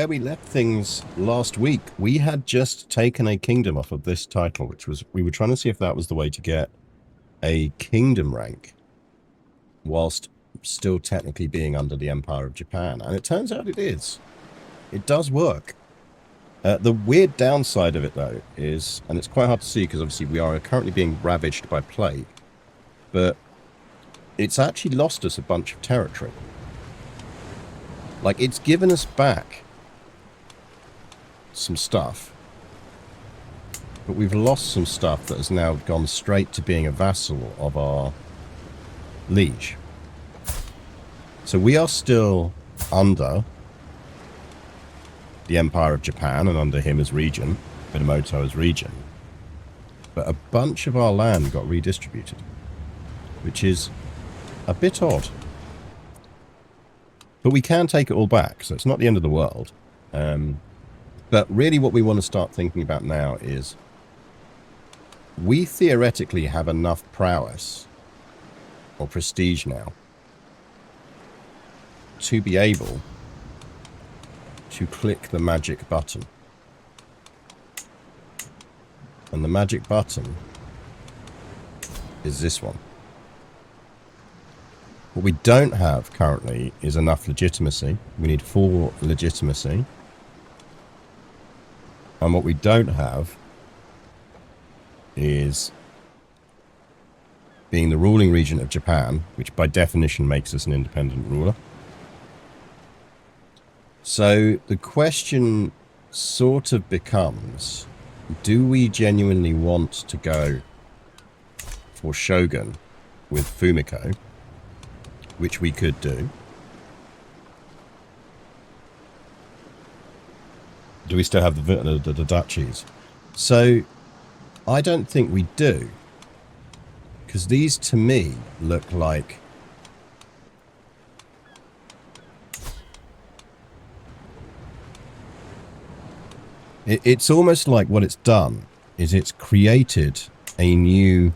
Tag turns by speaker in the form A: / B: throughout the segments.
A: where we left things last week, we had just taken a kingdom off of this title, which was, we were trying to see if that was the way to get a kingdom rank whilst still technically being under the Empire of Japan. And it turns out it is. It does work. The weird downside of it, though, is, and it's quite hard to see because obviously we are currently being ravaged by plague, but it's actually lost us a bunch of territory. Like, it's given us back some stuff, but we've lost some stuff that has now gone straight to being a vassal of our liege. So we are still under the Empire of Japan and under him as regent, Minamoto as regent. But a bunch of our land got redistributed, which is a bit odd. But we can take it all back, so it's not the end of the world. But really what we want to start thinking about now is we theoretically have enough prowess or prestige now to be able to click the magic button. And the magic button is this one. What we don't have currently is enough legitimacy. We need 4 legitimacy. And what we don't have is being the ruling regent of Japan, which by definition makes us an independent ruler. So the question sort of becomes, do we genuinely want to go for Shogun with Fumiko, which we could do? Do we still have the duchies? So I don't think we do, because these to me look like it's almost like what it's done is it's created a new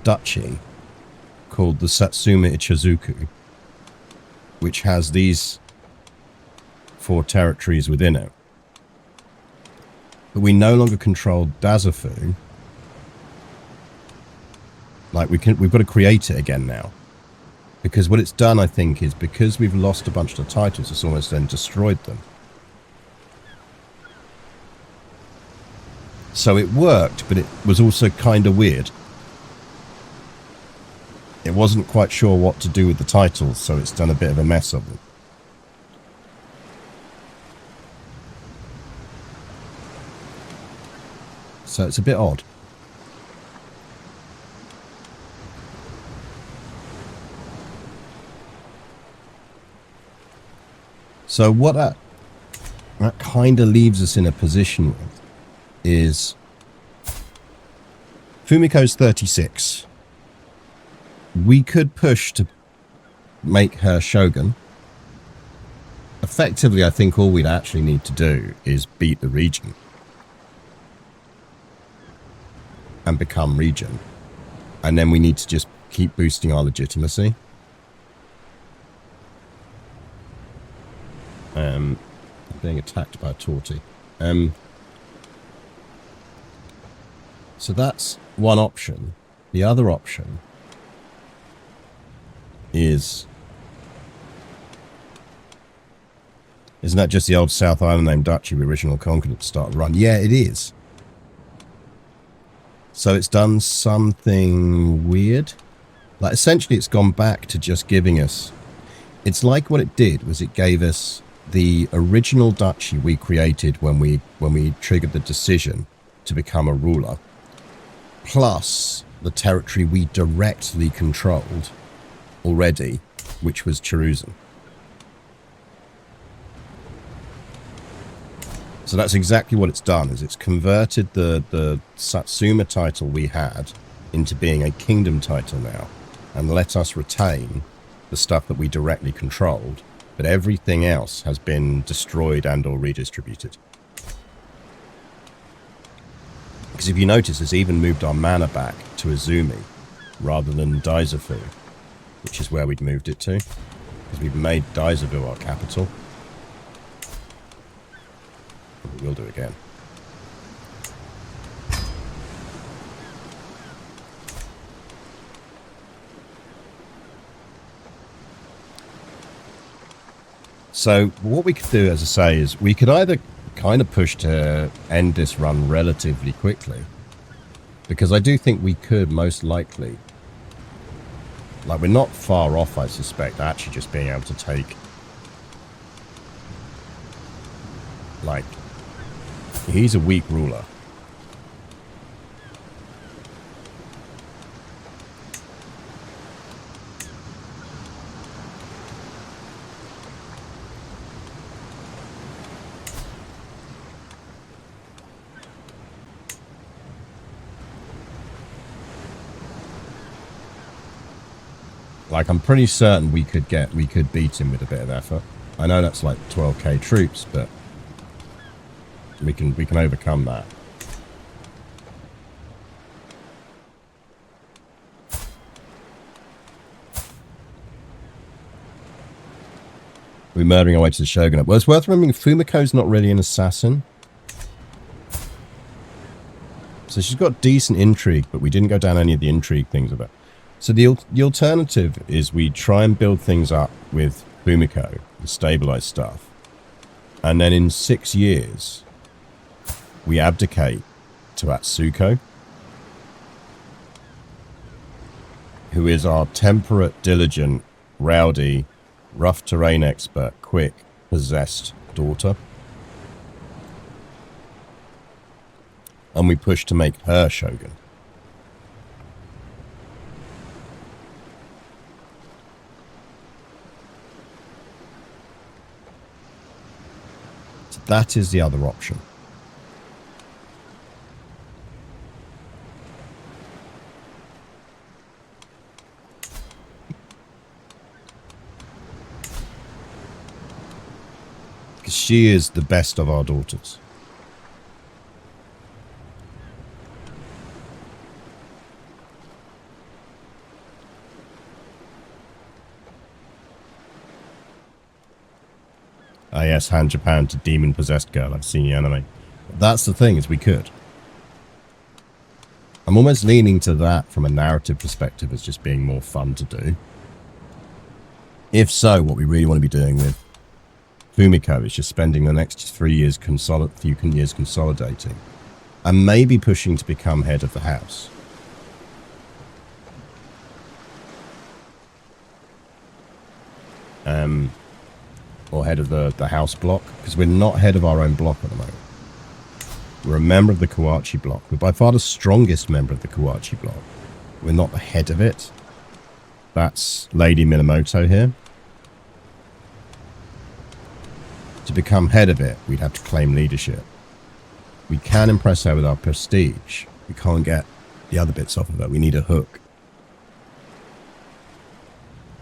A: duchy called the Satsuma Ichizuku, which has these 4 territories within it. But we no longer control Dazafu. Like, we've got to create it again now. Because what it's done, I think, is because we've lost a bunch of titles, it's almost then destroyed them. So it worked, but it was also kind of weird. It wasn't quite sure what to do with the titles, so it's done a bit of a mess of them. So it's a bit odd. So what that kind of leaves us in a position with is Fumiko's 36. We could push to make her Shogun. Effectively, I think all we'd actually need to do is beat the regent and become regent. And then we need to just keep boosting our legitimacy. I'm being attacked by a tortie. So that's one option. The other option is... Isn't that just the old South Island named Duchy we original conquered at the start of the run? Yeah, it is. So it's done something weird. Like, essentially it's gone back to just giving us... It's like what it did was it gave us the original duchy we created when we triggered the decision to become a ruler, plus the territory we directly controlled already, which was Cherusem. So that's exactly what it's done, is it's converted the Satsuma title we had into being a kingdom title now, and let us retain the stuff that we directly controlled, but everything else has been destroyed and or redistributed. Because if you notice, it's even moved our mana back to Izumi rather than Daizafu, which is where we'd moved it to, because we've made Daizafu our capital. We'll do again. So what we could do, as I say, is we could either kind of push to end this run relatively quickly, because I do think we could most likely, like, we're not far off, I suspect, actually just being able to take, like, he's a weak ruler. Like, I'm pretty certain we could beat him with a bit of effort. I know that's like 12k troops, but we can overcome that. We're murdering our way to the Shogunate. Well, it's worth remembering Fumiko's not really an assassin. So she's got decent intrigue, but we didn't go down any of the intrigue things of it. So the alternative is we try and build things up with Fumiko and stabilize stuff. And then in 6 years, we abdicate to Atsuko, who is our temperate, diligent, rowdy, rough terrain expert, quick, possessed daughter. And we push to make her shogun. So that is the other option. Because she is the best of our daughters. Ah yes, hand Japan to demon-possessed girl. I've seen the anime. That's the thing, is we could. I'm almost leaning to that from a narrative perspective as just being more fun to do. If so, what we really want to be doing with Fumiko is just spending the next 3 years consolidating. And maybe pushing to become head of the house. Or head of the house block, because we're not head of our own block at the moment. We're a member of the Kawachi block. We're by far the strongest member of the Kawachi block. We're not the head of it. That's Lady Minamoto here. To become head of it, we'd have to claim leadership. We can impress her with our prestige. We can't get the other bits off of her. We need a hook.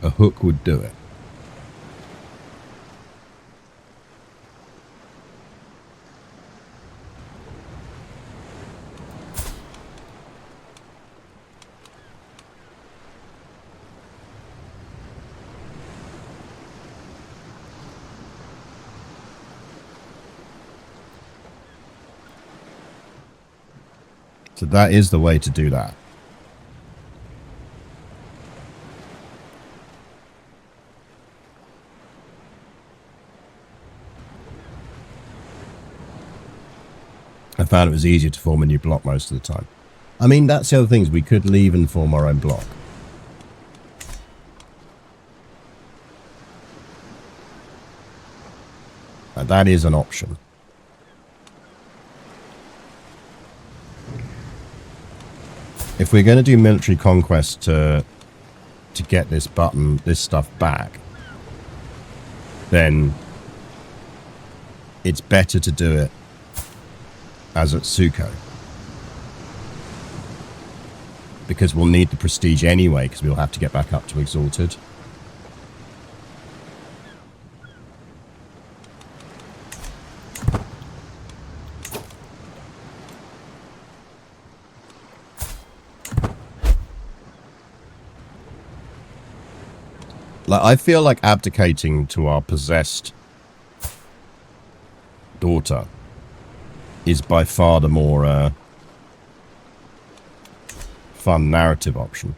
A: A hook would do it. So that is the way to do that. I found it was easier to form a new block most of the time. I mean, that's the other thing, is we could leave and form our own block. And that is an option. If we're going to do military conquest to get this stuff back, then it's better to do it as Atsuko. Because we'll need the prestige anyway, because we'll have to get back up to Exalted. Like, I feel like abdicating to our possessed daughter is by far the more fun narrative option.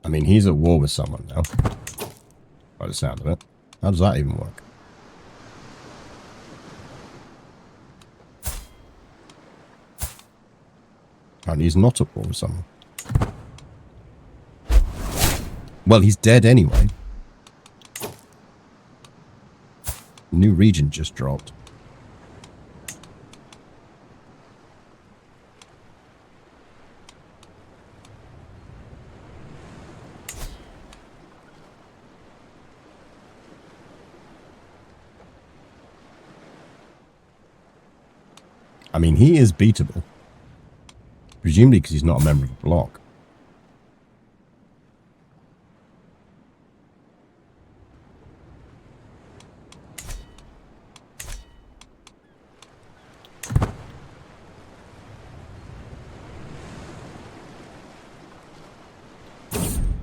A: I mean, he's at war with someone now, by the sound of it. How does that even work? Apparently he's not at war with someone. Well, he's dead anyway. New region just dropped. I mean, he is beatable. Presumably because he's not a member of the bloc.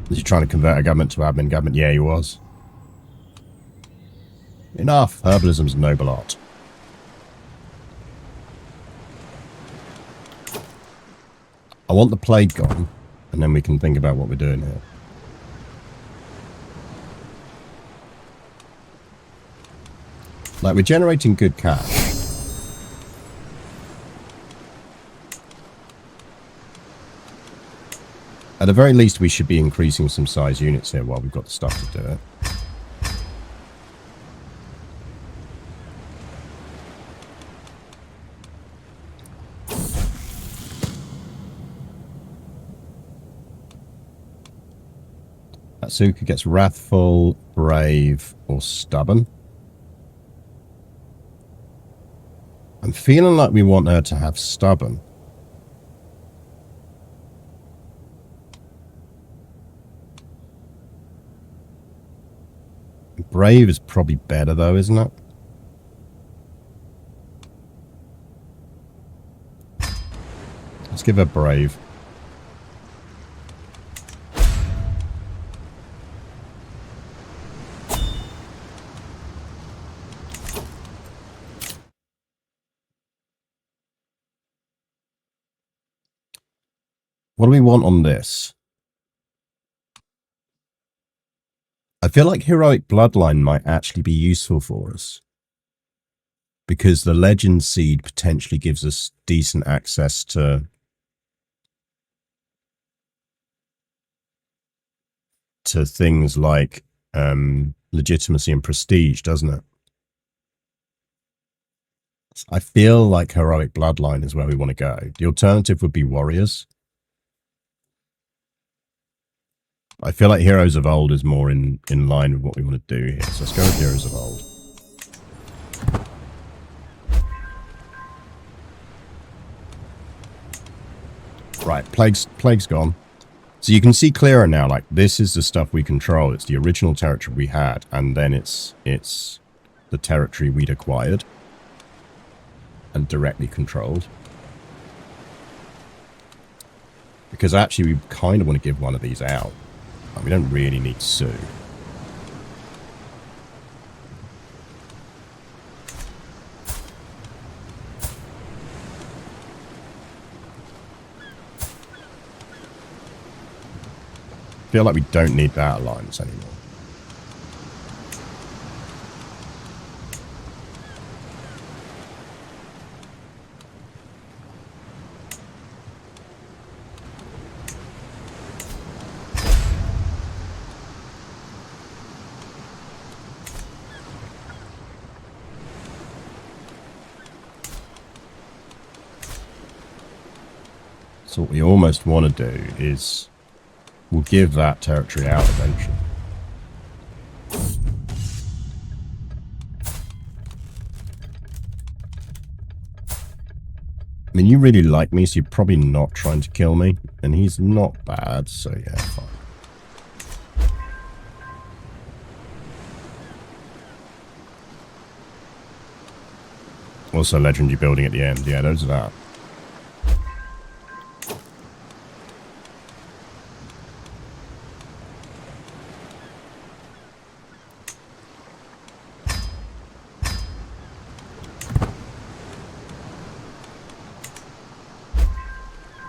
A: Was he trying to convert a government to admin government? Yeah, he was. Enough. Herbalism's a noble art. I want the plague gone, and then we can think about what we're doing here. Like, we're generating good cash. At the very least, we should be increasing some size units here while we've got the stuff to do it. Atsuka gets wrathful, brave, or stubborn. I'm feeling like we want her to have stubborn. Brave is probably better though, isn't it? Let's give her brave. What do we want on this? I feel like heroic bloodline might actually be useful for us, because the legend seed potentially gives us decent access to things like legitimacy and prestige, doesn't it? I feel like heroic bloodline is where we want to go. The alternative would be warriors. I feel like Heroes of Old is more in line with what we want to do here. So let's go with Heroes of Old. Right, Plague's gone. So you can see clearer now, like, this is the stuff we control. It's the original territory we had, and then it's the territory we'd acquired and directly controlled. Because actually we kind of want to give one of these out. Like, we don't really need Sue. Feel like we don't need that alliance anymore. So what we almost want to do is we'll give that territory out eventually. I mean, you really like me, so you're probably not trying to kill me. And he's not bad, so yeah, fine. Also legendary building at the end. Yeah, those are that.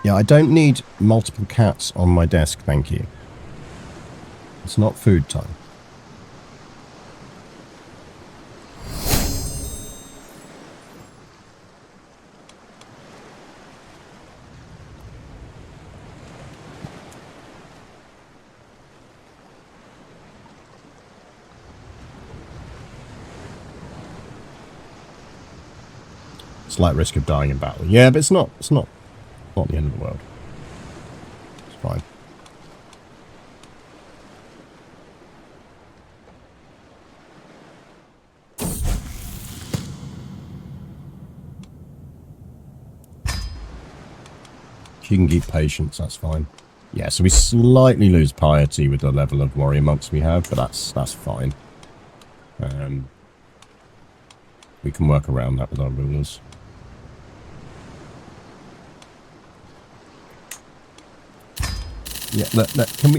A: Yeah, I don't need multiple cats on my desk, thank you. It's not food time. Slight risk of dying in battle. Yeah, but it's not the end of the world. It's fine. If you can keep patience, that's fine. Yeah, so we slightly lose piety with the level of warrior monks we have, but that's fine. We can work around that with our rulers. Yeah, look,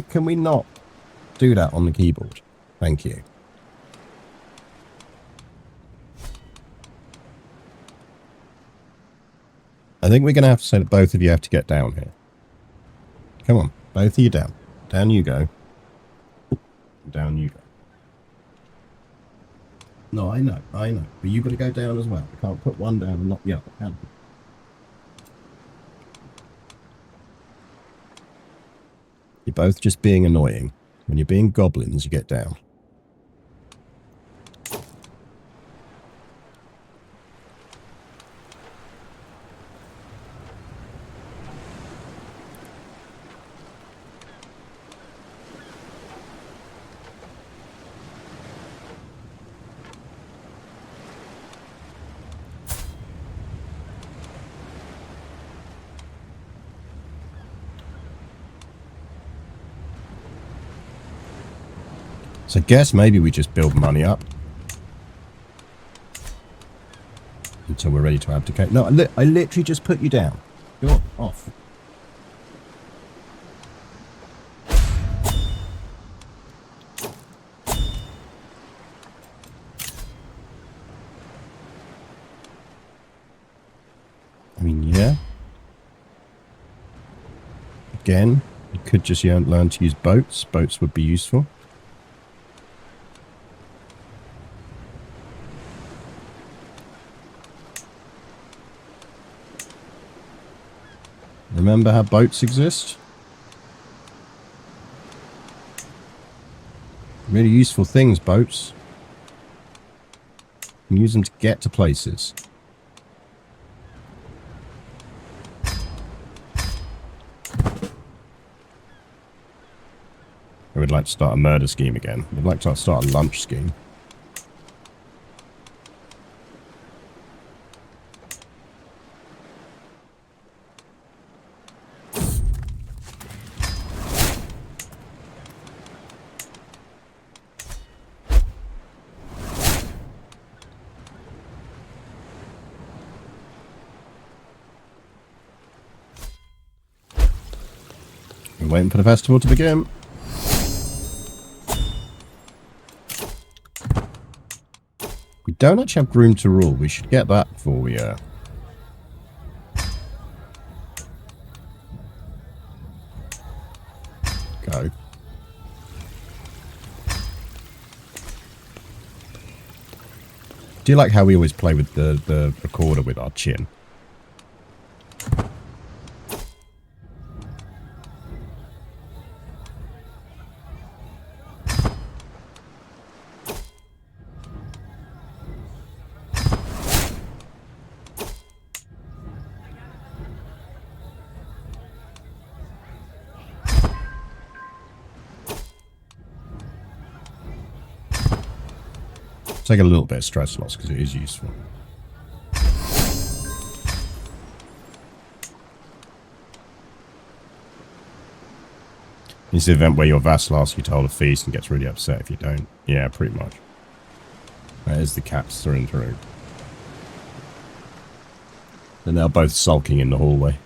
A: can we not do that on the keyboard? Thank you. I think we're going to have to say that both of you have to get down here. Come on, both of you down. Down you go. Down you go. No, I know. But you've got to go down as well. We can't put one down and not the other, can we? You're both just being annoying. When you're being goblins, you get down. So I guess maybe we just build money up until we're ready to abdicate. No, I literally just put you down. You're off. I mean, yeah. Again, you could just learn to use boats. Boats would be useful. Remember how boats exist? Really useful things, boats. You can use them to get to places. I would like to start a murder scheme again. I'd like to start a lunch scheme. We're waiting for the festival to begin. We don't actually have Groom to Rule. We should get that before we go. Do you like how we always play with the recorder with our chin? Take a little bit of stress loss because it is useful. It's the event where your vassal asks you to hold a feast and gets really upset if you don't. Yeah, pretty much. That is the caps through and through. They're now both sulking in the hallway.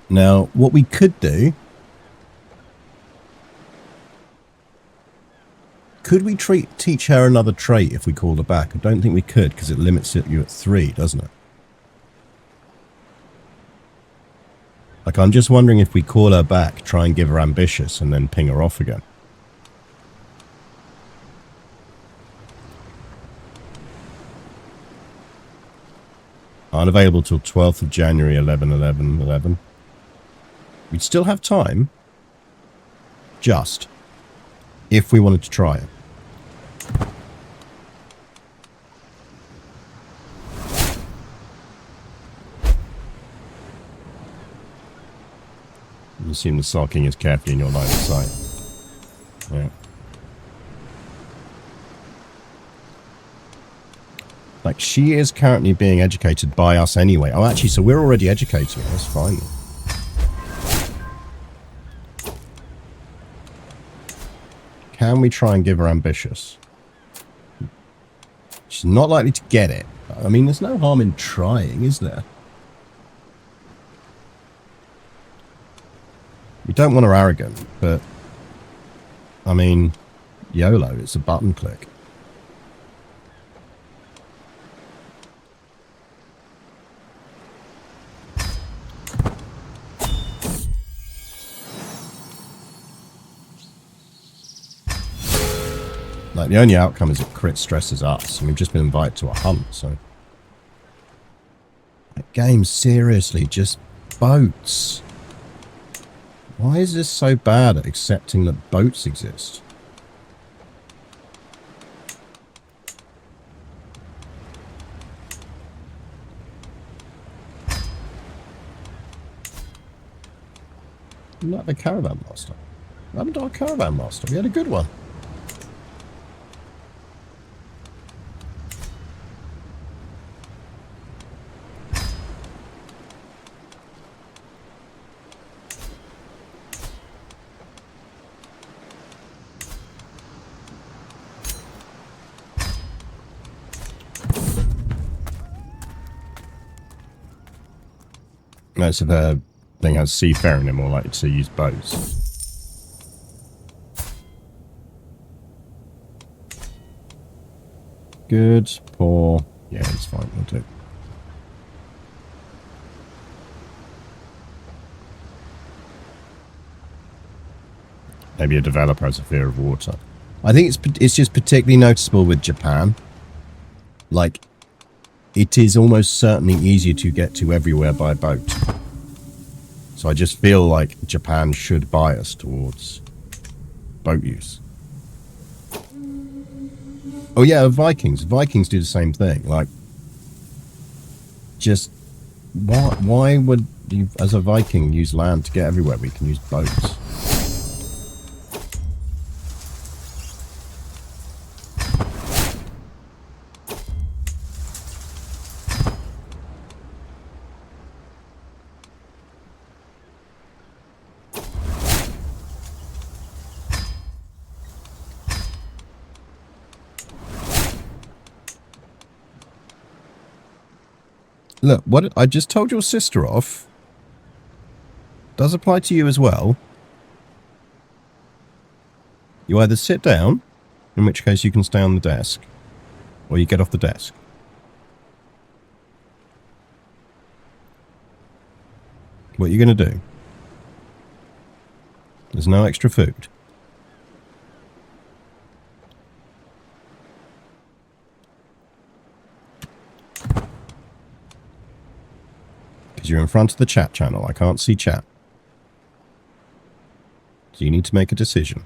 A: Now, what we could do... Could we teach her another trait if we called her back? I don't think we could, because it limits you at 3, doesn't it? Like, I'm just wondering if we call her back, try and give her ambitious, and then ping her off again. Unavailable till 12th of January, 11/11/11. We'd still have time. Just. If we wanted to try it. You assume the sulking is carefully in your line of sight. Yeah. Like, she is currently being educated by us anyway. Oh, actually, so we're already educating her. That's fine. Can we try and give her ambitious? She's not likely to get it. I mean, there's no harm in trying, is there? We don't want her arrogant, but... I mean, YOLO, it's a button click. Like, the only outcome is it crit stresses us, and we've just been invited to a hunt, so... That game, seriously, just boats. Why is this so bad at accepting that boats exist? Not the Caravan Master. What happened to our Caravan Master? We had a good one. No, so the thing has seafaring, they're more likely to use boats. Good, poor. Yeah, it's fine, we'll do. Maybe a developer has a fear of water. I think it's just particularly noticeable with Japan. Like, it is almost certainly easier to get to everywhere by boat. So I just feel like Japan should bias towards boat use. Oh yeah, Vikings. Vikings do the same thing. Like, just why would you, as a Viking, use land to get everywhere? We can use boats. Look, what I just told your sister off does apply to you as well. You either sit down, in which case you can stay on the desk, or you get off the desk. What are you going to do? There's no extra food. You're in front of the chat channel. I can't see chat. So you need to make a decision.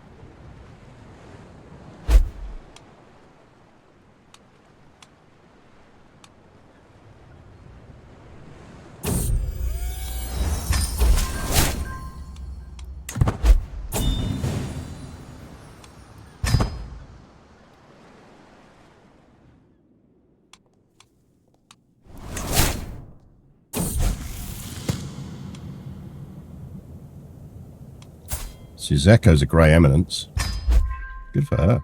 A: Suzeko's a grey eminence. Good for her.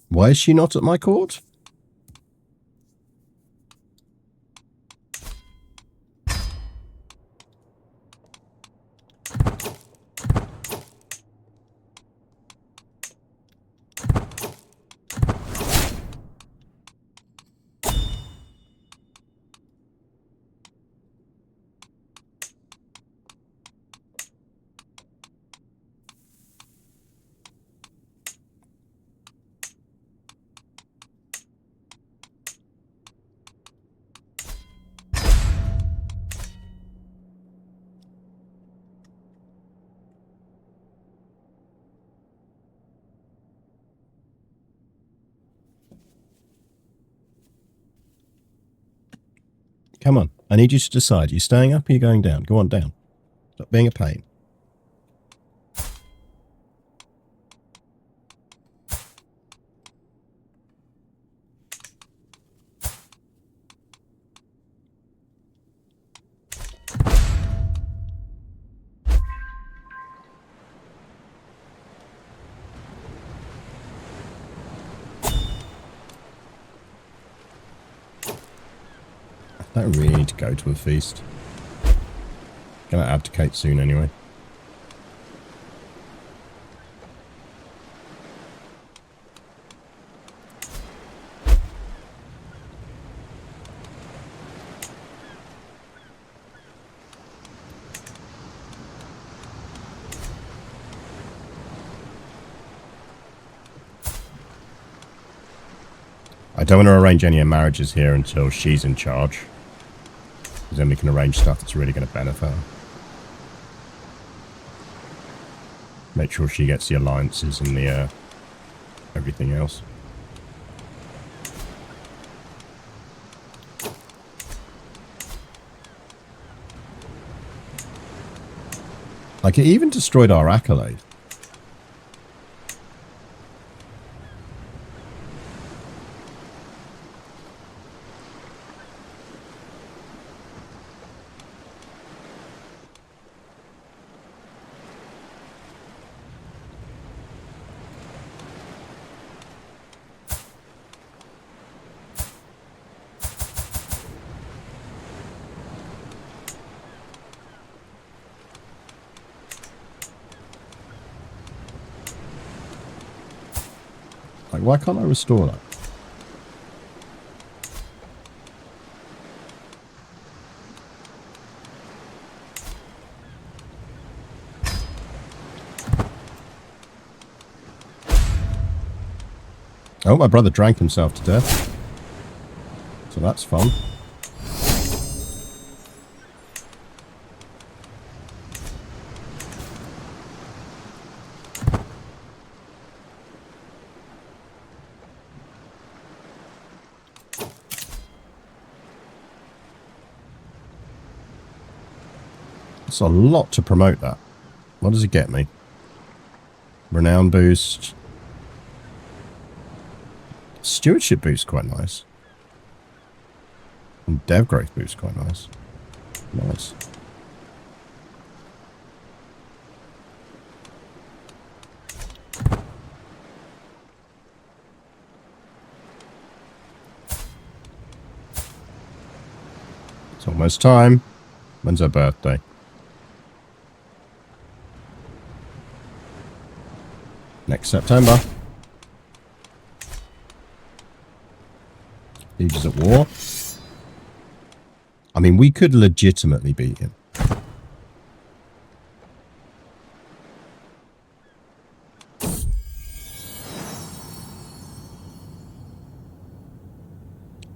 A: Why is she not at my court? Come on. I need you to decide. Are you staying up or are you going down? Go on, down. Stop being a pain. I don't really need to go to a feast. Gonna abdicate soon anyway. I don't want to arrange any marriages here until she's in charge. Because then we can arrange stuff that's really going to benefit her. Make sure she gets the alliances and the everything else. Like, it even destroyed our accolade. Like, why can't I restore that? Oh, my brother drank himself to death. So that's fun. It's a lot to promote that. What does it get me? Renown boost. Stewardship boost quite nice. And dev growth boost quite nice. Nice. It's almost time. When's her birthday? Next September. Lieges at war. I mean, we could legitimately beat him.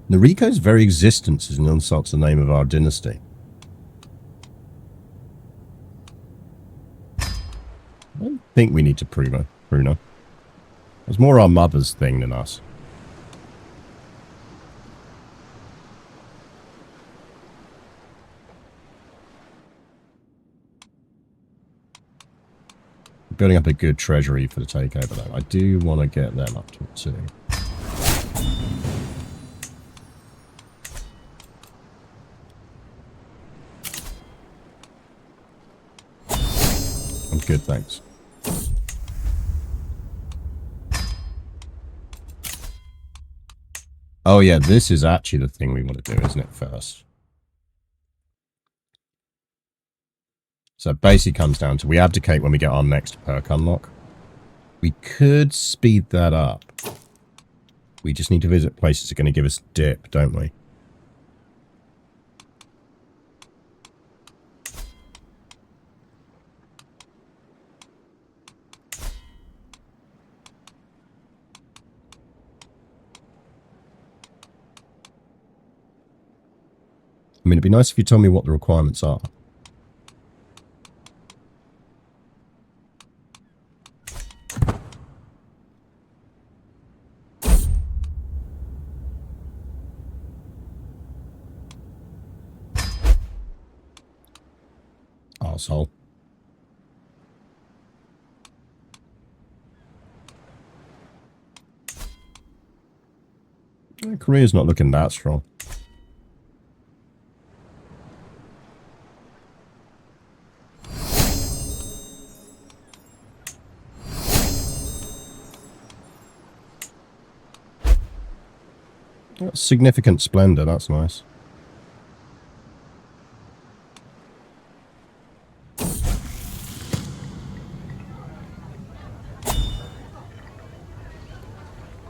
A: Noriko's very existence is an insult to the name of our dynasty. I don't think we need to prove her. Bruno. It's more our mother's thing than us. Building up a good treasury for the takeover though. I do want to get them up to 2. I'm good, thanks. Oh yeah, this is actually the thing we want to do, isn't it, first? So it basically comes down to we abdicate when we get our next perk unlock. We could speed that up. We just need to visit places that are going to give us dip, don't we? I mean, it'd be nice if you told me what the requirements are. Arsehole. Korea's not looking that strong. Significant splendor, that's nice.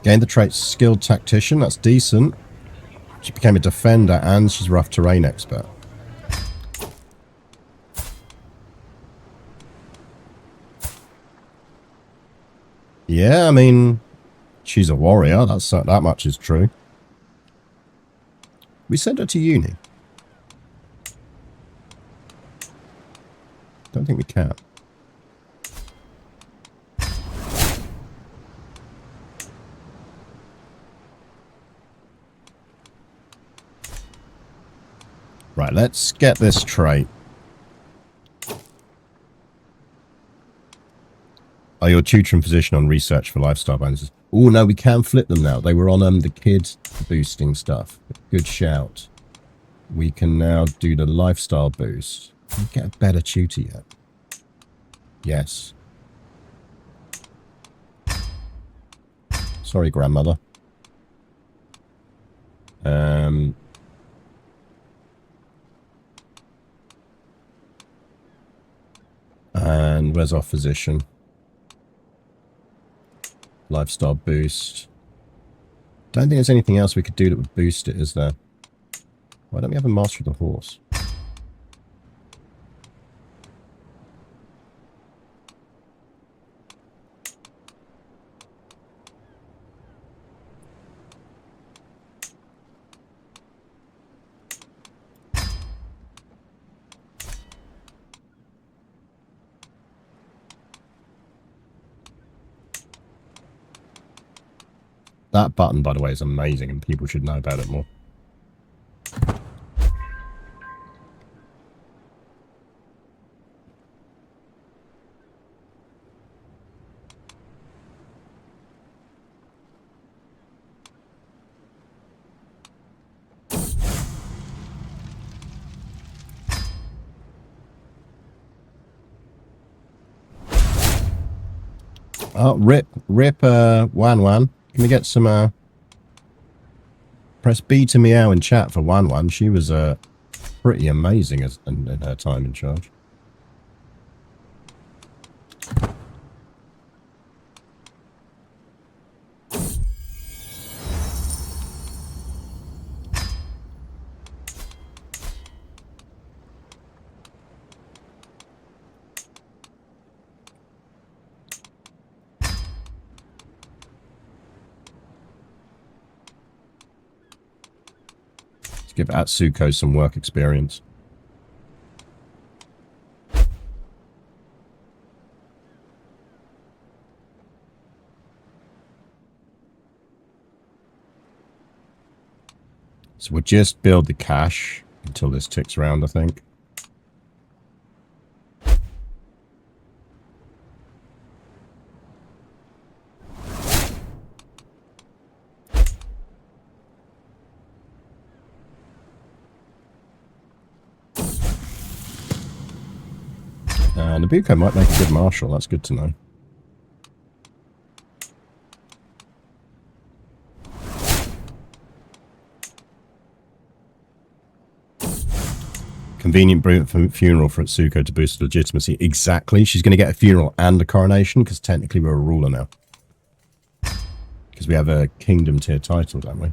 A: Gained the trait skilled tactician, that's decent. She became a defender and she's rough terrain expert. Yeah, I mean, she's a warrior, that much is true. We sent her to uni. Don't think we can. Right, let's get this trait. Oh, your tutor and physician on research for lifestyle bonuses. Oh, no, we can flip them now. They were on the kid boosting stuff. Good shout. We can now do the lifestyle boost. Can we get a better tutor yet? Yes. Sorry, grandmother. And where's our physician? Lifestyle boost. Don't think there's anything else we could do that would boost it, is there? Why don't we have a master of the horse? That button, by the way, is amazing and people should know about it more. Oh, rip, Wan Wan. Can we get some, press B to meow in chat for Wan Wan. She was, pretty amazing in her time in charge. Give Atsuko some work experience. So we'll just build the cash until this ticks around, I think. Nabucco might make a good marshal. That's good to know. Convenient funeral for Atsuko to boost legitimacy. Exactly. She's going to get a funeral and a coronation because technically we're a ruler now. Because we have a kingdom tier title, don't we?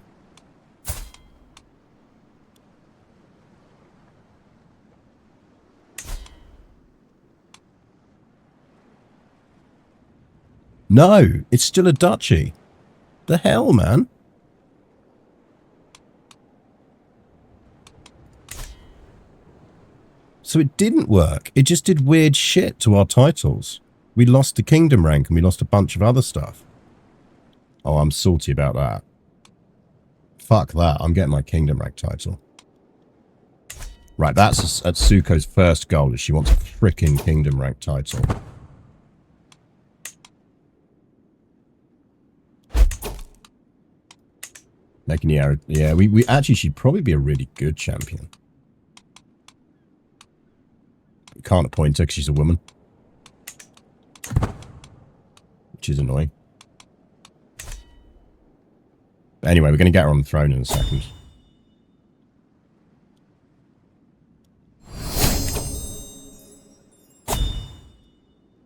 A: No, it's still a duchy. The hell, man? So it didn't work. It just did weird shit to our titles. We lost the kingdom rank and we lost a bunch of other stuff. Oh, I'm salty about that. Fuck that. I'm getting my kingdom rank title. Right, that's Atsuko's first goal, is she wants a frickin' kingdom rank title. Making the arrow. Yeah, we actually, she'd probably be a really good champion. We can't appoint her because she's a woman. Which is annoying. But anyway, we're going to get her on the throne in a second.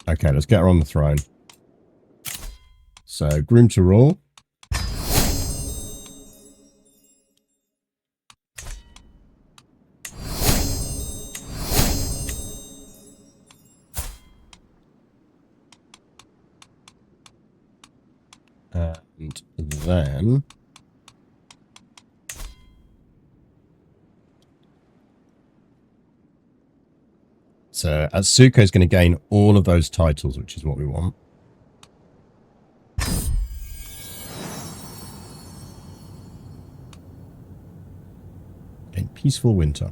A: Okay, let's get her on the throne. So, groom to rule. And then... So, Atsuko is going to gain all of those titles, which is what we want. A peaceful winter.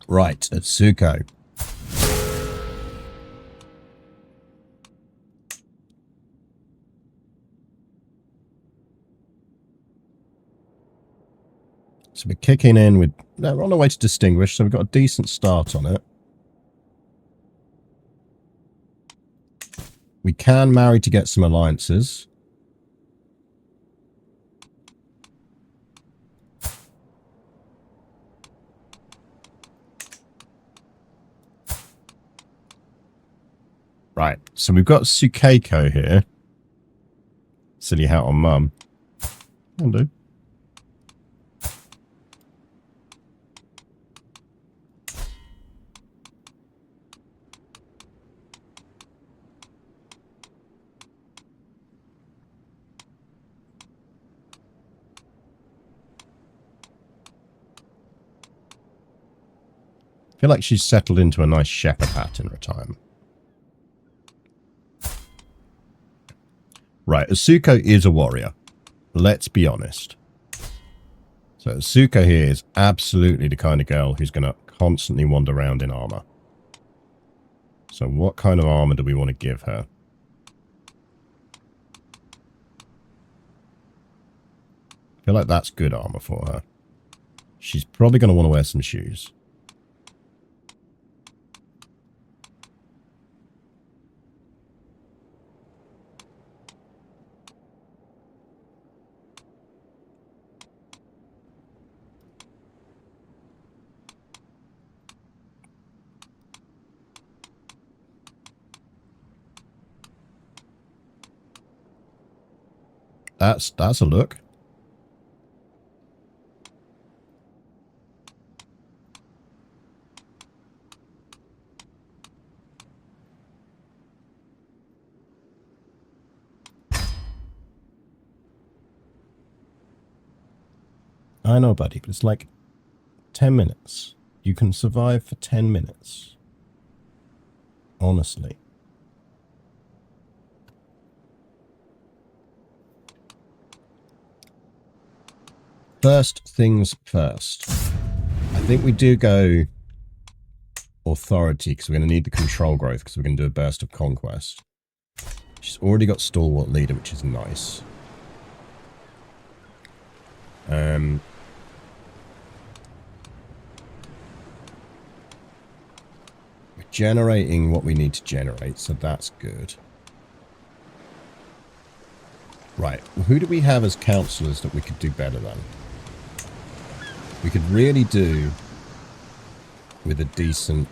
A: Right, Atsuko. So we're kicking in with... No, we're on our way to distinguish, so we've got a decent start on it. We can marry to get some alliances. Right, so we've got Sukeiko here. Silly hat on mum. I'll do. I feel like she's settled into a nice shepherd hat in retirement. Right, Atsuko is a warrior. Let's be honest. So Atsuko here is absolutely the kind of girl who's going to constantly wander around in armor. So what kind of armor do we want to give her? I feel like that's good armor for her. She's probably going to want to wear some shoes. That's a look. I know, buddy, but it's like 10 minutes. You can survive for 10 minutes. Honestly. First things first. I think we do go authority because we're going to need the control growth because we're going to do a burst of conquest. She's already got stalwart leader, which is nice. We're generating what we need to generate, so that's good. Right, well, who do we have as councillors that we could do better than? We could really do with a decent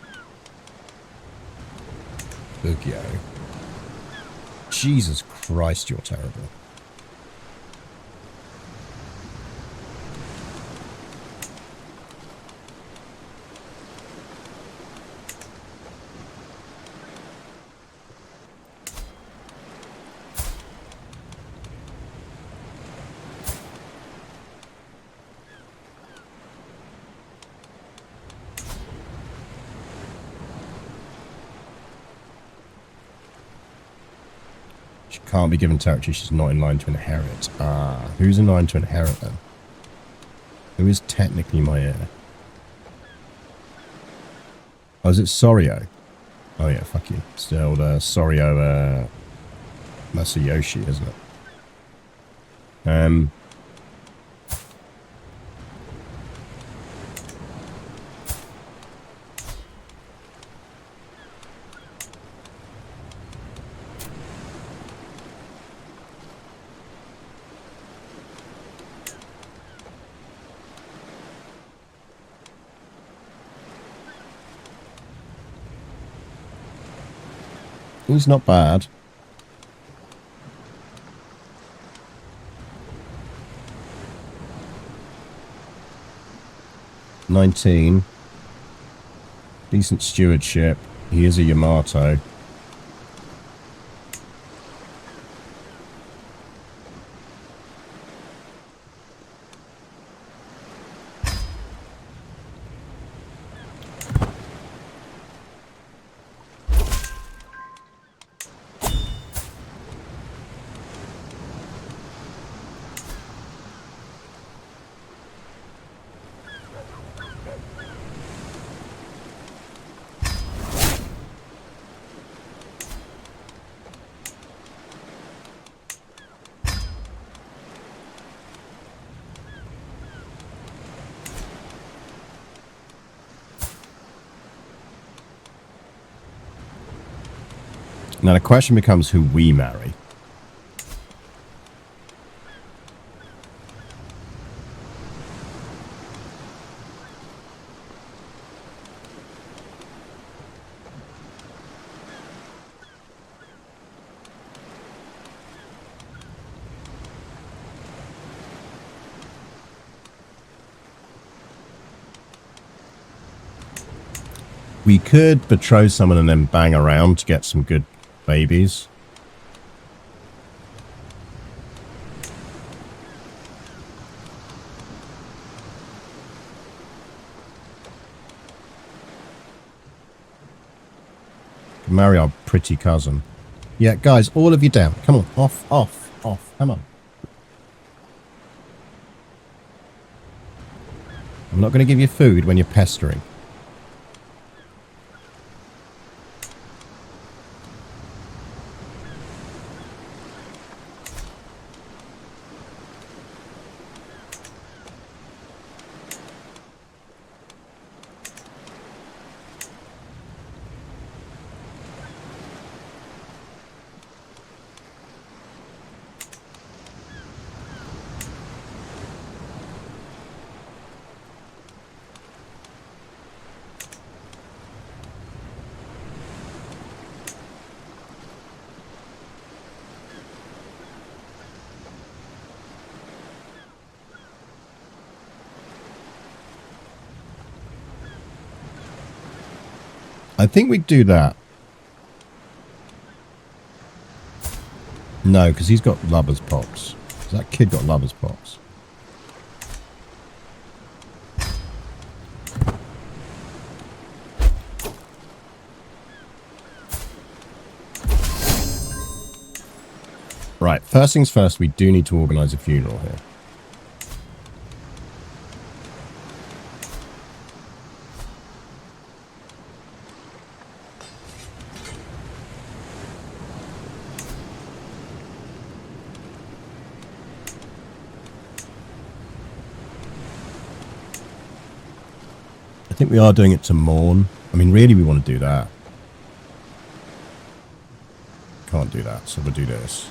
A: Bugyo. Jesus Christ, you're terrible. Can't be given territory she's not in line to inherit. Ah, who's in line to inherit then? Who is technically my heir? Oh, is it Soryo? Oh yeah, fuck you. It's the old Soryo Masayoshi, isn't it? He's not bad. $19. Decent stewardship. He is a Yamato. Now the question becomes who we marry. We could betroth someone and then bang around to get some good babies. Marry our pretty cousin. Yeah, guys, all of you down. Come on, off. Come on. I'm not going to give you food when you're pestering. I think we'd do that. No, because he's got lover's pox. That kid got lover's pox. Right, first things first, we do need to organise a funeral here. think we are doing it to mourn. I mean, really, we want to do that. Can't do that, so we'll do this.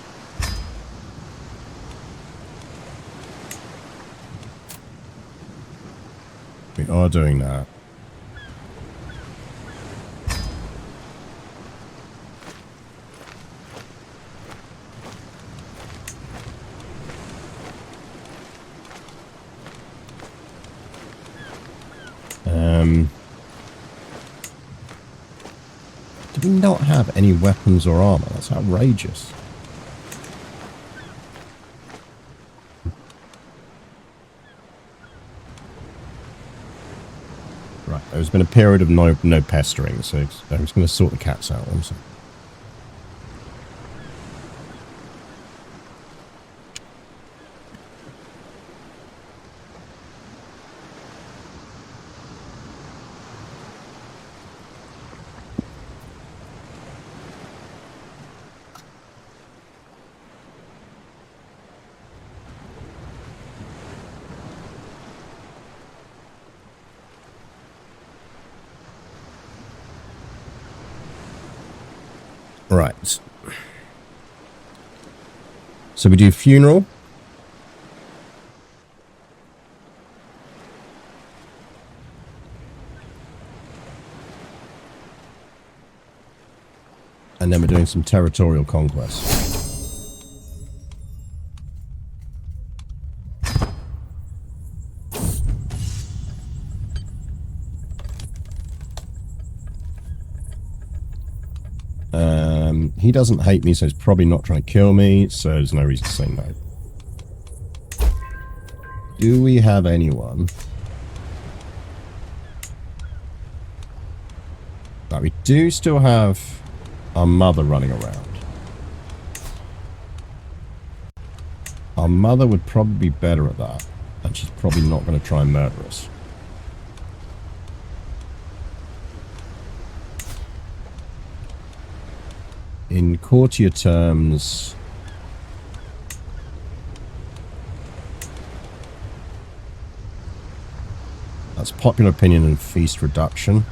A: We are doing that. Do we not have any weapons or armor? That's outrageous. Right, there's been a period of no pestering, so I'm just going to sort the cats out. One second. Right. So we do funeral. And then we're doing some territorial conquest. He doesn't hate me, so he's probably not trying to kill me, so there's no reason to say no. Do we have anyone? Right, we do still have our mother running around. Our mother would probably be better at that, and she's probably not going to try and murder us. In courtier terms, that's popular opinion and feast reduction.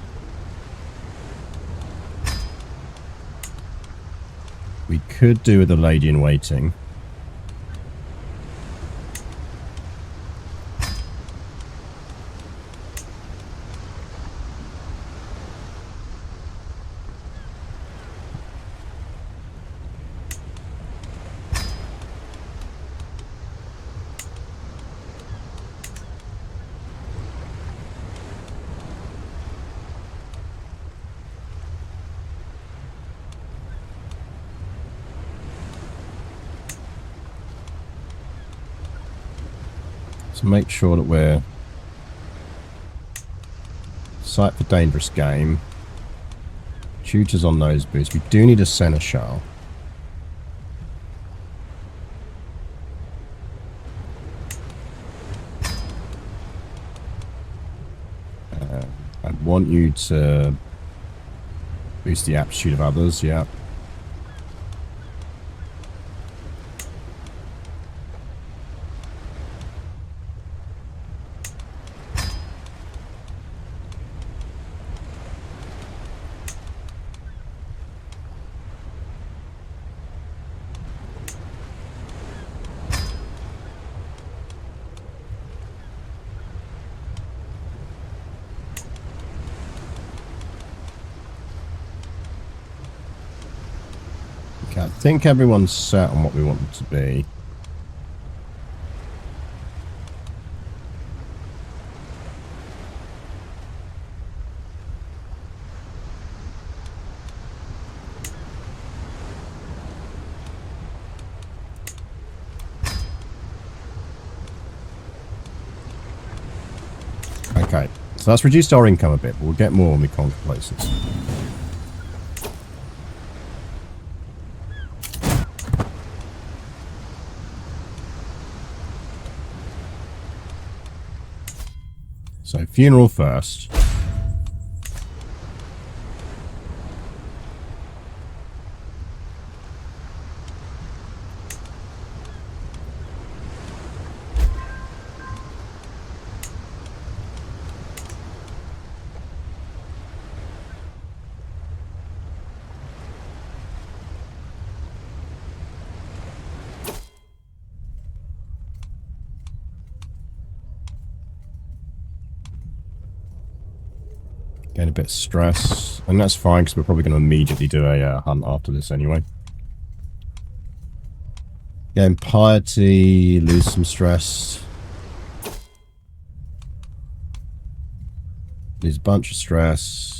A: We could do with a lady in waiting. So make sure that we're sight for dangerous game. Tutors on those boots. We do need a seneschal. I'd want you to boost the aptitude of others, yeah. I think everyone's set on what we want them to be. Okay, so that's reduced our income a bit, but we'll get more when we conquer places. So, funeral first. Getting a bit of stress. And that's fine, because we're probably going to immediately do a hunt after this anyway. Getting piety, lose some stress. Lose a bunch of stress.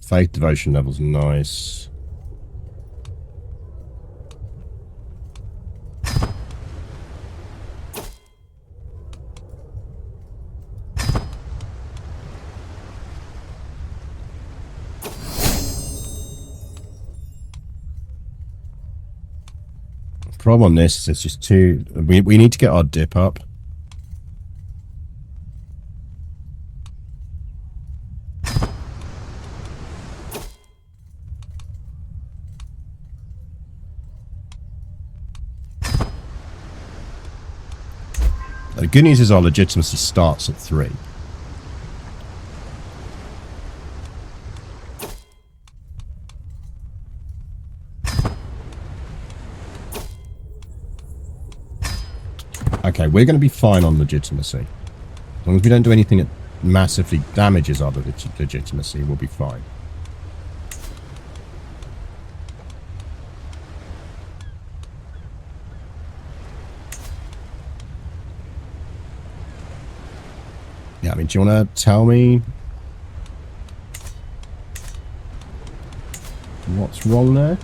A: Faith devotion levels nice. Problem on this is it's just too... We need to get our dip up. The good news is our legitimacy starts at 3. Okay, we're going to be fine on legitimacy. As long as we don't do anything that massively damages our legitimacy, we'll be fine. Yeah, I mean, do you want to tell me what's wrong there?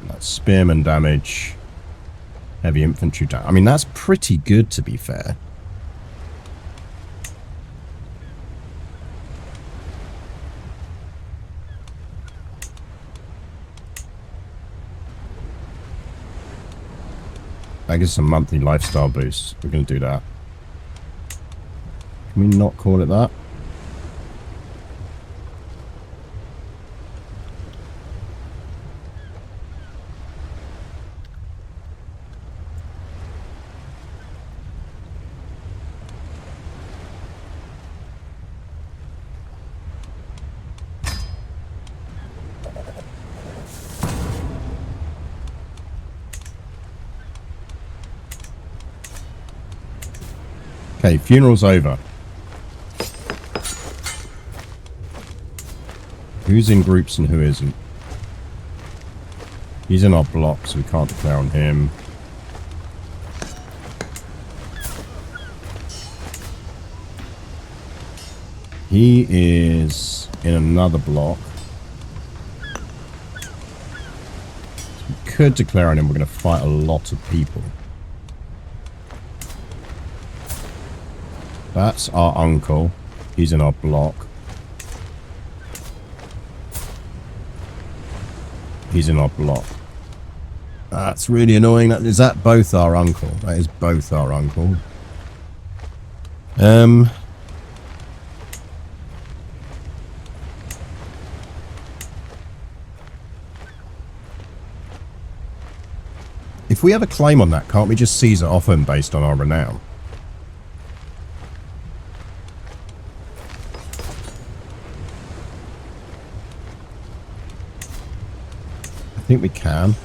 A: That's spearman damage, heavy infantry damage. I mean, that's pretty good, to be fair. That gives us a monthly lifestyle boost. We're going to do that. Can we not call it that? Okay, funeral's over. Who's in groups and who isn't? He's in our block, so we can't declare on him. He is in another block. So we could declare on him. We're going to fight a lot of people. That's our uncle. He's in our block. He's in our block. That's really annoying. Is that both our uncle? That is both our uncle. If we have a claim on that, can't we just seize it off him based on our renown? I think we can.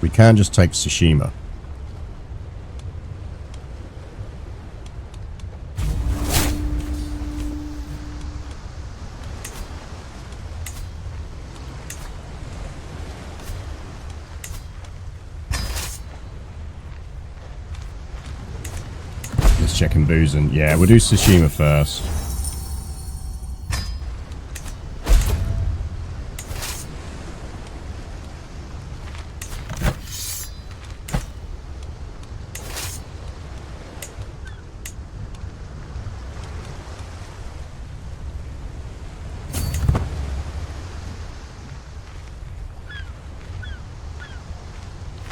A: We can just take Tsushima. Let's check in Busan. Yeah, we'll do Tsushima first.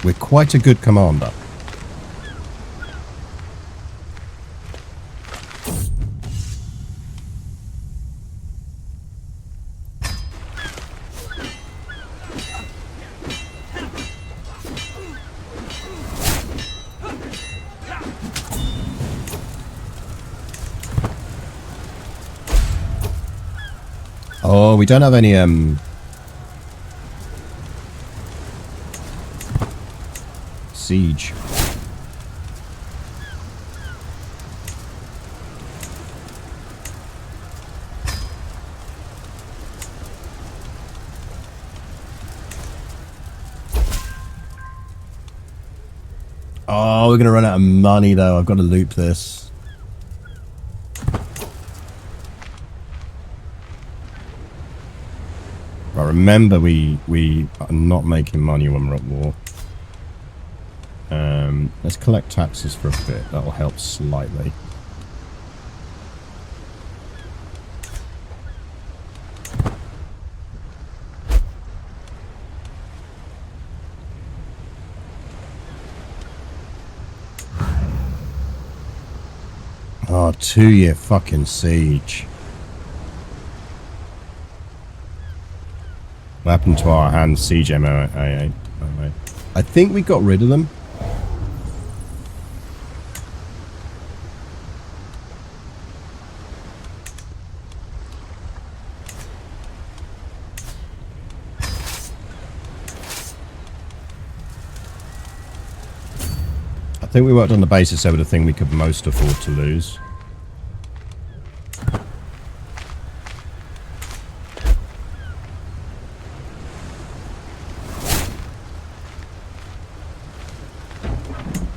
A: We're quite a good commander. Oh, we don't have any, siege. Oh, we're going to run out of money, though. I've got to loop this. But remember, we are not making money when we're at war. Let's collect taxes for a bit. That'll help slightly. Oh, 2-year fucking siege. What happened to our hand siege ammo? I think we got rid of them. I think we worked on the basis they were the thing we could most afford to lose.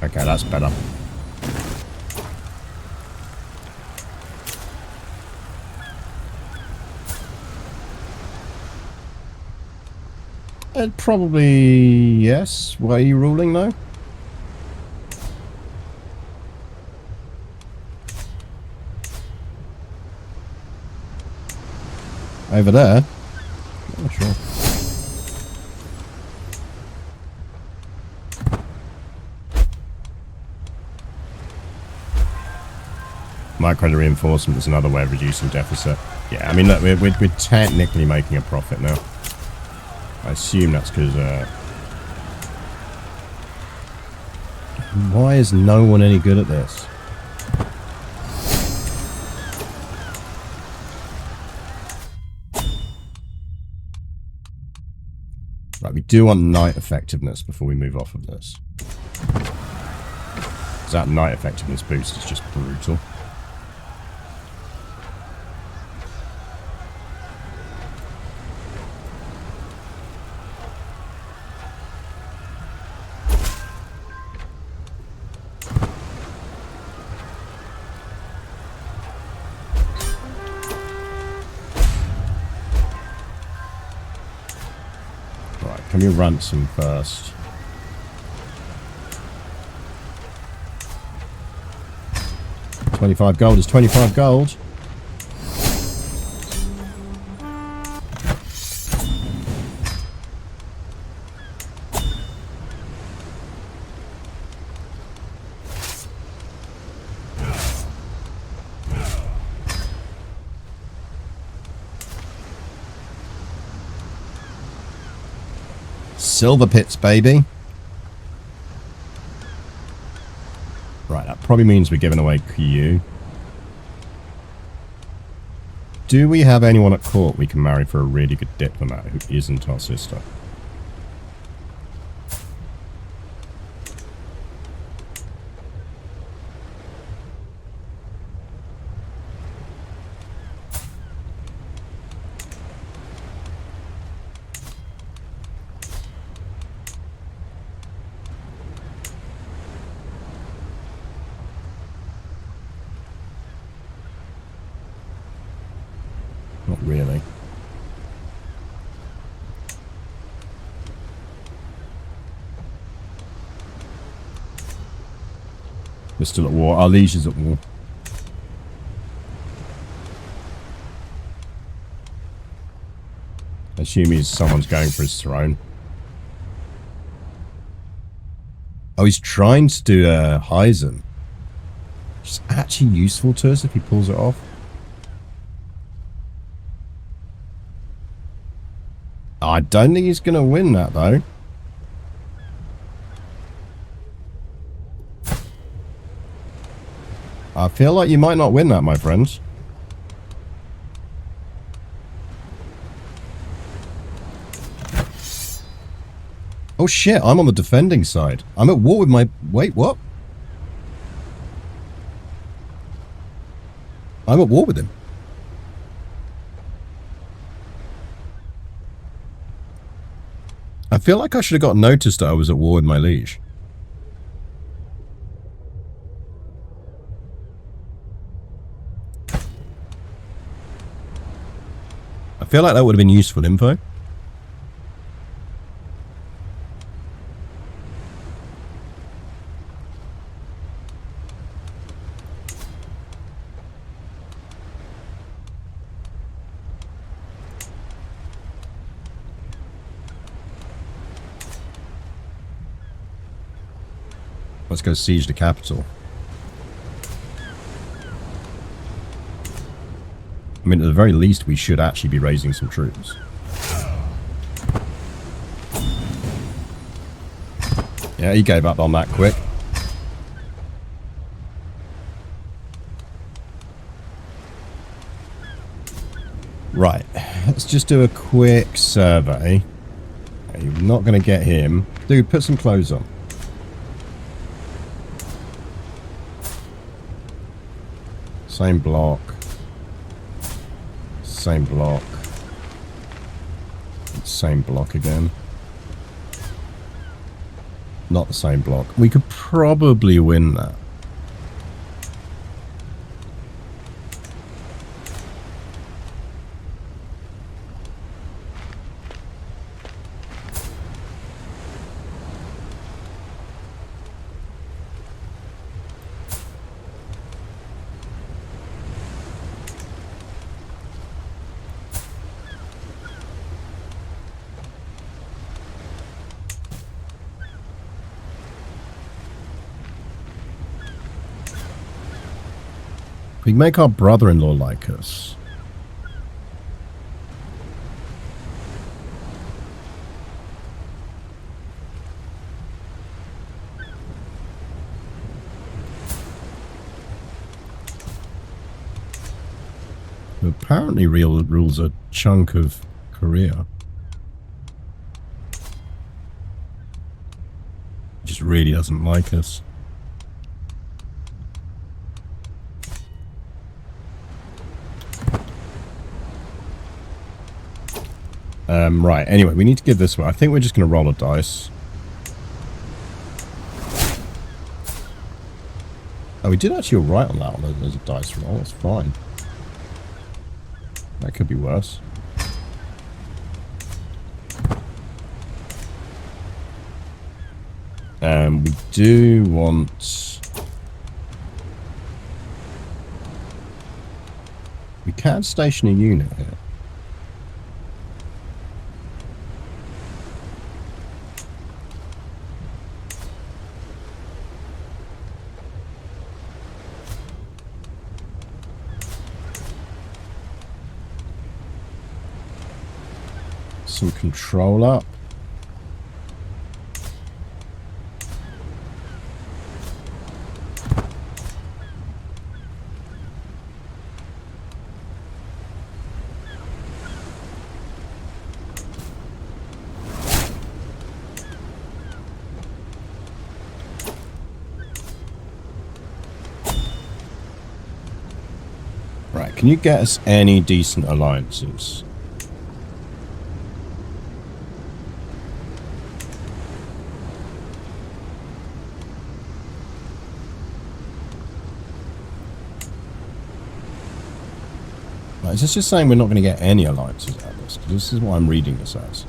A: Okay, that's better. Probably yes. Why are you ruling though? Over there? Oh, sure. Micro reinforcement is another way of reducing deficit. Yeah, I mean, look, we're technically making a profit now. I assume that's because... why is no one any good at this? Right, we do want night effectiveness before we move off of this. Because that night effectiveness boost is just brutal. Can we ransom first? $25 gold is 25 gold. Silver pits, baby. Right, that probably means we're giving away Q. Do we have anyone at court we can marry for a really good diplomat who isn't our sister? Not really. We're still at war. Our liege is at war. I assume someone's going for his throne. Oh, he's trying to do a Heisen. Which is actually useful to us if he pulls it off. I don't think he's going to win that, though. I feel like you might not win that, my friends. Oh shit, I'm on the defending side. I'm at war with my... Wait, what? I'm at war with him. I feel like I should have got noticed that I was at war with my liege. I feel like that would have been useful info. Let's go siege the capital. I mean, at the very least, we should actually be raising some troops. Yeah, he gave up on that quick. Right, let's just do a quick survey. You're not going to get him. Dude, put some clothes on. Same block. Same block. Same block again. Not the same block. We could probably win that. We make our brother-in-law like us. Who apparently rules a chunk of Korea. Just really doesn't like us. Right, anyway, we need to give this one. I think we're just going to roll a dice. Oh, we did actually alright on that one as a dice roll. That's fine. That could be worse. We do want... We can station a unit here. Some control up. Right, can you get us any decent alliances? Is this just saying we're not going to get any alliances out of this? Because this is what I'm reading this as.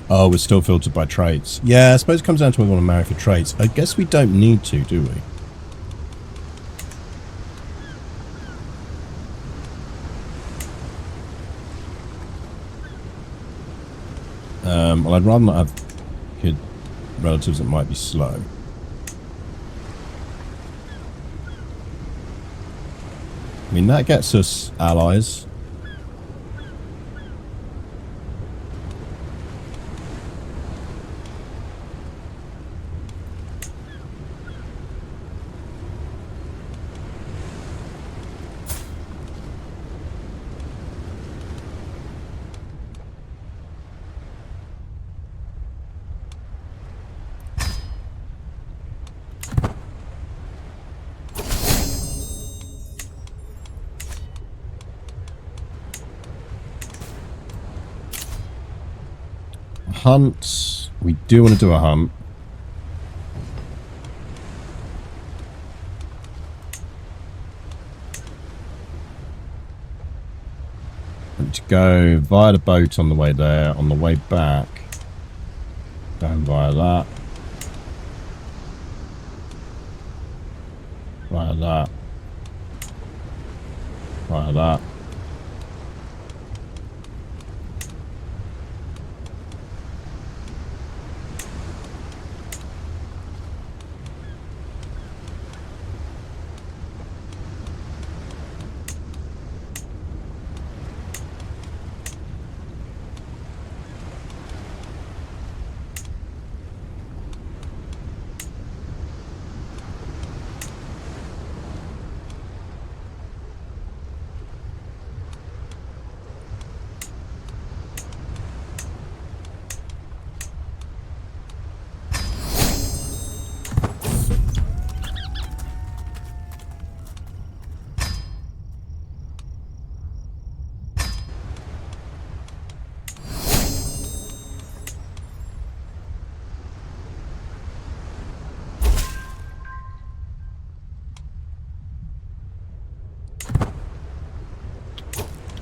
A: Oh, we're still filtered by traits. Yeah, I suppose it comes down to whether we want to marry for traits. I guess we don't need to, do we? Well, I'd rather not have kid relatives that might be slow. I mean, that gets us allies. Hunt. We do want to do a hunt. And to go via the boat on the way there. On the way back, down via that. Via that. Via that.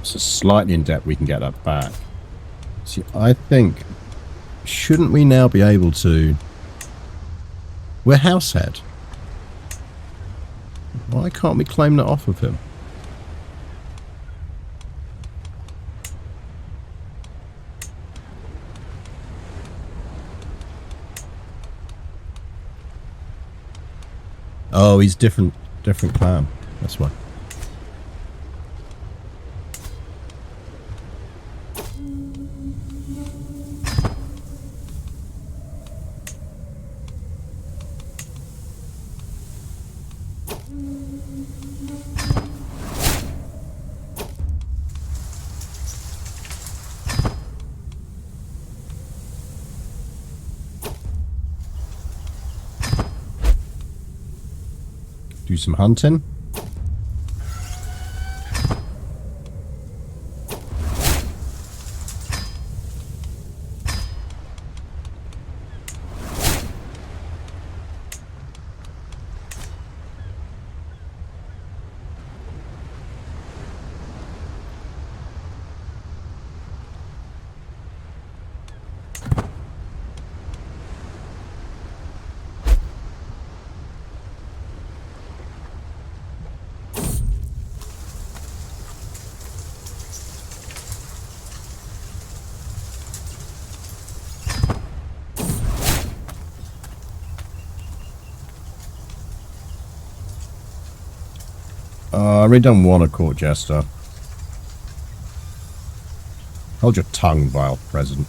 A: So slightly in depth, we can get that back. See, I think, shouldn't we now be able to... We're househead. Why can't we claim that off of him? Oh, he's different clan. That's why. Do some hunting. I really don't want a court jester. Hold your tongue, vile peasant.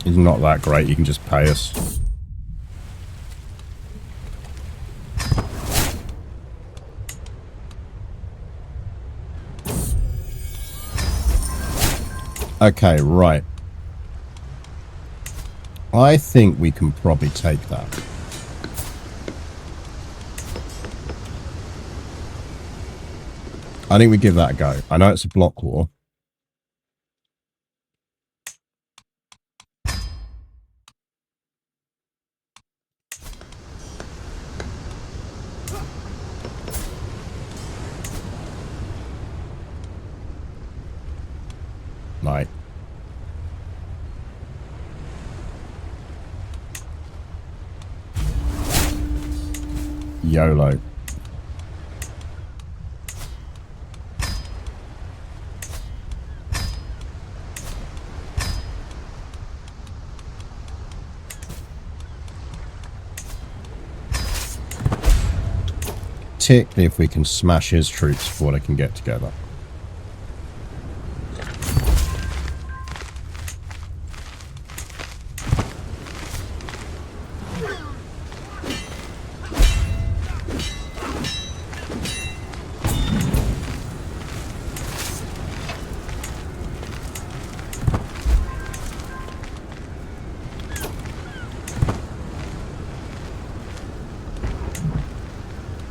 A: He's not that great, you can just pay us. Okay, right. I think we can probably take that. I think we give that a go. I know it's a block war. Right. YOLO. Particularly if we can smash his troops before they can get together.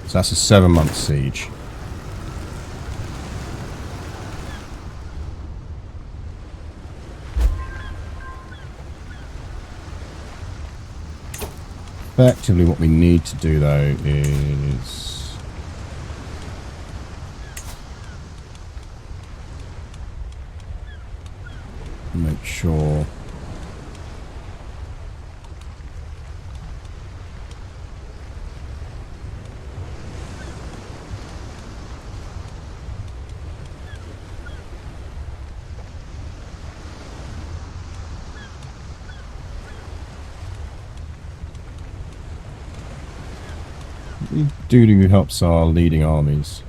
A: So that's a 7-month siege. Effectively, what we need to do, though, is make sure Dudu helps our leading armies.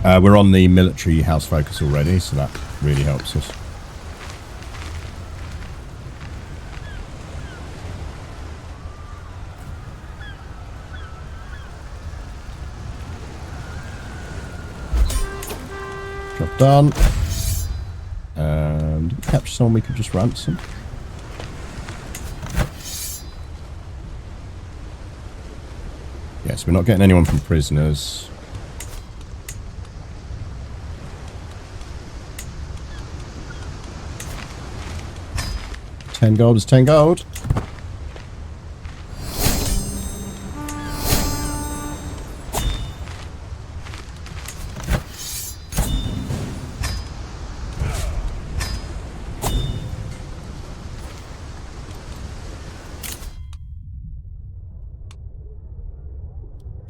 A: We're on the military house focus already, so that really helps us. Job done. And capture someone we could just ransom. Yes, we're not getting anyone from prisoners. $10 is 10 gold.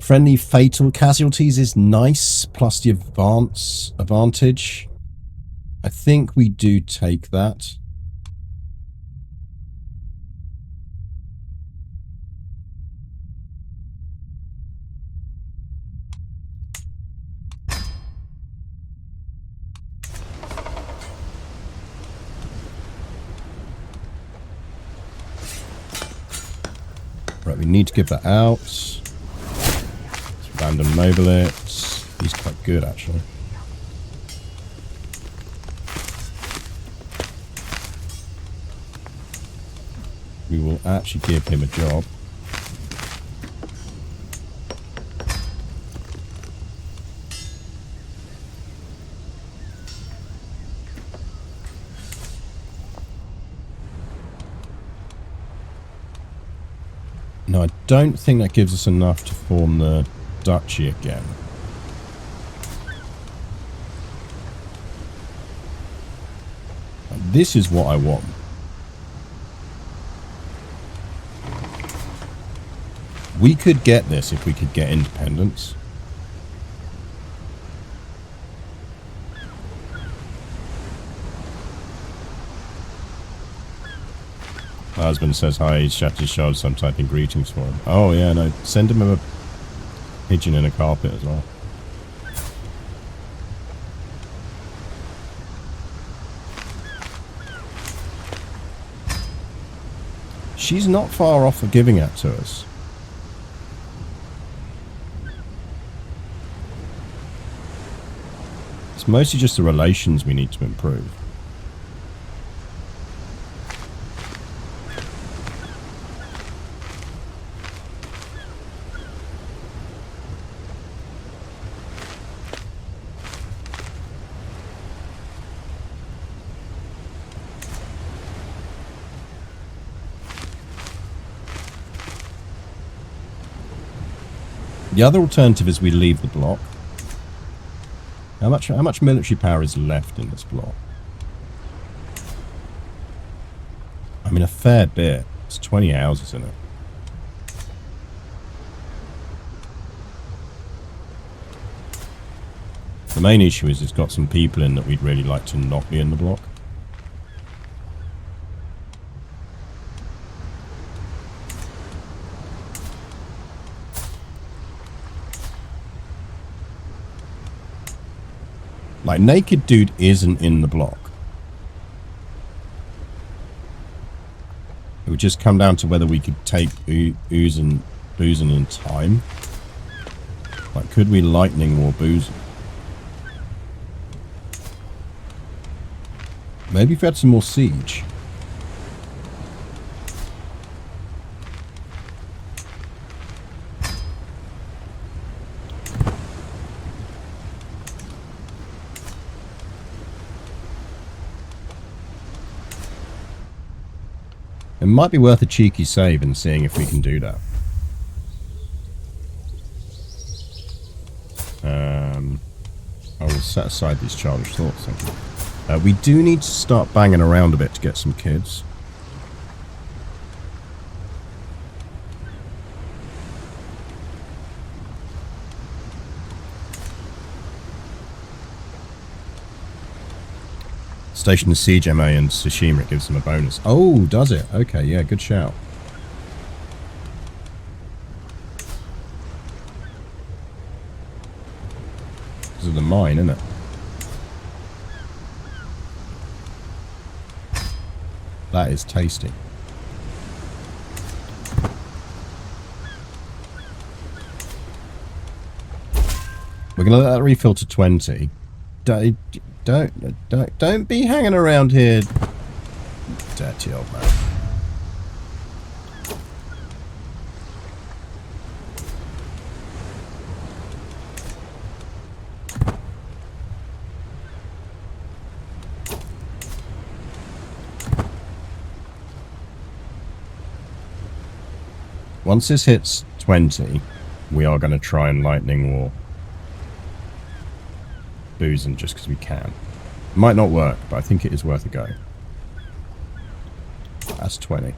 A: Friendly fatal casualties is nice, plus the advantage. I think we do take that. Right, we need to give that out. Random mobile it. He's quite good, actually. We will actually give him a job. No, I don't think that gives us enough to form the duchy again. This is what I want. We could get this if we could get independence. My husband says hi, he's shattered his shard, so I'm typing greetings for him. Oh yeah, no, send him a pigeon in a carpet as well. She's not far off of giving it to us. mostly just the relations we need to improve. The other alternative is we leave the block. How much military power is left in this block? I mean, a fair bit. It's 20 houses in it. The main issue is it's got some people in that we'd really like to not be in the block. Like, Naked Dude isn't in the block. It would just come down to whether we could take Boozin in time. Like, could we lightning war Boozin? Maybe if we had some more siege. It might be worth a cheeky save and seeing if we can do that. I will set aside these childish thoughts, thank you. We do need to start banging around a bit to get some kids. Station the siege MA and Tsushima, it gives them a bonus. Oh, does it? Okay, yeah, good shout. Because of the mine, isn't it? That is tasty. We're going to let that refill to 20. Don't be hanging around here, dirty old man. Once this hits 20, we are going to try and lightning war Boozin just because we can. Might not work, but I think it is worth a go. That's 20.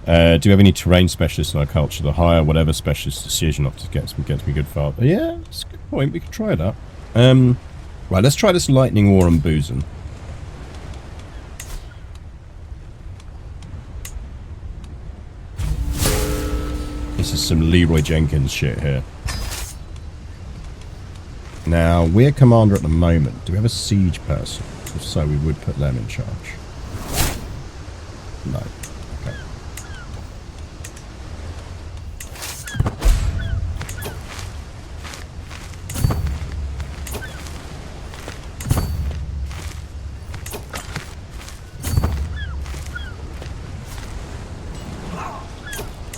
A: Do we have any terrain specialists in our culture? The higher whatever specialist decision not to get me good father. Yeah, that's a good point. We could try that. Right, let's try this lightning war on Boozin. This is some Leroy Jenkins shit here. Now, we're commander at the moment. Do we have a siege person? If so, we would put them in charge. No. Okay.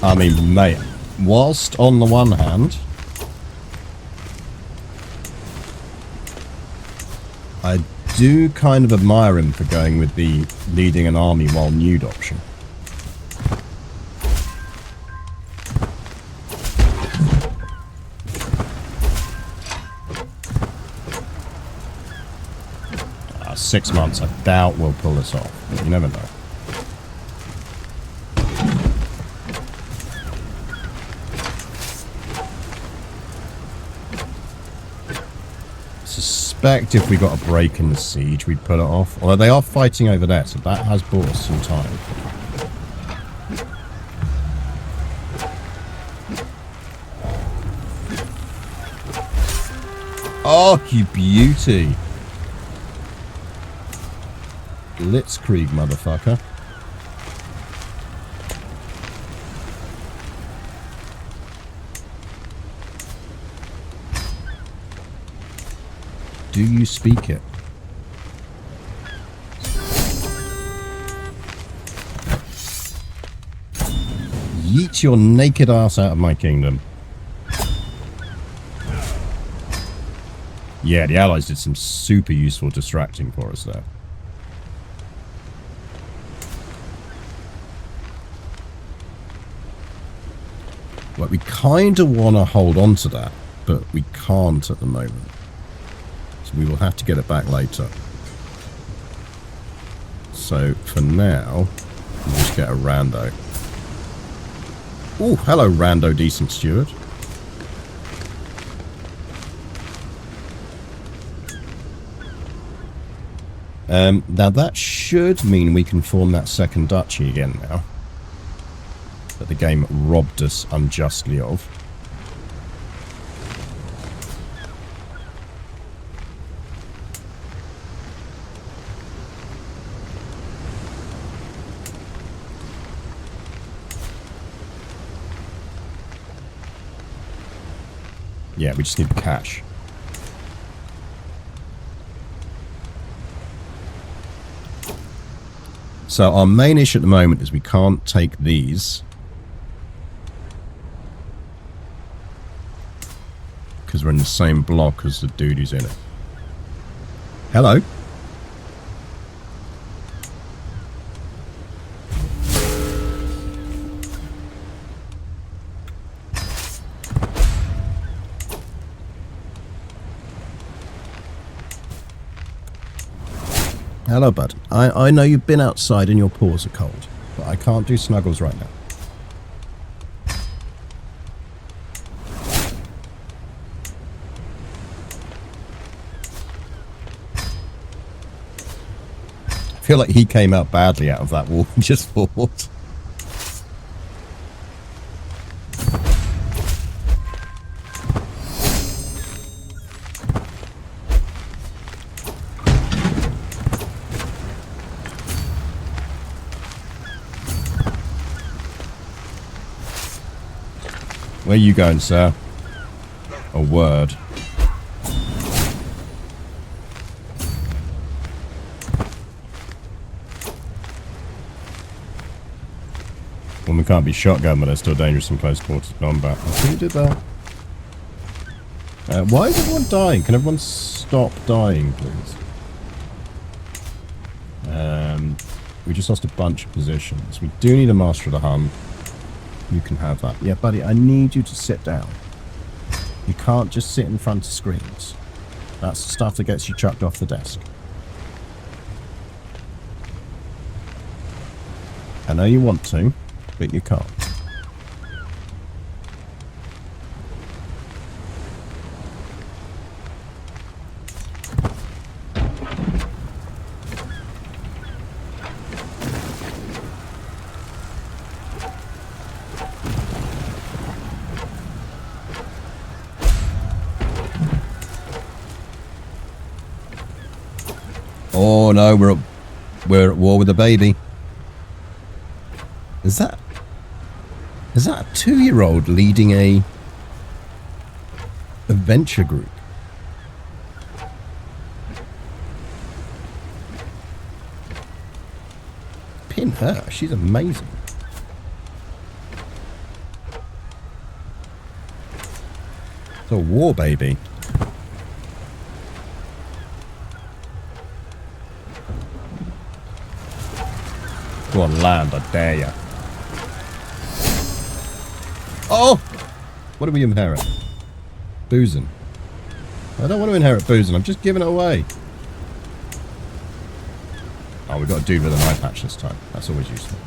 A: I mean, mate, whilst on the one hand, I do kind of admire him for going with the leading an army while nude option. Ah, 6 months, I doubt we'll pull this off, but you never know. If we got a break in the siege, we'd pull it off. Although they are fighting over there, so that has bought us some time. Oh, you beauty. Blitzkrieg, motherfucker. Do you speak it? Yeet your naked ass out of my kingdom. Yeah, the Allies did some super useful distracting for us there. Like, we kind of want to hold on to that, but we can't at the moment. So we will have to get it back later. So, for now, we'll just get a rando. Oh, hello, rando decent steward. Now that should mean we can form that second duchy again now. That the game robbed us unjustly of. Yeah, we just need the cash. So our main issue at the moment is we can't take these. Because we're in the same block as the dude who's in it. Hello. Hello, bud. I know you've been outside and your paws are cold, but I can't do snuggles right now. I feel like he came out badly out of that wall and just fought. Where you going, sir? A word. Well, we can't be shotgun, but they're still dangerous in close quarters combat. I think we did that. Why is everyone dying? Can everyone stop dying, please? We just lost a bunch of positions. We do need a Master of the Hun. You can have that. Yeah, buddy, I need you to sit down. You can't just sit in front of screens. That's the stuff that gets you chucked off the desk. I know you want to, but you can't. Oh no, we're at war with a baby. Is that a 2-year-old leading a adventure group? Pin her, she's amazing. It's a war baby. Go on, land, I dare ya. Oh! What do we inherit? Boozing. I don't want to inherit boozing, I'm just giving it away. Oh, we've got a dude with an eye patch this time. That's always useful.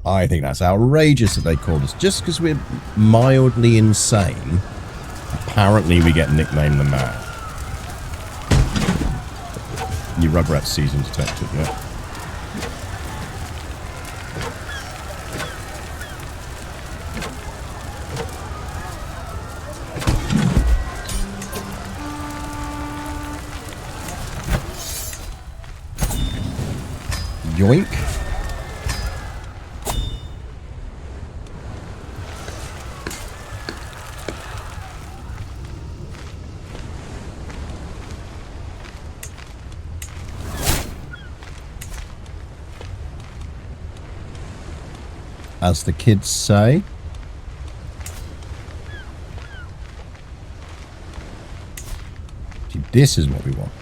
A: I think that's outrageous that they called us. Just because we're mildly insane, apparently we get nicknamed the Man. Your Rugrat season detective, yeah. Yoink. As the kids say. See, this is what we want.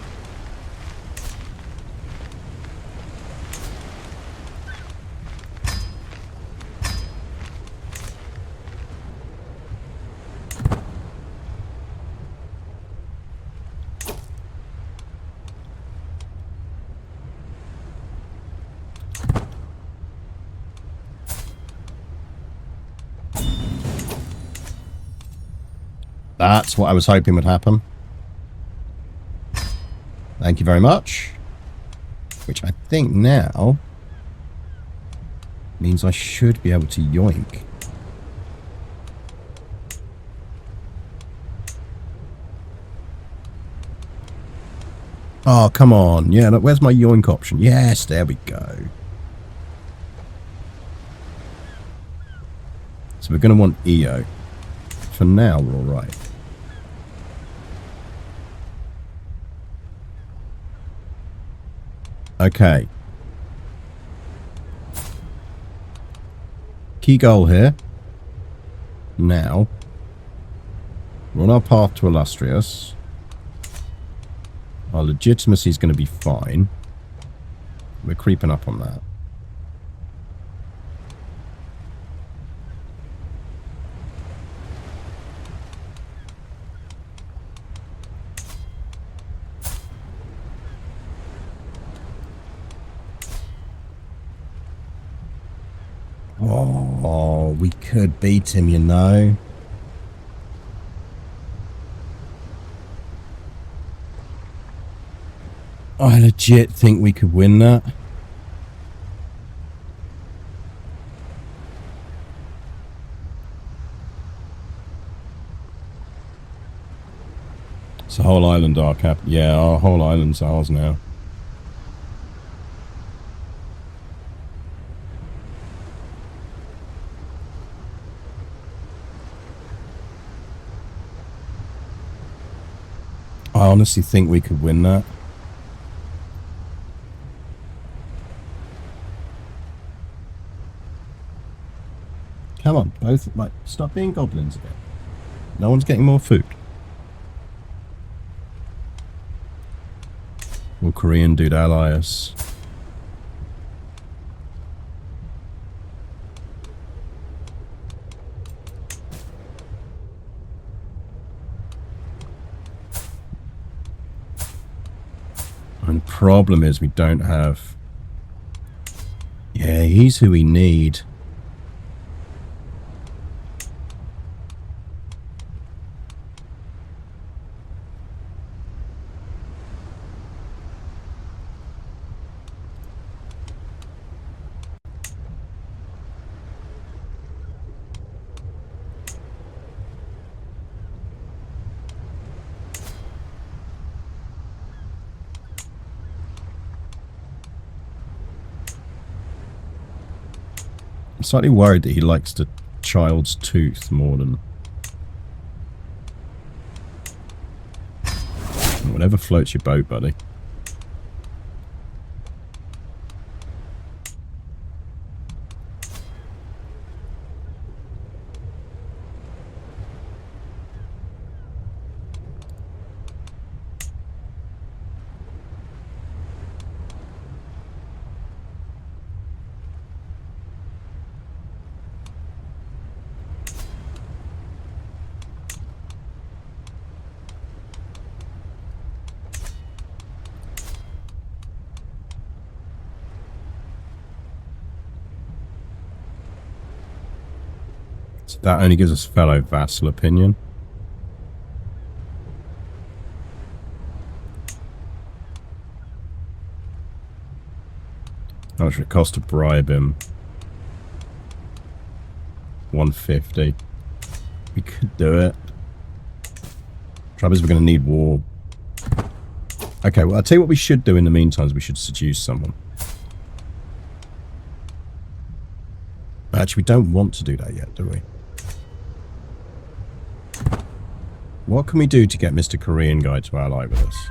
A: That's what I was hoping would happen. Thank you very much. Which I think now means I should be able to yoink. Oh, come on. Yeah, look, where's my yoink option? Yes, there we go. So we're going to want EO. For now, we're all right. Okay. Key goal here. Now, we're on our path to illustrious. Our legitimacy is going to be fine. We're creeping up on that. Oh, we could beat him, you know. I legit think we could win that. It's a whole island, our cap. Yeah, our whole island's ours now. I honestly think we could win that. Come on, both. Like, stop being goblins again. No one's getting more food. Will Korean dude ally us? And the problem is we don't have... Yeah, he's who we need. I'm slightly worried that he likes the child's tooth more than... Whatever floats your boat, buddy. So that only gives us fellow vassal opinion. How much would it cost to bribe him? 150. We could do it. Trouble is we're going to need war. Okay, well, I'll tell you what we should do in the meantime is we should seduce someone. Actually, we don't want to do that yet, do we? What can we do to get Mr. Korean guy to ally with us?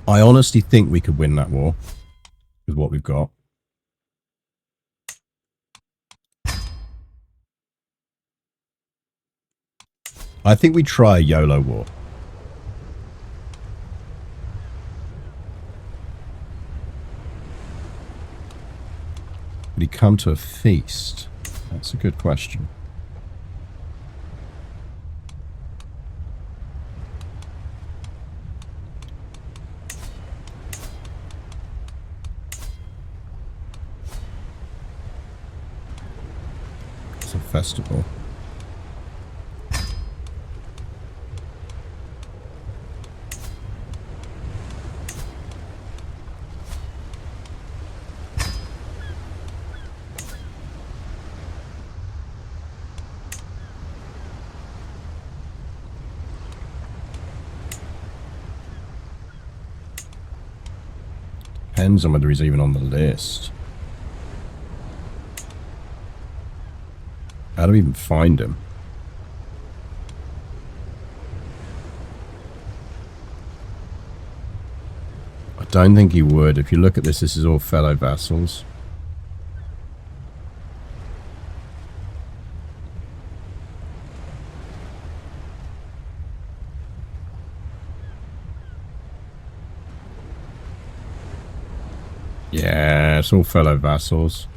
A: I honestly think we could win that war with what we've got. I think we try a YOLO war. Would he come to a feast? That's a good question. It's a festival. Depends on whether he's even on the list. How do we even find him? I don't think he would. If you look at this, this is all fellow vassals. Yeah, it's all fellow vassals.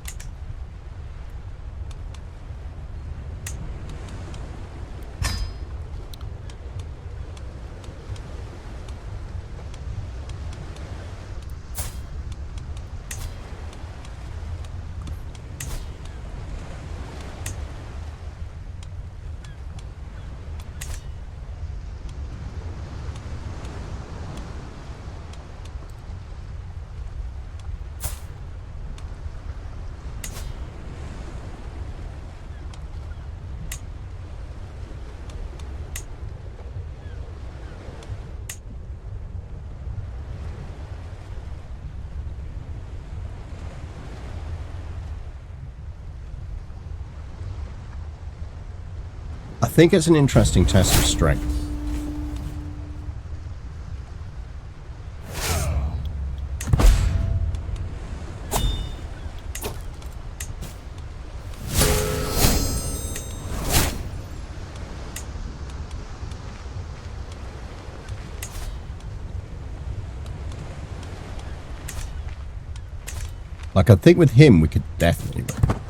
A: I think it's an interesting test of strength. Like, I think with him, we could definitely win.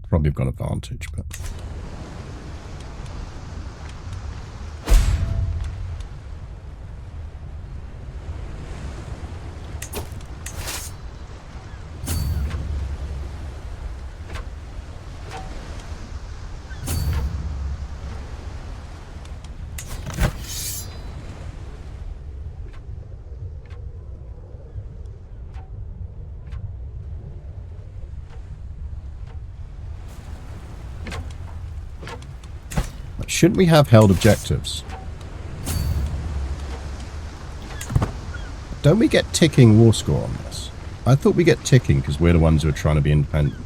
A: Probably have got advantage, but... Shouldn't we have held objectives? Don't we get ticking war score on this? I thought we get ticking because we're the ones who are trying to be independent.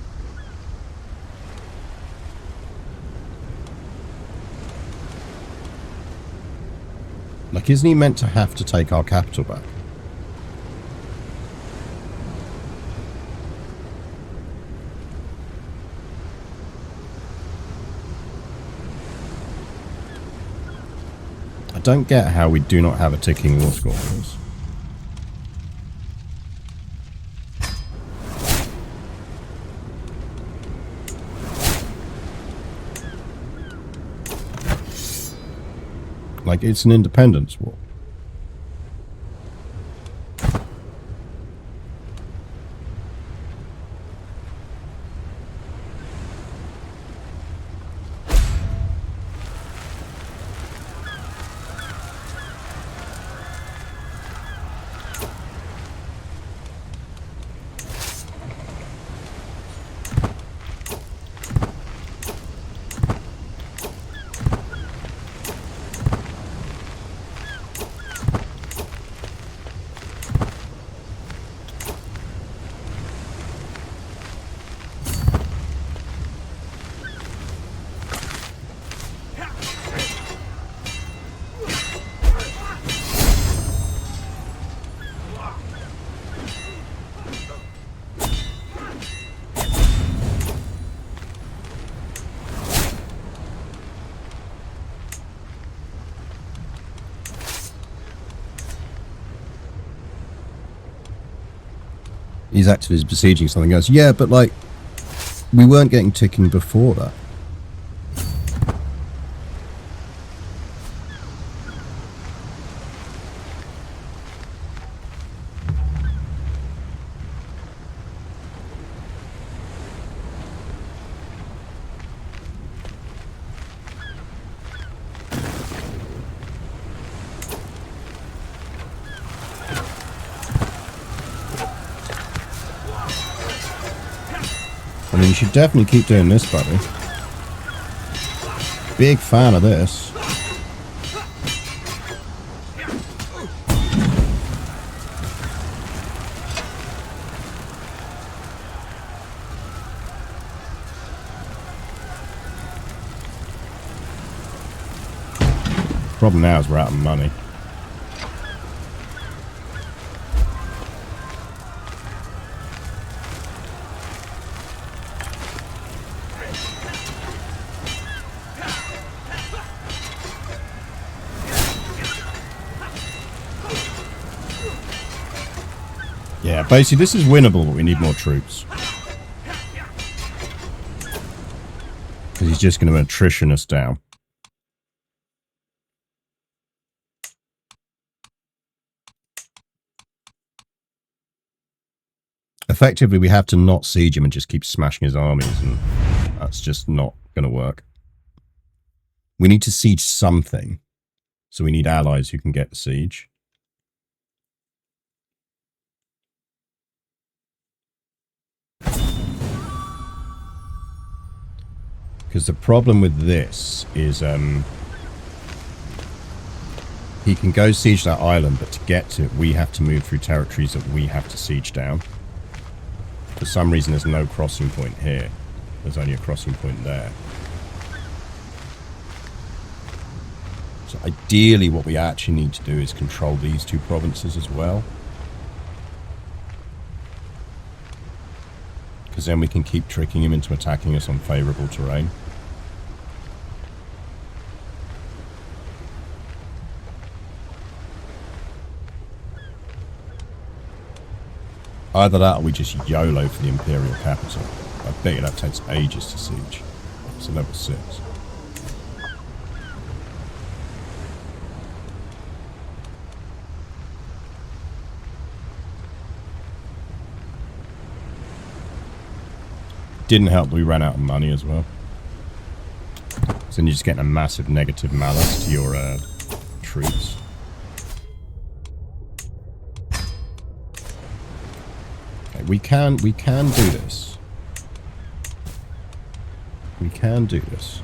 A: Like, isn't he meant to have to take our capital back? I don't get how we do not have a ticking war score for this. Like, it's an independence war. He's actively besieging something else. Yeah, but like, we weren't getting ticking before that. I mean, you should definitely keep doing this, buddy. Big fan of this. Problem now is we're out of money. Yeah, basically this is winnable, but we need more troops. Because he's just going to attrition us down. Effectively, we have to not siege him and just keep smashing his armies, and that's just not going to work. We need to siege something, so we need allies who can get the siege. Because the problem with this is he can go siege that island, but to get to it, we have to move through territories that we have to siege down. For some reason, there's no crossing point here. There's only a crossing point there. So ideally, what we actually need to do is control these two provinces as well. Because then we can keep tricking him into attacking us on favourable terrain. Either that or we just YOLO for the Imperial capital. I bet you that takes ages to siege. It's a level 6. Didn't help that we ran out of money as well. So then you're just getting a massive negative malus to your troops. We can do this. We can do this.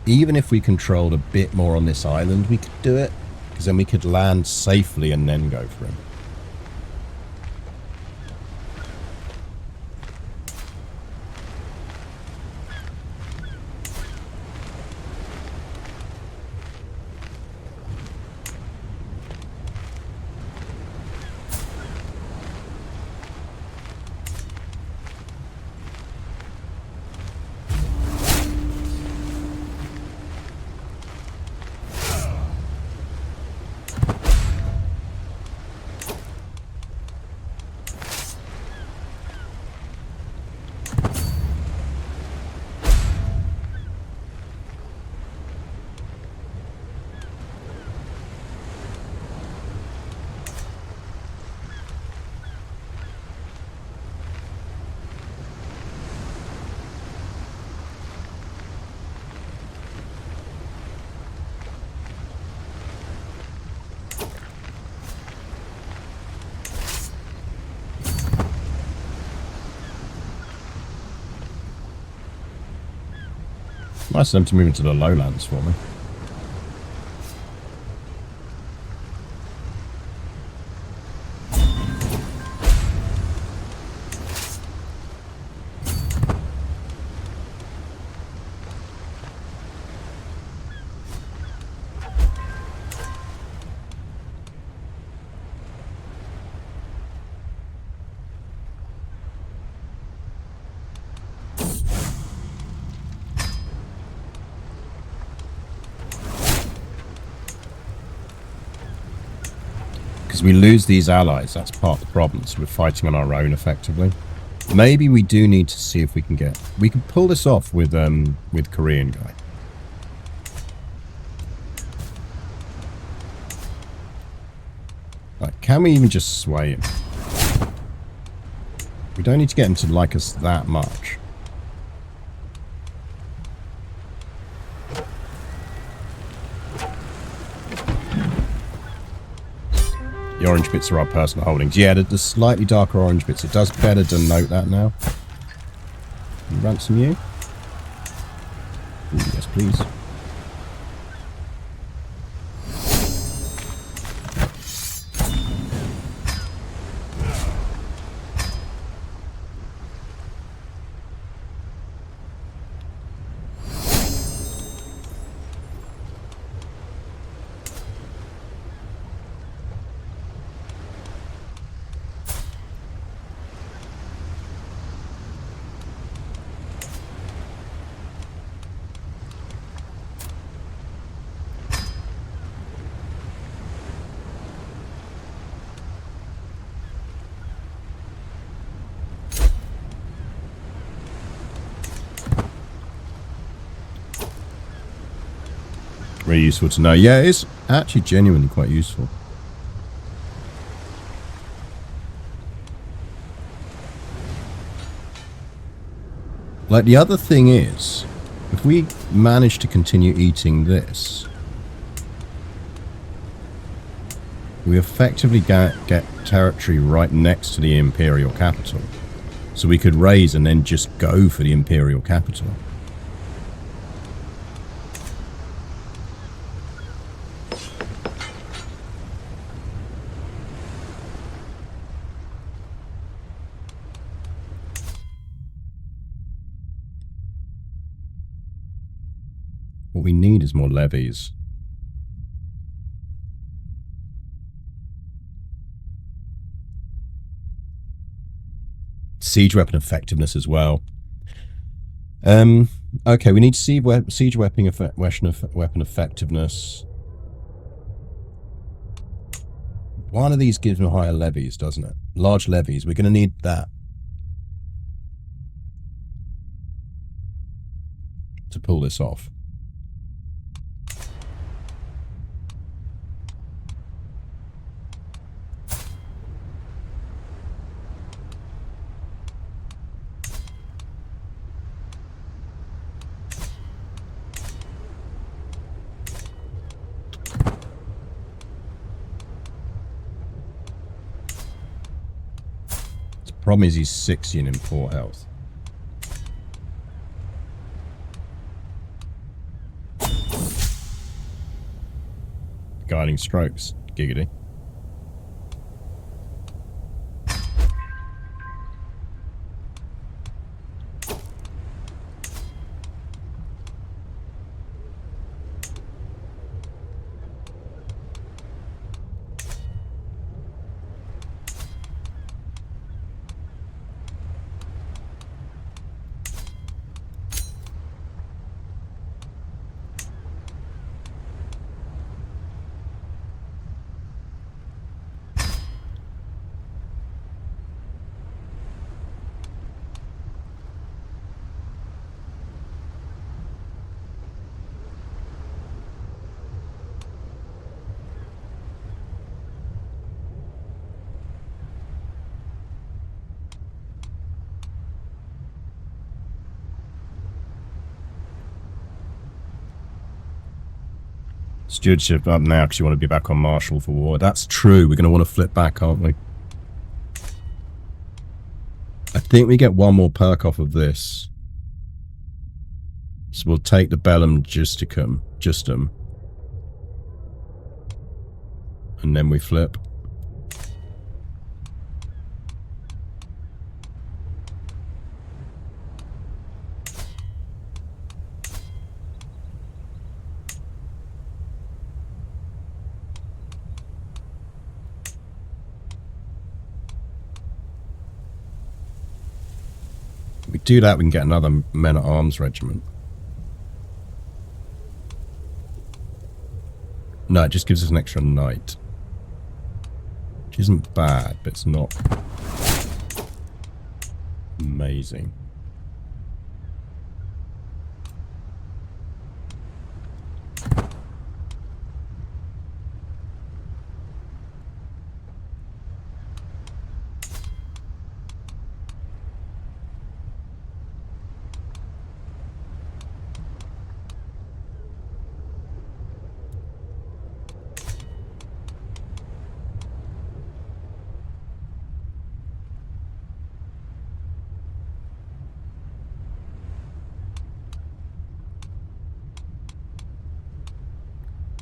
A: Even if we controlled a bit more on this island, we could do it. Because then we could land safely and then go for him. Nice of them to move into the lowlands for me. We lose these allies, that's part of the problem, so we're fighting on our own effectively. Maybe we do need to see if we can get... We can pull this off with Korean guy. Like, can we even just sway him? We don't need to get him to like us that much. The orange bits are our personal holdings. Yeah, the slightly darker orange bits. It does better denote that now. Ransom you? Ooh, yes, please. Very useful to know. Yeah, it's actually genuinely quite useful. Like, the other thing is, if we manage to continue eating this, we effectively get territory right next to the Imperial capital. So we could raise and then just go for the Imperial capital. What we need is more levies. Siege weapon effectiveness as well. Okay, we need siege weapon effectiveness. One of these gives me higher levies, doesn't it? Large levies. We're going to need that to pull this off. Problem is he's 60 and in poor health. Guiding strokes. Giggity. Stewardship up now because you want to be back on Marshall for war. That's true. We're going to want to flip back, aren't we? I think we get one more perk off of this. So we'll take the Bellum Justum, and then we flip. If we do that, we can get another men-at-arms regiment. No, it just gives us an extra knight. Which isn't bad, but it's not amazing.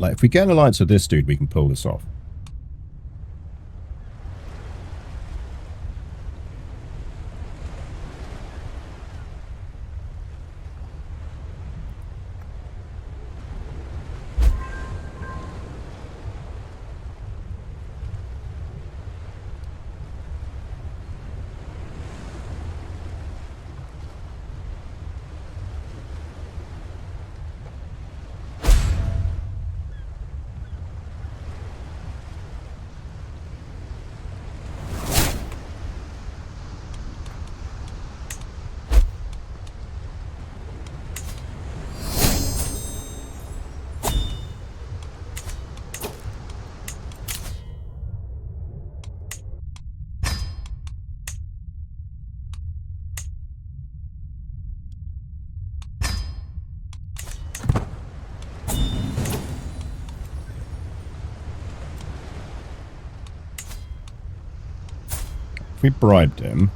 A: Like, if we get an alliance with this dude, we can pull this off. If we bribed him,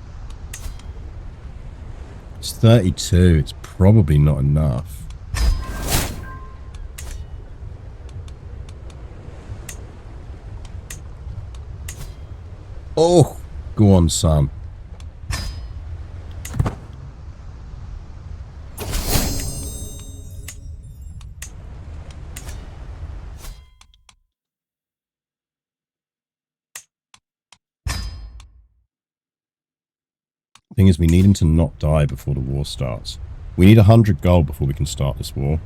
A: it's 32. It's probably not enough. Oh, go on, son. Thing is, we need him to not die before the war starts. We need 100 gold before we can start this war.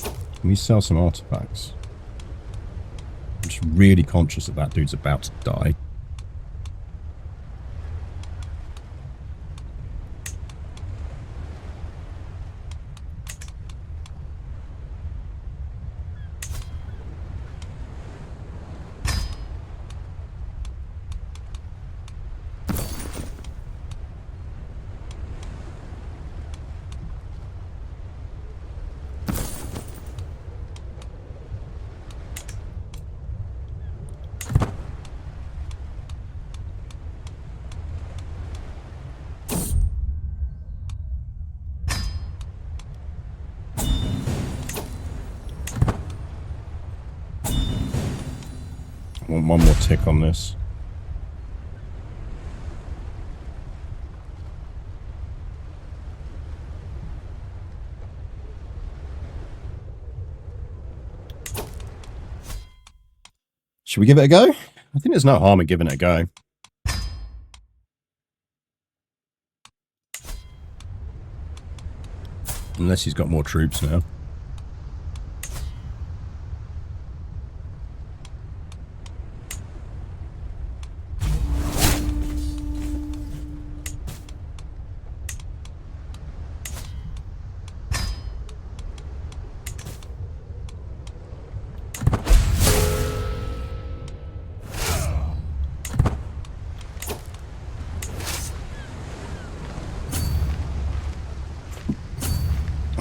A: Can we sell some artifacts? I'm just really conscious that that dude's about to die. I want one more tick on this. Should we give it a go? I think there's no harm in giving it a go. Unless he's got more troops now.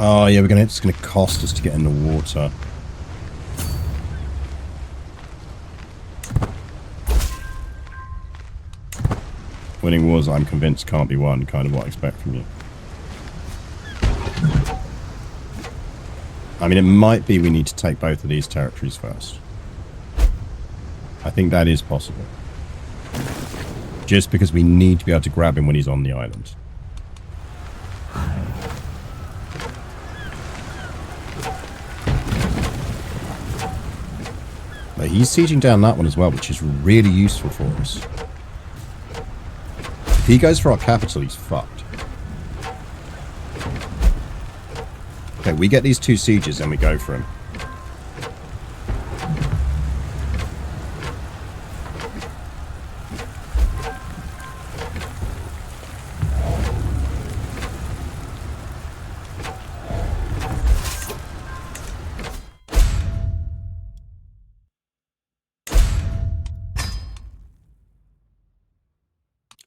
A: Oh yeah, it's gonna cost us to get in the water. Winning wars, I'm convinced, can't be won. Kind of what I expect from you. I mean, it might be we need to take both of these territories first. I think that is possible. Just because we need to be able to grab him when he's on the island. But he's sieging down that one as well, which is really useful for us. If he goes for our capital, he's fucked. Okay, we get these 2 sieges and we go for him.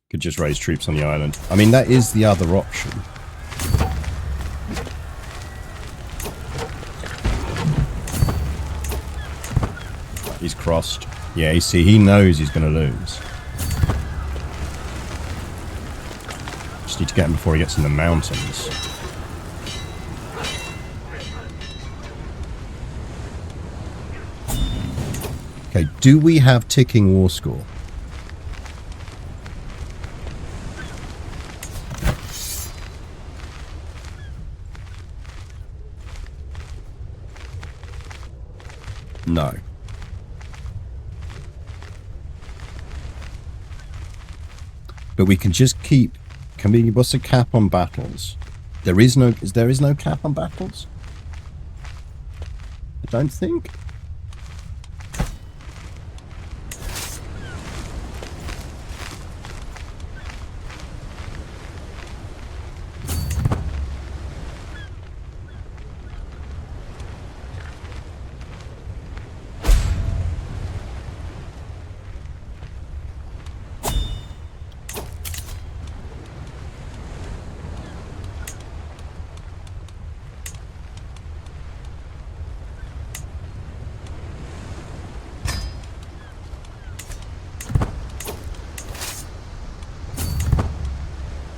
A: Could just raise troops on the island. I mean, that is the other option. He's crossed. Yeah, you see, he knows he's going to lose. Just need to get him before he gets in the mountains. Okay, do we have ticking war score? No. But we can just keep... Can we... What's the cap on battles? There is no cap on battles? I don't think.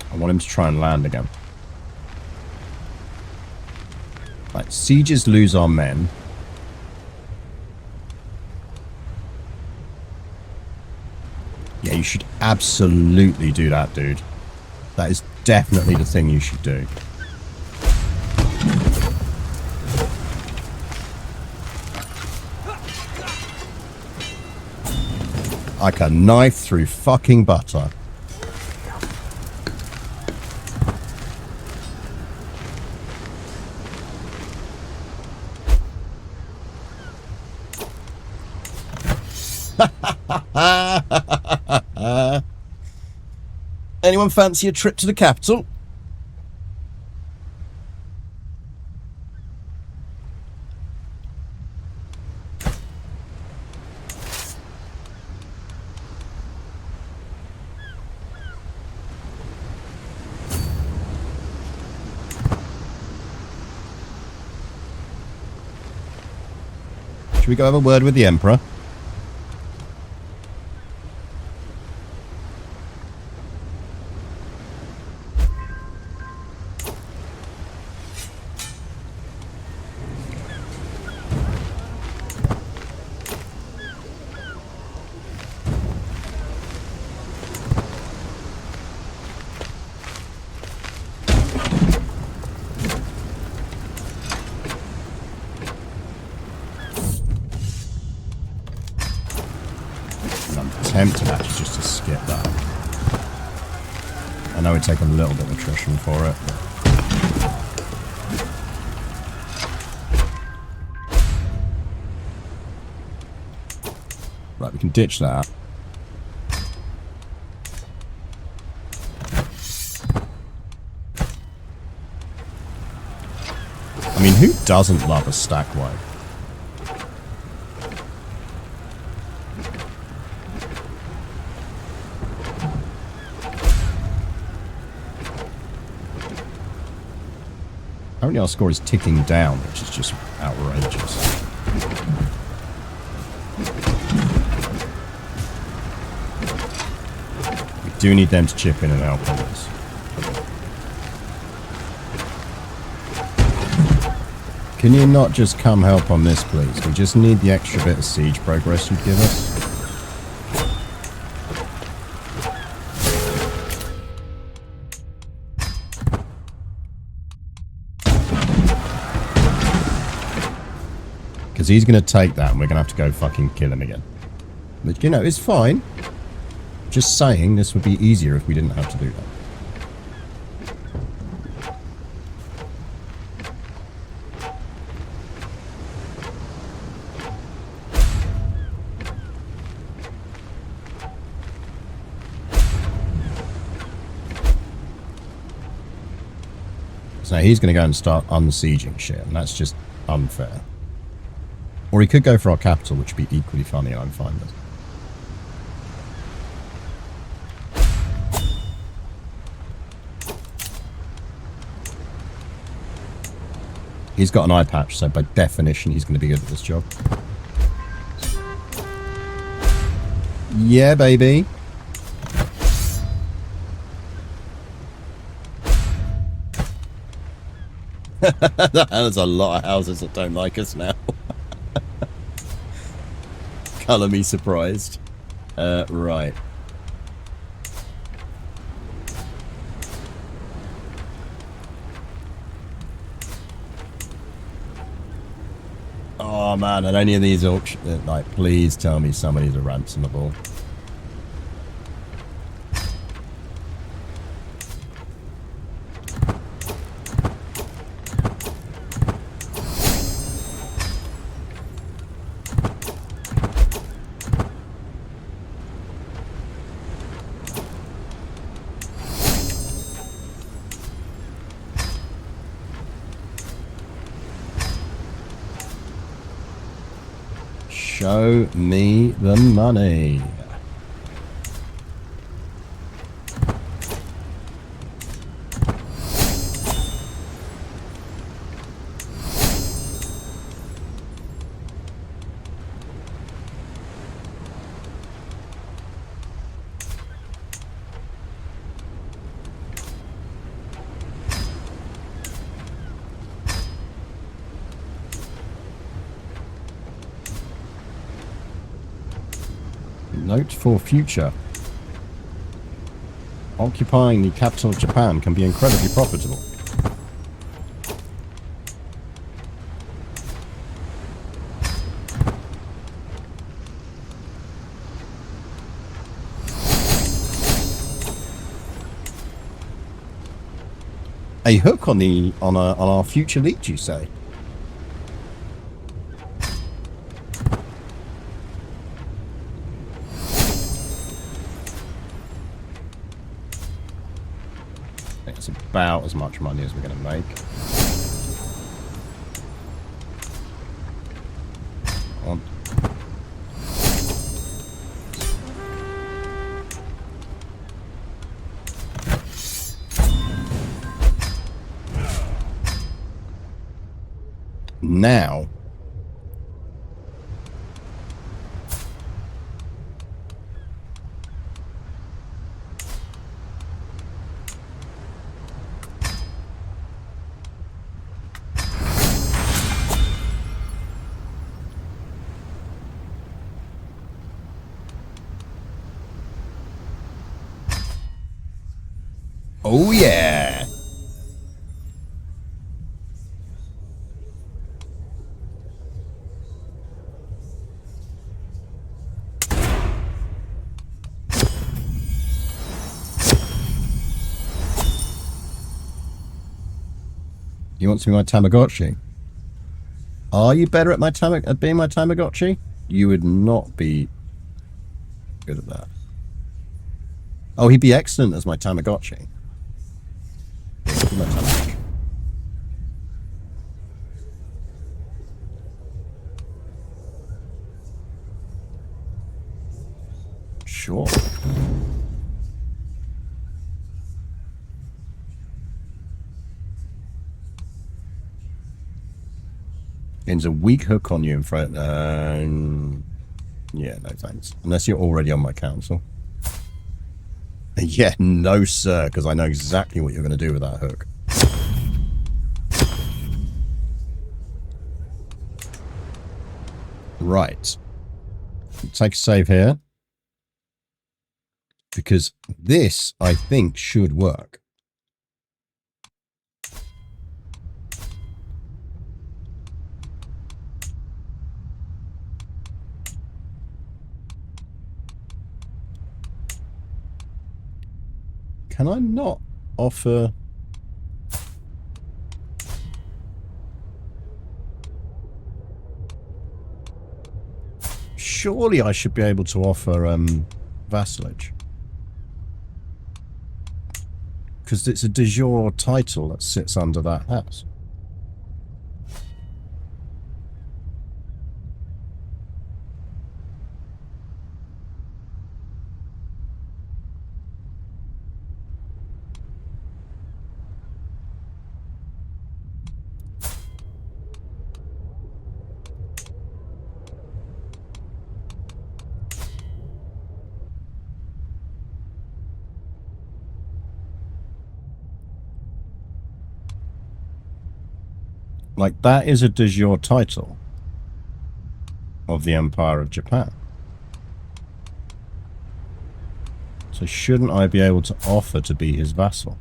A: I want him to try and land again. Right, sieges lose our men. Yeah, you should absolutely do that, dude. That is definitely the thing you should do. Like a knife through fucking butter. Anyone fancy a trip to the capital? Should we go have a word with the Emperor? Tempted actually just to skip that. I know we're taking a little bit of attrition for it. Right, we can ditch that. I mean, who doesn't love a stack wave? Apparently our score is ticking down, which is just outrageous. We do need them to chip in and help on this. Can you not just come help on this, please? We just need the extra bit of siege progress you'd give us. Because he's going to take that and we're going to have to go fucking kill him again. But, you know, it's fine. Just saying this would be easier if we didn't have to do that. So he's going to go and start unsieging shit, and that's just unfair. Or he could go for our capital, which would be equally funny, and I'm fine with. He's got an eye patch, so by definition, he's going to be good at this job. Yeah, baby. There's a lot of houses that don't like us now. Colour me surprised. Right. Oh man, and any of these auctions, like, please tell me some of these are ransomable. Show me the money. Note for future. Occupying the capital of Japan can be incredibly profitable. A hook on our future lead, you say? It's about as much money as we're going to make. On. Now, oh yeah. You want to be my Tamagotchi? Are you better at at being my Tamagotchi? You would not be good at that. Oh, he'd be excellent as my Tamagotchi. My Tamagotchi. Sure. Gains a weak hook on you in front. Yeah, no thanks. Unless you're already on my council. Yeah, no sir, because I know exactly what you're going to do with that hook. Right. Take a save here. Because this, I think, should work. Can I not offer... Surely I should be able to offer vassalage. Because it's a de jure title that sits under that house. Like, that is a de jure title of the Empire of Japan. So shouldn't I be able to offer to be his vassal?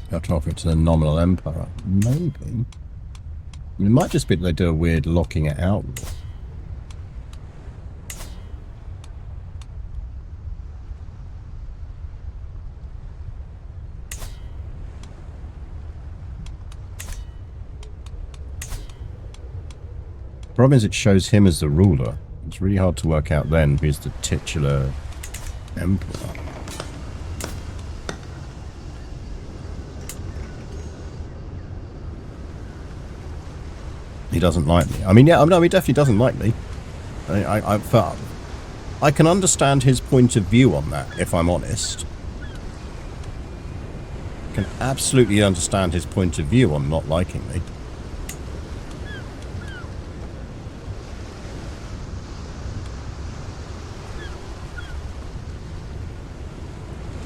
A: I have to offer it to the nominal emperor. Maybe. It might just be that they do a weird locking it out rule. Problem is it shows him as the ruler. It's really hard to work out then who's the titular emperor. He doesn't like me. I mean, yeah, no, he definitely doesn't like me. I can understand his point of view on that, if I'm honest. I can absolutely understand his point of view on not liking me.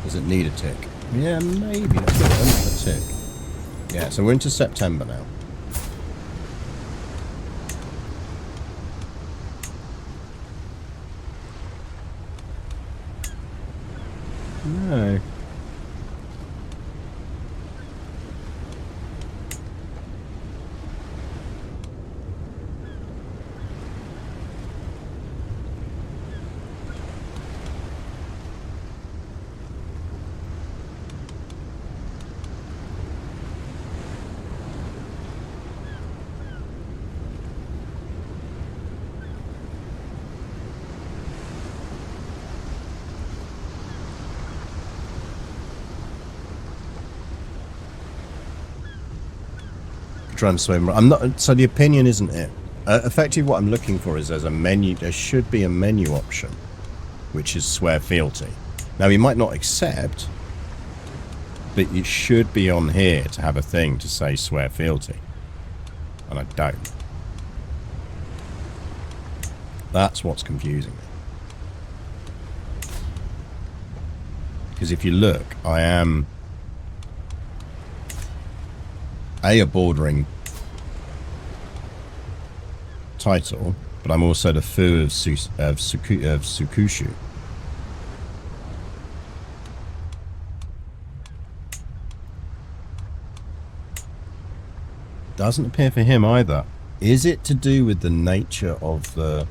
A: Does it need a tick? Yeah, maybe. Let's give it a tick. Yeah, so we're into September now. No. Trying to swim. I'm not. So the opinion isn't it. Effectively, what I'm looking for is there's a menu. There should be a menu option, which is swear fealty. Now he might not accept, but it should be on here to have a thing to say swear fealty, and I don't. That's what's confusing me. Because if you look, I am a bordering title, but I'm also the Fu of Sukushu. Doesn't appear for him either. Is it to do with the nature of the...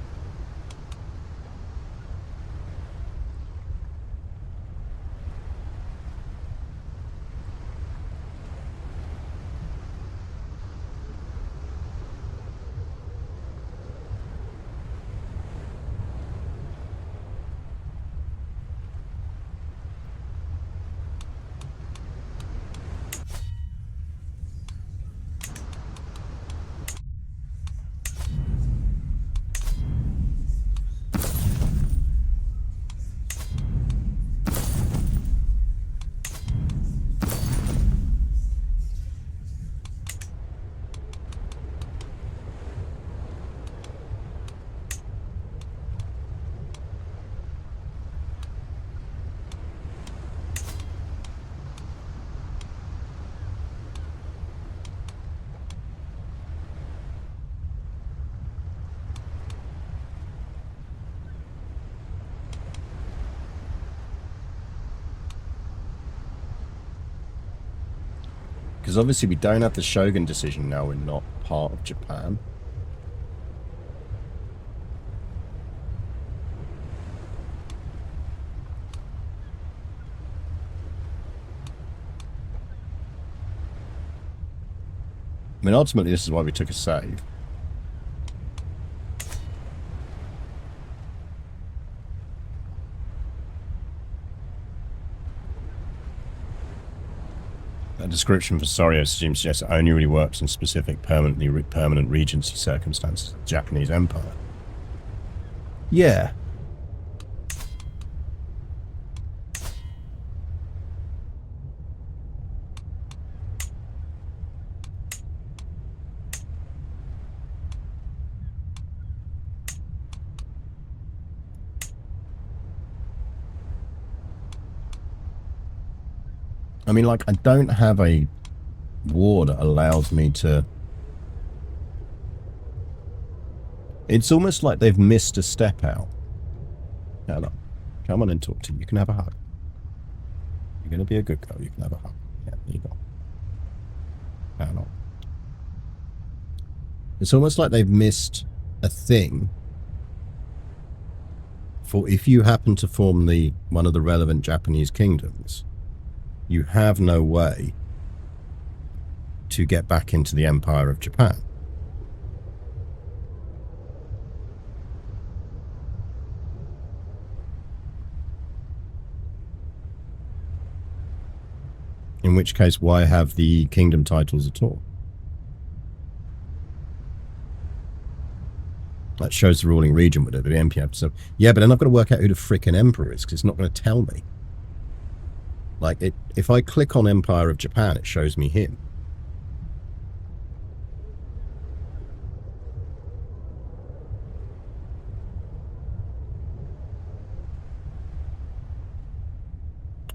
A: Because obviously we don't have the Shogun decision now. We're not part of Japan. I mean, ultimately, this is why we took a save. A description for Soryo suggests it only really works in specific permanent regency circumstances of the Japanese Empire. Yeah. I mean, like, I don't have a war that allows me to... It's almost like they've missed a step out. Hello. Come on and talk to me. You can have a hug. You're going to be a good girl. You can have a hug. Yeah, there you go. Hello. It's almost like they've missed a thing for if you happen to form one of the relevant Japanese kingdoms, you have no way to get back into the Empire of Japan. In which case, why have the kingdom titles at all? That shows the ruling region with it, the empire. So, yeah, but then I've got to work out who the frickin' emperor is, because it's not going to tell me. Like, if I click on Empire of Japan, it shows me him.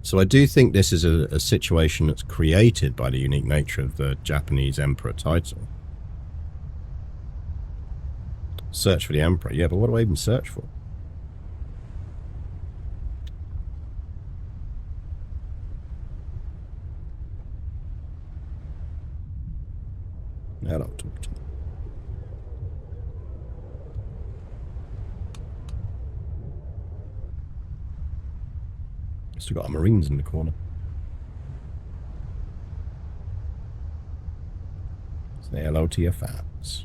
A: So I do think this is a situation that's created by the unique nature of the Japanese emperor title. Search for the emperor. Yeah, but what do I even search for? Now I'll talk to them. Still got our Marines in the corner. Say hello to your fans.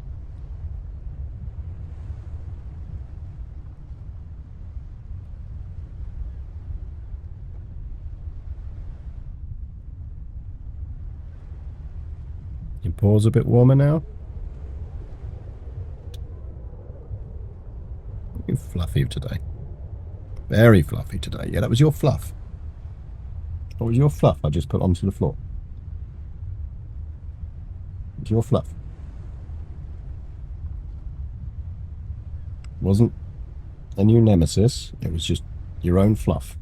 A: Your paws a bit warmer now? You're fluffy today. Very fluffy today. Yeah, that was your fluff. What was your fluff I just put onto the floor? It was your fluff. It wasn't a new nemesis. It was just your own fluff.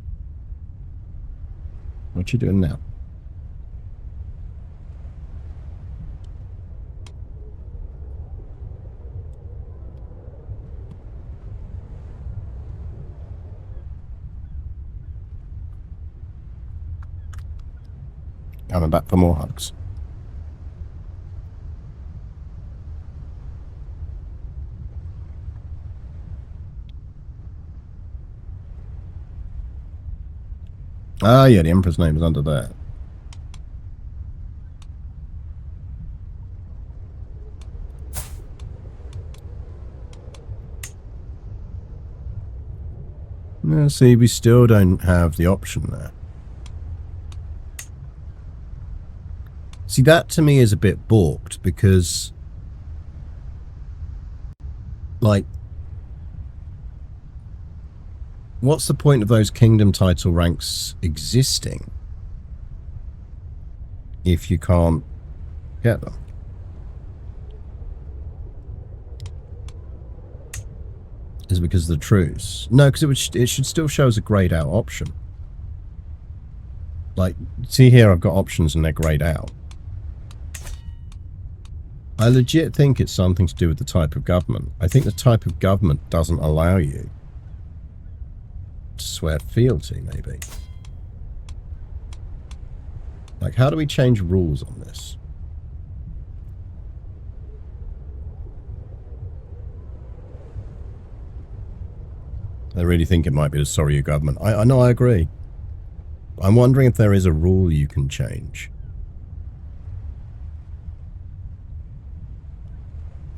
A: What you doing now? Coming back for more hugs. Ah, yeah, the Emperor's name is under there. No, see, we still don't have the option there. See, that to me is a bit balked because, like, what's the point of those kingdom title ranks existing if you can't get them? Is it because of the truce? No, because it should still show as a grayed out option. Like, see here, I've got options and they're grayed out. I legit think it's something to do with the type of government. I think the type of government doesn't allow you to swear fealty, maybe. Like, how do we change rules on this? I really think it might be the Soryu government. I know, I agree. I'm wondering if there is a rule you can change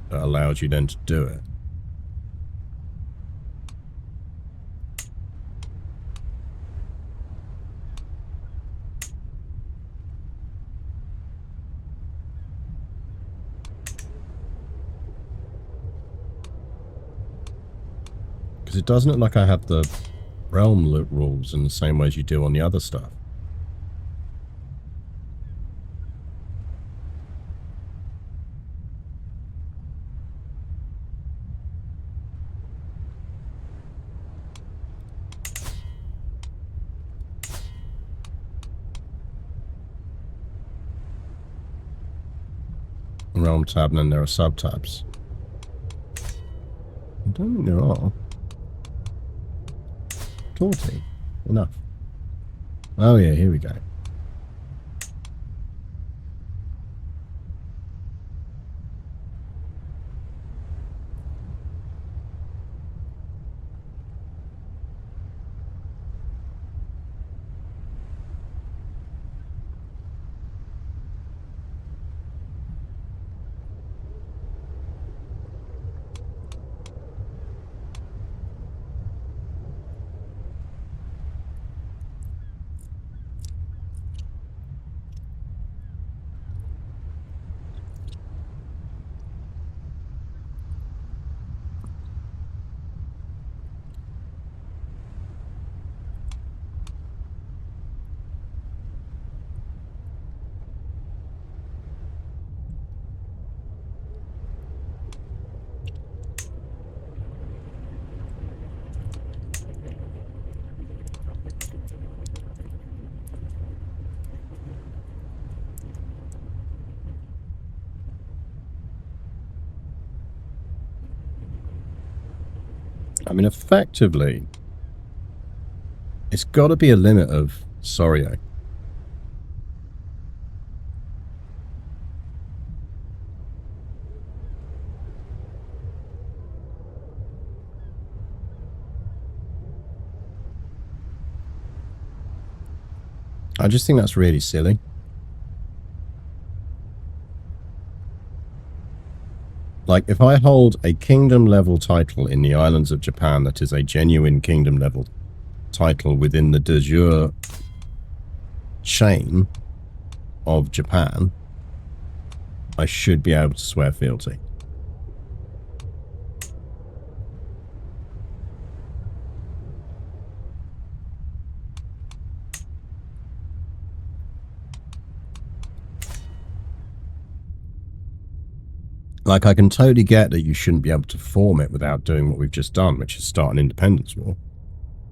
A: that allows you then to do it. Because it doesn't look like I have the realm rules in the same way as you do on the other stuff. Realm tab, and then there are sub-tabs. I don't think there are. 40. Enough. Oh yeah, here we go. I mean, effectively, it's got to be a limit of Soryo. I just think that's really silly. Like, if I hold a kingdom level title in the islands of Japan that is a genuine kingdom level title within the de jure chain of Japan, I should be able to swear fealty. Like, I can totally get that you shouldn't be able to form it without doing what we've just done, which is start an independence war.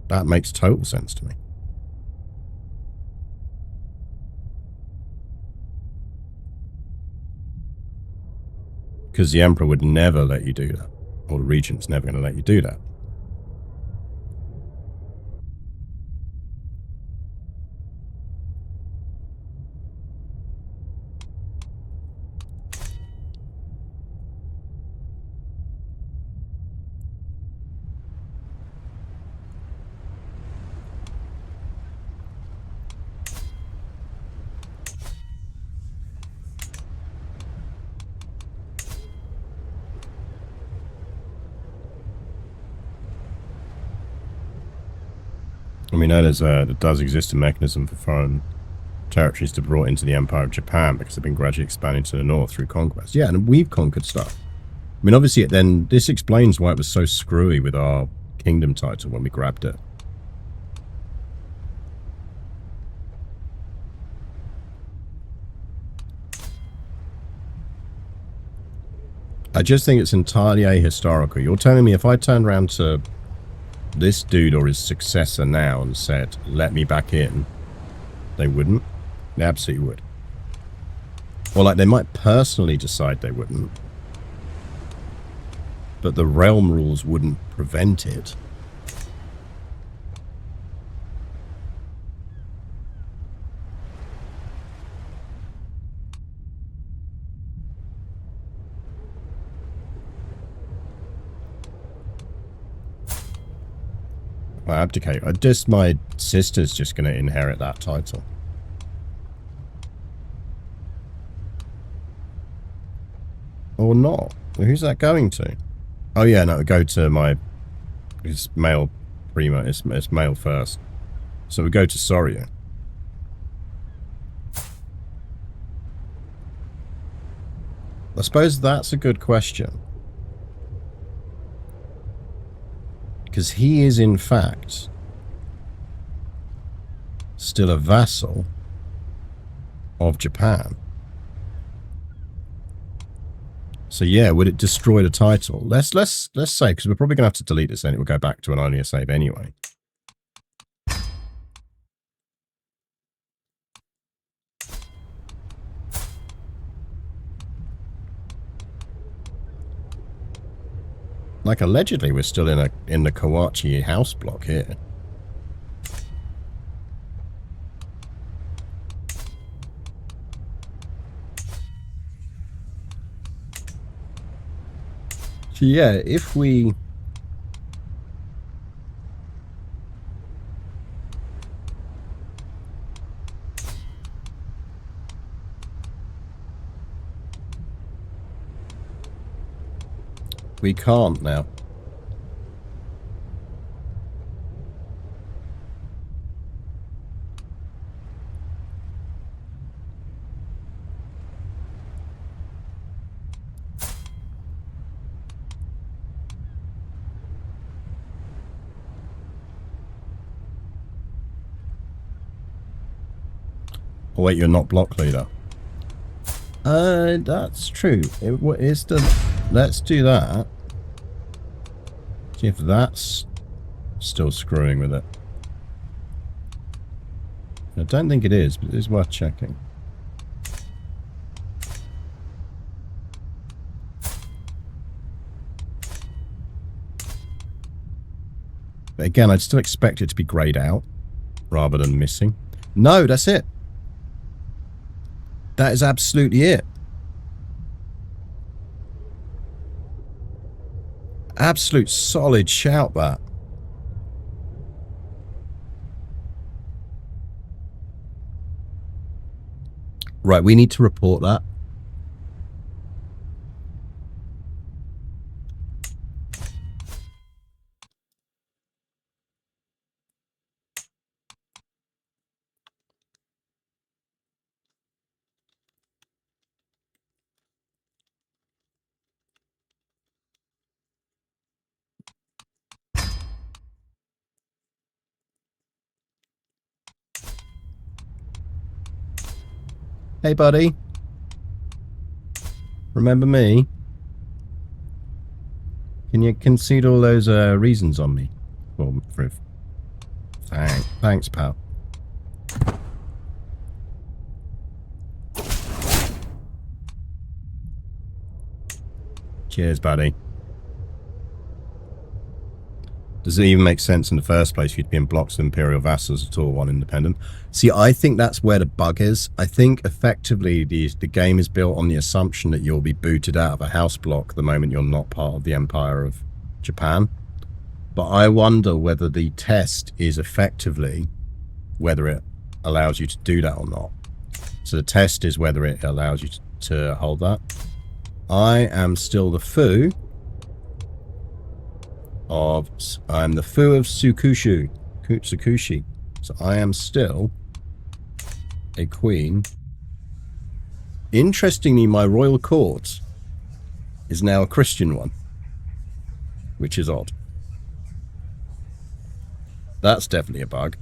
A: That makes total sense to me. Because the Emperor would never let you do that. Or the Regent's never going to let you do that. And we know there does exist a mechanism for foreign territories to be brought into the Empire of Japan because they've been gradually expanding to the north through conquest. Yeah, and we've conquered stuff. I mean, obviously, then this explains why it was so screwy with our kingdom title when we grabbed it. I just think it's entirely ahistorical. You're telling me if I turned around to this dude or his successor now and said, let me back in, they wouldn't? They absolutely would. Or like they might personally decide they wouldn't, but the realm rules wouldn't prevent it. abdicate. My sister's just going to inherit that title. Or not. Who's that going to? Oh yeah, no, go to my... It's male prima. It's male first. So we go to Soryu. I suppose that's a good question. Because he is, in fact, still a vassal of Japan. So yeah, would it destroy the title? Let's say, because we're probably going to have to delete this and it will go back to an only a save anyway. Like, allegedly, we're still in the Kawachi house block here. So yeah, if we... We can't now. Oh wait, you're not block leader. That's true. It's the... Let's do that. See if that's still screwing with it. I don't think it is, but it is worth checking. But again, I'd still expect it to be grayed out rather than missing. No, that's it. That is absolutely it. Absolute solid shout, that. Right, we need to report that. Hey, buddy. Remember me? Can you concede all those reasons on me? Well, thanks, pal. Cheers, buddy. Does it even make sense in the first place for you to be in blocks of Imperial vassals at all, one independent? See, I think that's where the bug is. I think effectively the game is built on the assumption that you'll be booted out of a house block the moment you're not part of the Empire of Japan. But I wonder whether the test is effectively whether it allows you to do that or not. So the test is whether it allows you to hold that. I am still the foo. I'm the foo of Tsukushi. So I am still a queen. Interestingly, my royal court is now a Christian one, which is odd. That's definitely a bug.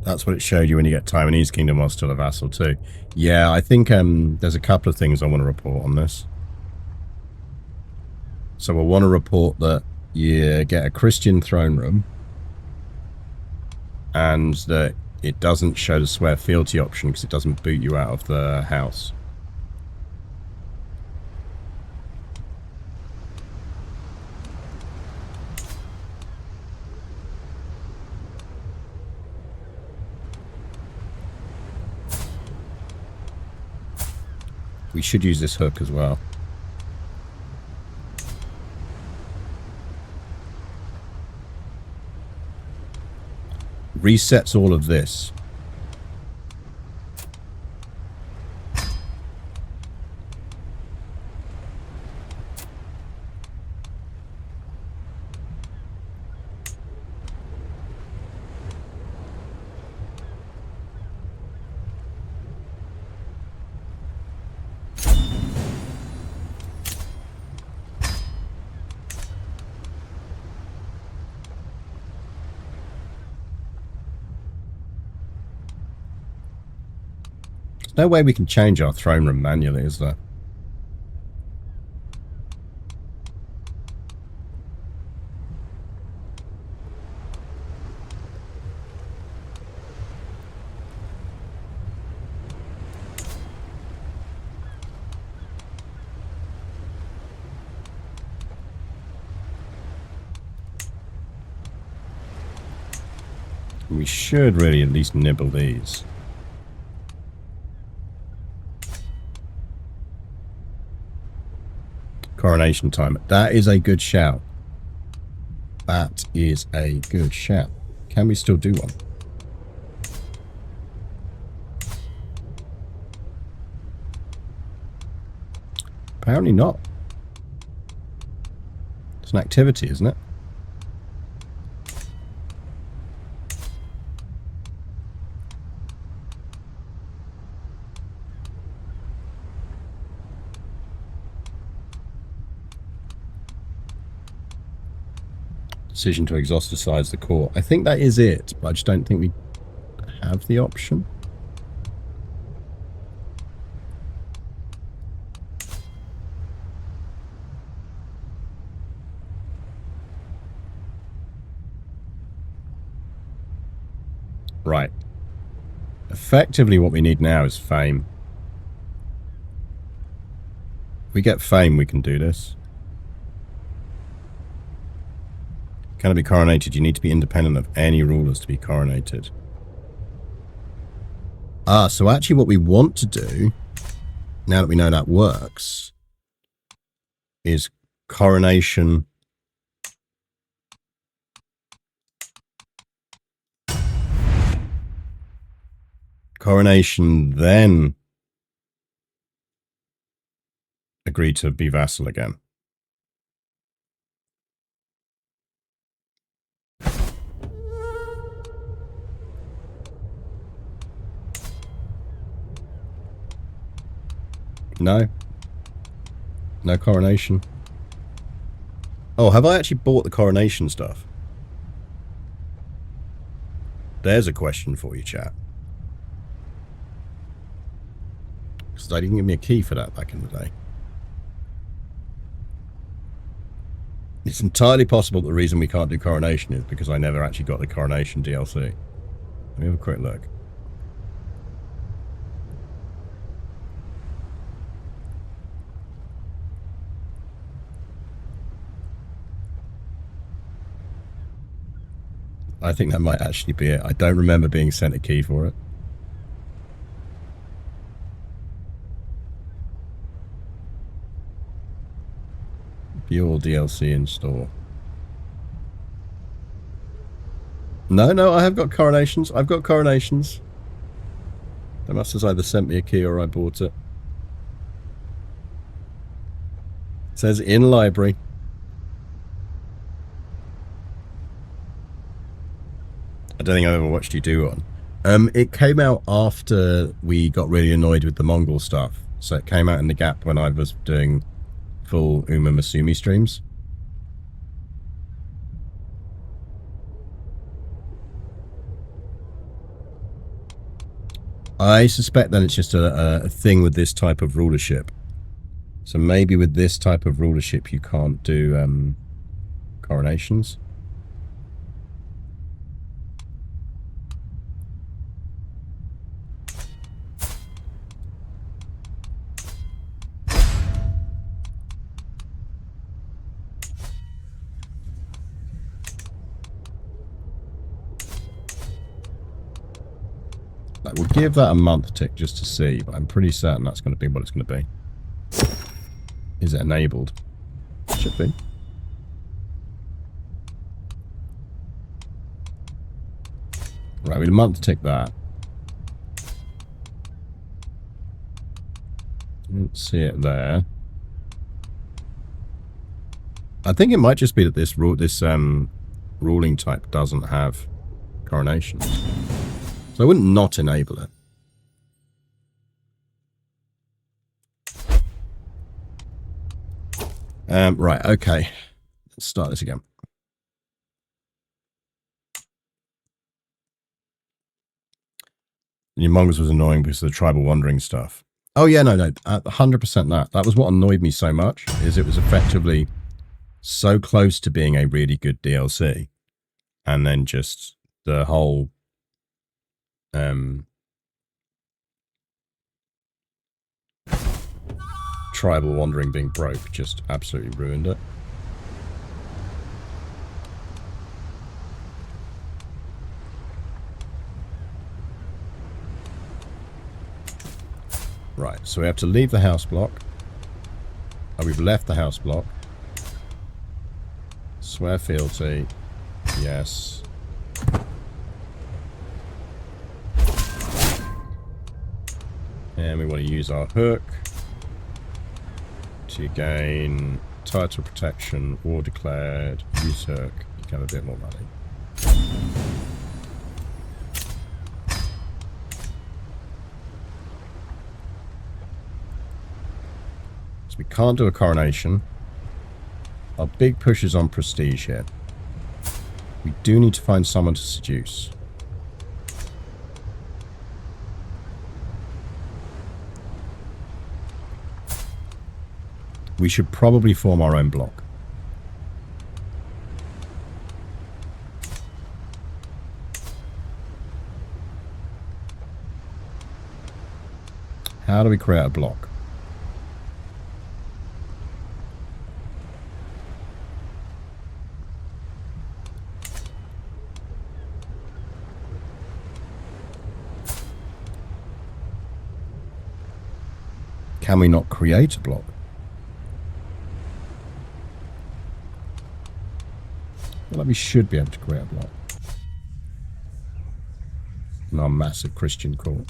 A: That's what it showed you when you get Taiwanese Kingdom while still a vassal too. Yeah, I think there's a couple of things I want to report on this. So I want to report that you get a Christian throne room and that it doesn't show the swear fealty option because it doesn't boot you out of the house. We should use this hook as well. Resets all of this. No way we can change our throne room manually, is there? We should really at least nibble these. Coronation time. That is a good shout. That is a good shout. Can we still do one? Apparently not. It's an activity, isn't it? Decision to exosticize the court. I think that is it, but I just don't think we have the option. Right. Effectively what we need now is fame. If we get fame, we can do this. Can it be coronated? You need to be independent of any rulers to be coronated. Ah, so actually what we want to do, now that we know that works, is coronation. Coronation, then agree to be vassal again. No. No coronation. Oh, have I actually bought the coronation stuff? There's a question for you, chat. Because they didn't give me a key for that back in the day. It's entirely possible that the reason we can't do coronation is because I never actually got the coronation DLC. Let me have a quick look. I think that might actually be it. I don't remember being sent a key for it. View DLC in store. No, I have got coronations. I've got coronations. They must have either sent me a key or I bought it. It says in library. I don't think I've ever watched you do one. It came out after we got really annoyed with the Mongol stuff. So it came out in the gap when I was doing full Uma Masumi streams. I suspect that it's just a thing with this type of rulership. So maybe with this type of rulership you can't do coronations. We'll give that a month tick just to see, but I'm pretty certain that's going to be what it's going to be. Is it enabled? Should be. Right, we'll month tick that. Don't see it there. I think it might just be that this ruling type doesn't have coronations. So I wouldn't not enable it. Right, okay. Let's start this again. Your Mongols was annoying because of the tribal wandering stuff. Oh yeah, no, 100% that. That was what annoyed me so much, is it was effectively so close to being a really good DLC. And then just the whole tribal wandering being broke just absolutely ruined it. Right, so we have to leave the house block. Oh, we've left the house block. Swear fealty. Yes. And we want to use our hook to gain title protection or declared. Use hook. You can have a bit more money. So we can't do a coronation. Our big push is on prestige here. We do need to find someone to seduce. We should probably form our own block. How do we create a block? Can we not create a block? Well, we should be able to create a block. In our massive Christian court.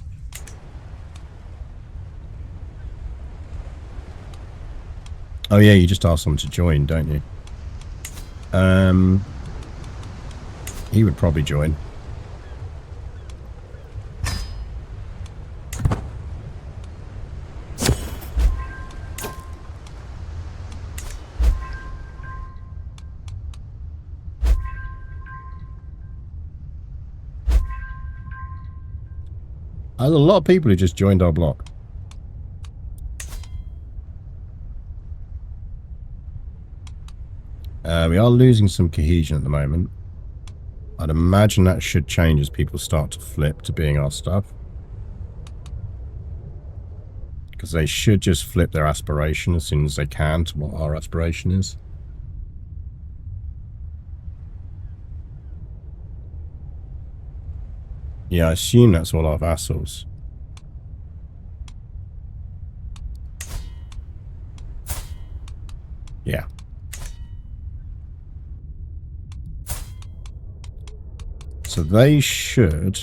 A: Oh yeah, you just ask someone to join, don't you? He would probably join. There's a lot of people who just joined our block. We are losing some cohesion at the moment. I'd imagine that should change as people start to flip to being our stuff. Because they should just flip their aspiration as soon as they can to what our aspiration is. Yeah, I assume that's all our vassals. Yeah. So they should...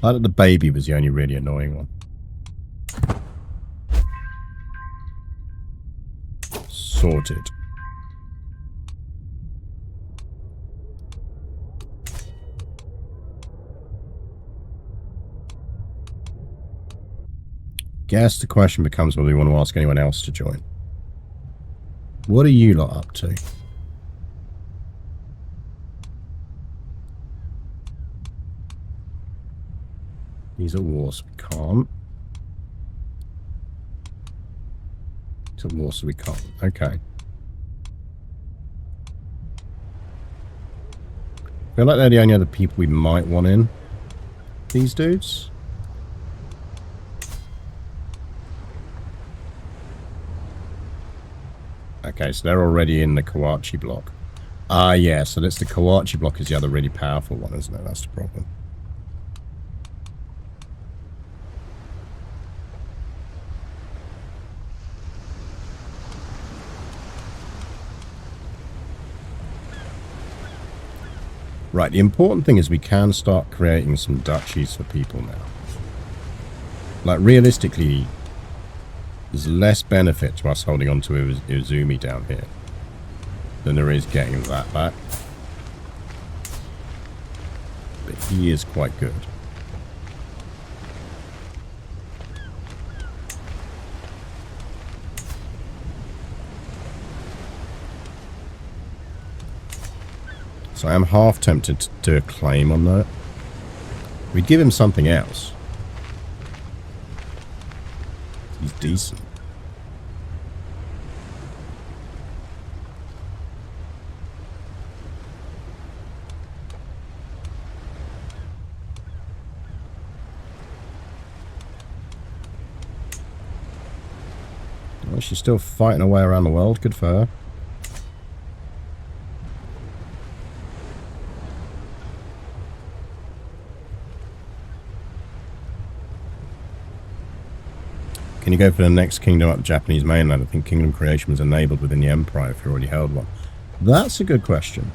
A: I thought the baby was the only really annoying one. Sorted. Guess the question becomes whether we want to ask anyone else to join. What are you lot up to? These are wars we can't. These are wars we can't. Okay. I feel like they're the only other people we might want in. These dudes. Okay, so they're already in the Kawachi block. Ah, yeah, so that's the Kawachi block is the other really powerful one, isn't it? That's the problem. Right, the important thing is we can start creating some duchies for people now. Like, realistically, there's less benefit to us holding on to Izumi down here than there is getting that back. But he is quite good. So I am half tempted to do a claim on that. We'd give him something else. He's decent. Well, she's still fighting her way around the world. Good for her. Can you go for the next kingdom up the Japanese mainland? I think kingdom creation was enabled within the empire if you already held one. That's a good question.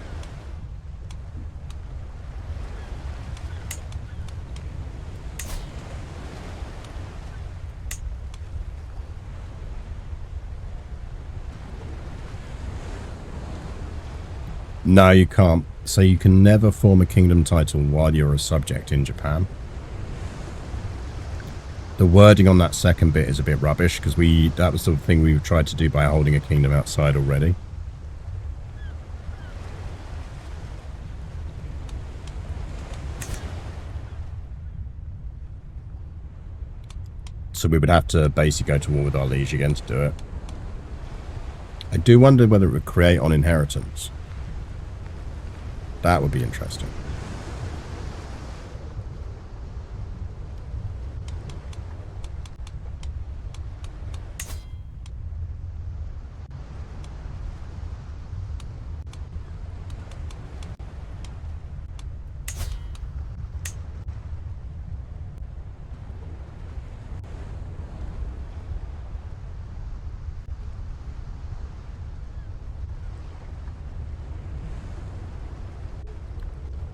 A: No, you can't. So you can never form a kingdom title while you're a subject in Japan. The wording on that second bit is a bit rubbish because that was the thing we tried to do by holding a kingdom outside already. So we would have to basically go to war with our liege again to do it. I do wonder whether it would create on inheritance. That would be interesting.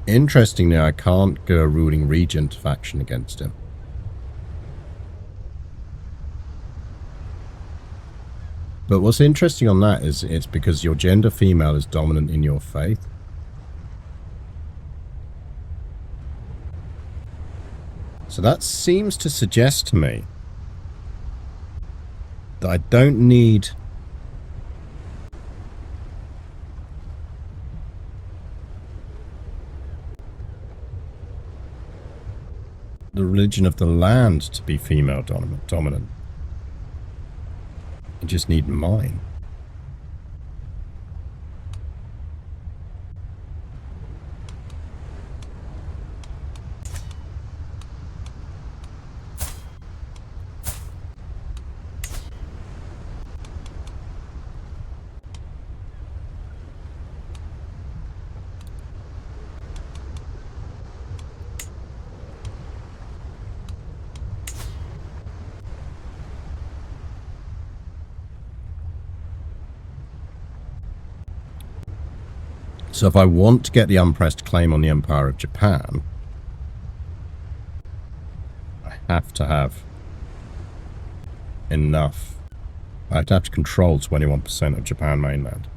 A: Interestingly, I can't go a ruling regent faction against him. But what's interesting on that is it's because your gender female is dominant in your faith. So that seems to suggest to me that I don't need the religion of the land to be female dominant. I just need mine. So if I want to get the unpressed claim on the Empire of Japan, have to have enough. I'd have to control 21% of Japan mainland.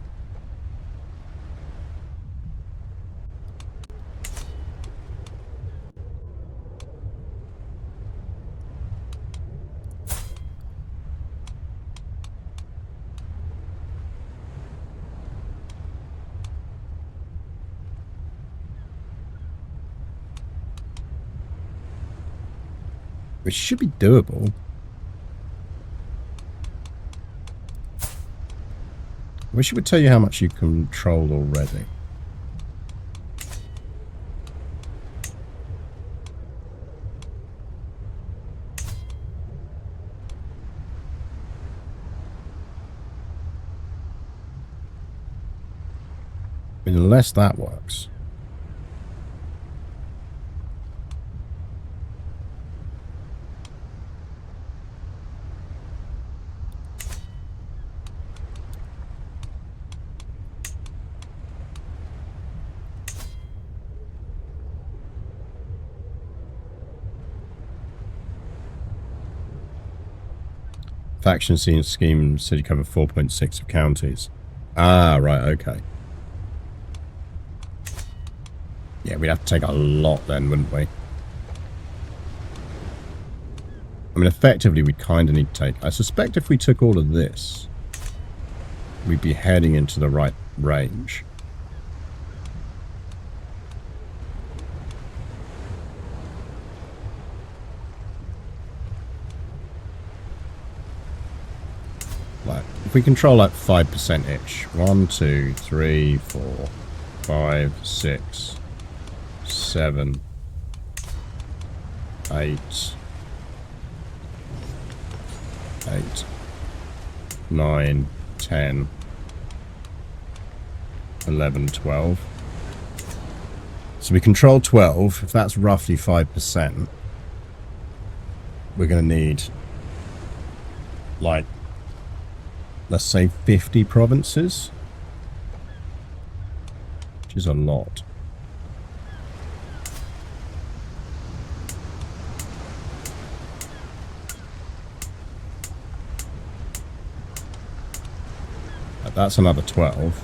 A: Which should be doable. I wish it would tell you how much you control already. Unless that works. Faction scheme said you cover 4.6 of counties. Ah, right, okay. Yeah, we'd have to take a lot then, wouldn't we? I mean, effectively, we'd kind of need to take... I suspect if we took all of this, we'd be heading into the right range. Like, if we control like 5% each. 1, 2, 3, 4, 5, 6, 7, 8, 9, 10, 11, 12. So we control 12. If that's roughly 5%, we're going to need, like, let's say 50 provinces, which is a lot. That's another 12.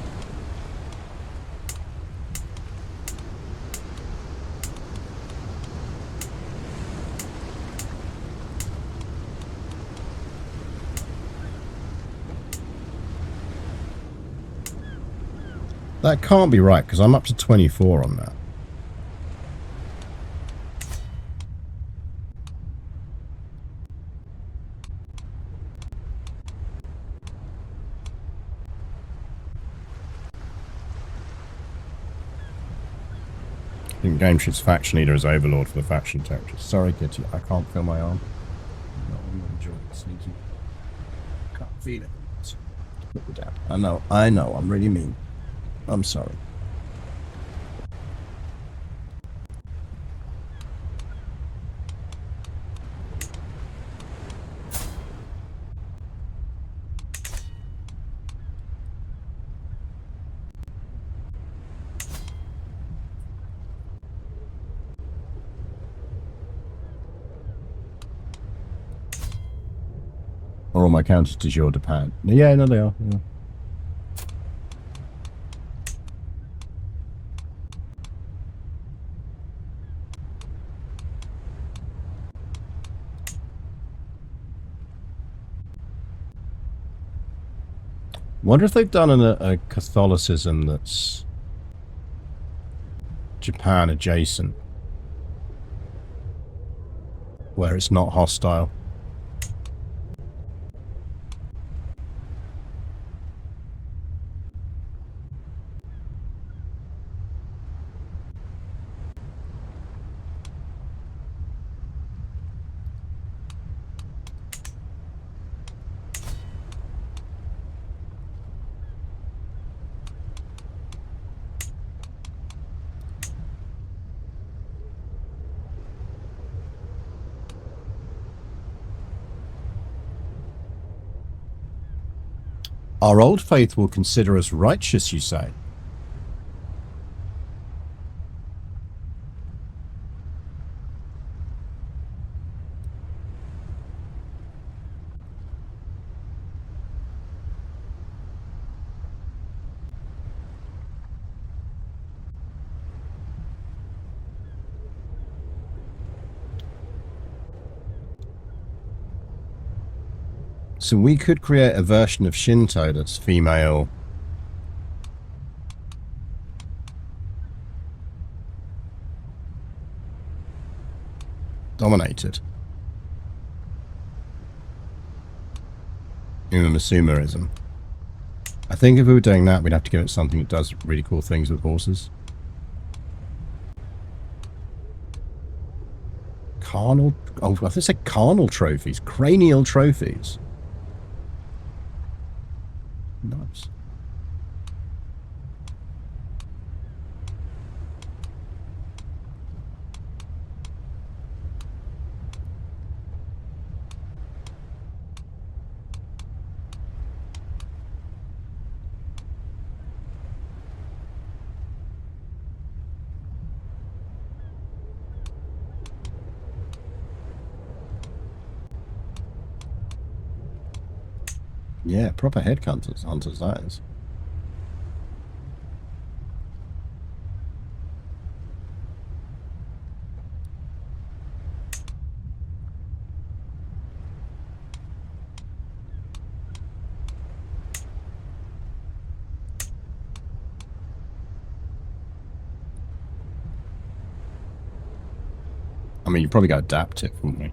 A: That can't be right, because I'm up to 24 on that. I think Game Shit's faction leader is overlord for the faction territory. Sorry, Kitty, I can't feel my arm. No, I'm not enjoying it, sneaky. Can't feel it. Put it down. I know, I'm really mean. I'm sorry. Are all my counters to your Japan? Yeah, no, they are. Yeah. Wonder if they've done a Catholicism that's Japan adjacent, where it's not hostile. Our old faith will consider us righteous, you say? So we could create a version of Shinto that's female. Dominated. Umamusumaism. I think if we were doing that, we'd have to give it something that does really cool things with horses. Carnal... Oh, I thought it said carnal trophies. Cranial trophies. Nice. Yeah, proper headhunters, that is. I mean, you probably got to adapt it, wouldn't we?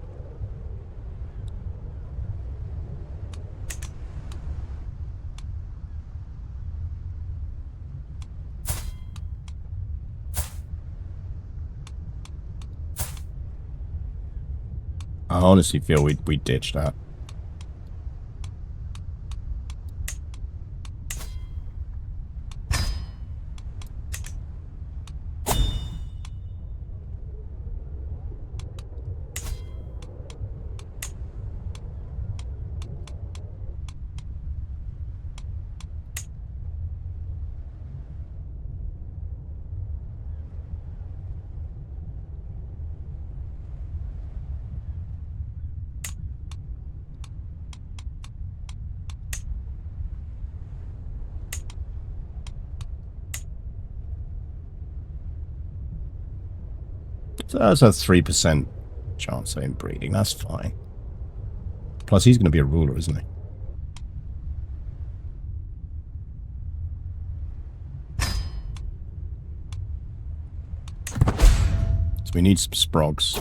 A: I honestly feel we ditched that. So that's a 3% chance of inbreeding. That's fine. Plus, he's going to be a ruler, isn't he? So we need some sprogs.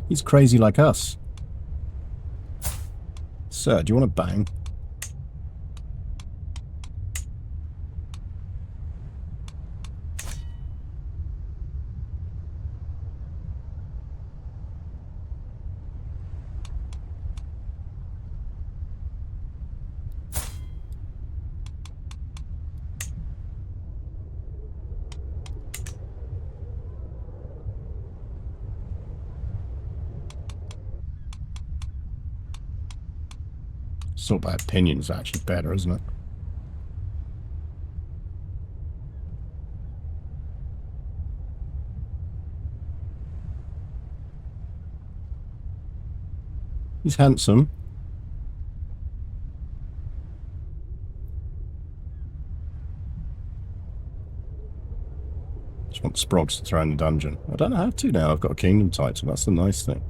A: He's crazy like us. Sir, do you want to bang? Sort by opinion's actually better, isn't it? He's handsome. Just want sprogs to throw in the dungeon. I don't have to now. I've got a kingdom title. That's the nice thing.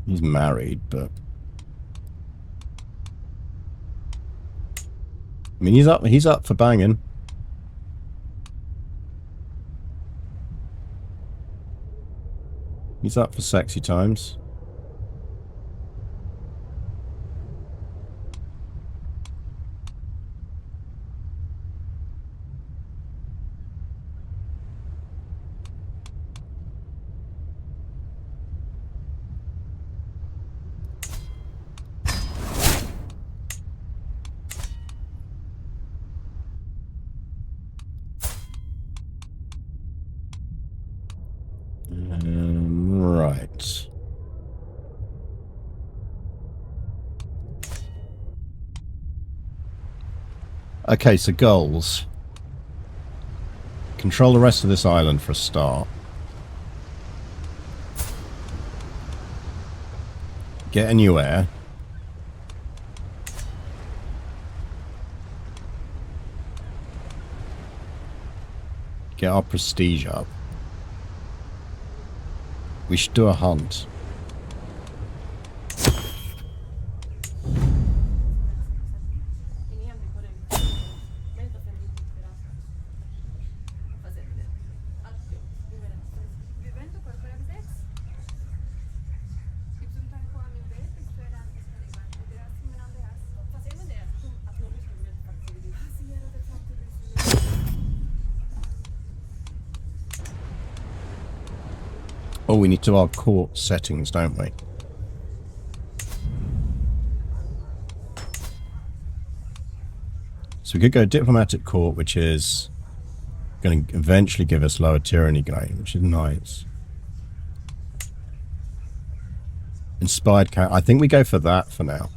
A: He's married, but I mean, he's up for banging. He's up for sexy times. Okay, so goals. Control the rest of this island for a start. Get a new heir. Get our prestige up. We should do a hunt. Oh, we need to our court settings, don't we? So we could go diplomatic court, which is going to eventually give us lower tyranny gain, which is nice. Inspired count. I think we go for that for now.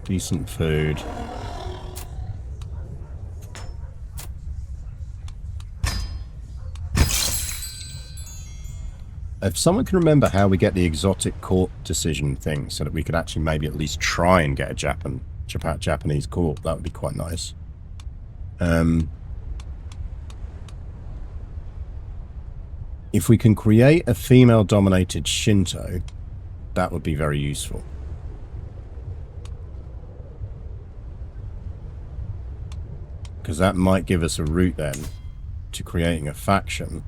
A: Decent food. If someone can remember how we get the exotic court decision thing so that we could actually maybe at least try and get a Japanese court, that would be quite nice. If we can create a female-dominated Shinto, that would be very useful. Because that might give us a route then to creating a faction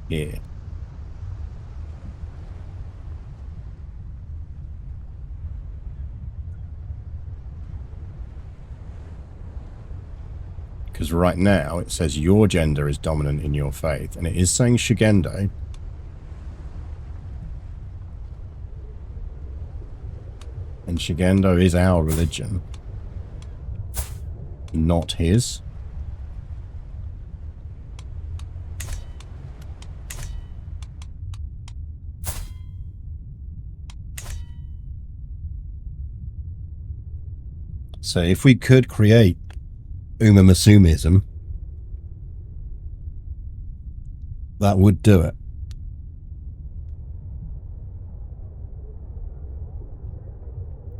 A: here. Because right now it says your gender is dominant in your faith, and it is saying Shugendo. And Shugendo is our religion, not his. So if we could create Umamasumism, that would do it.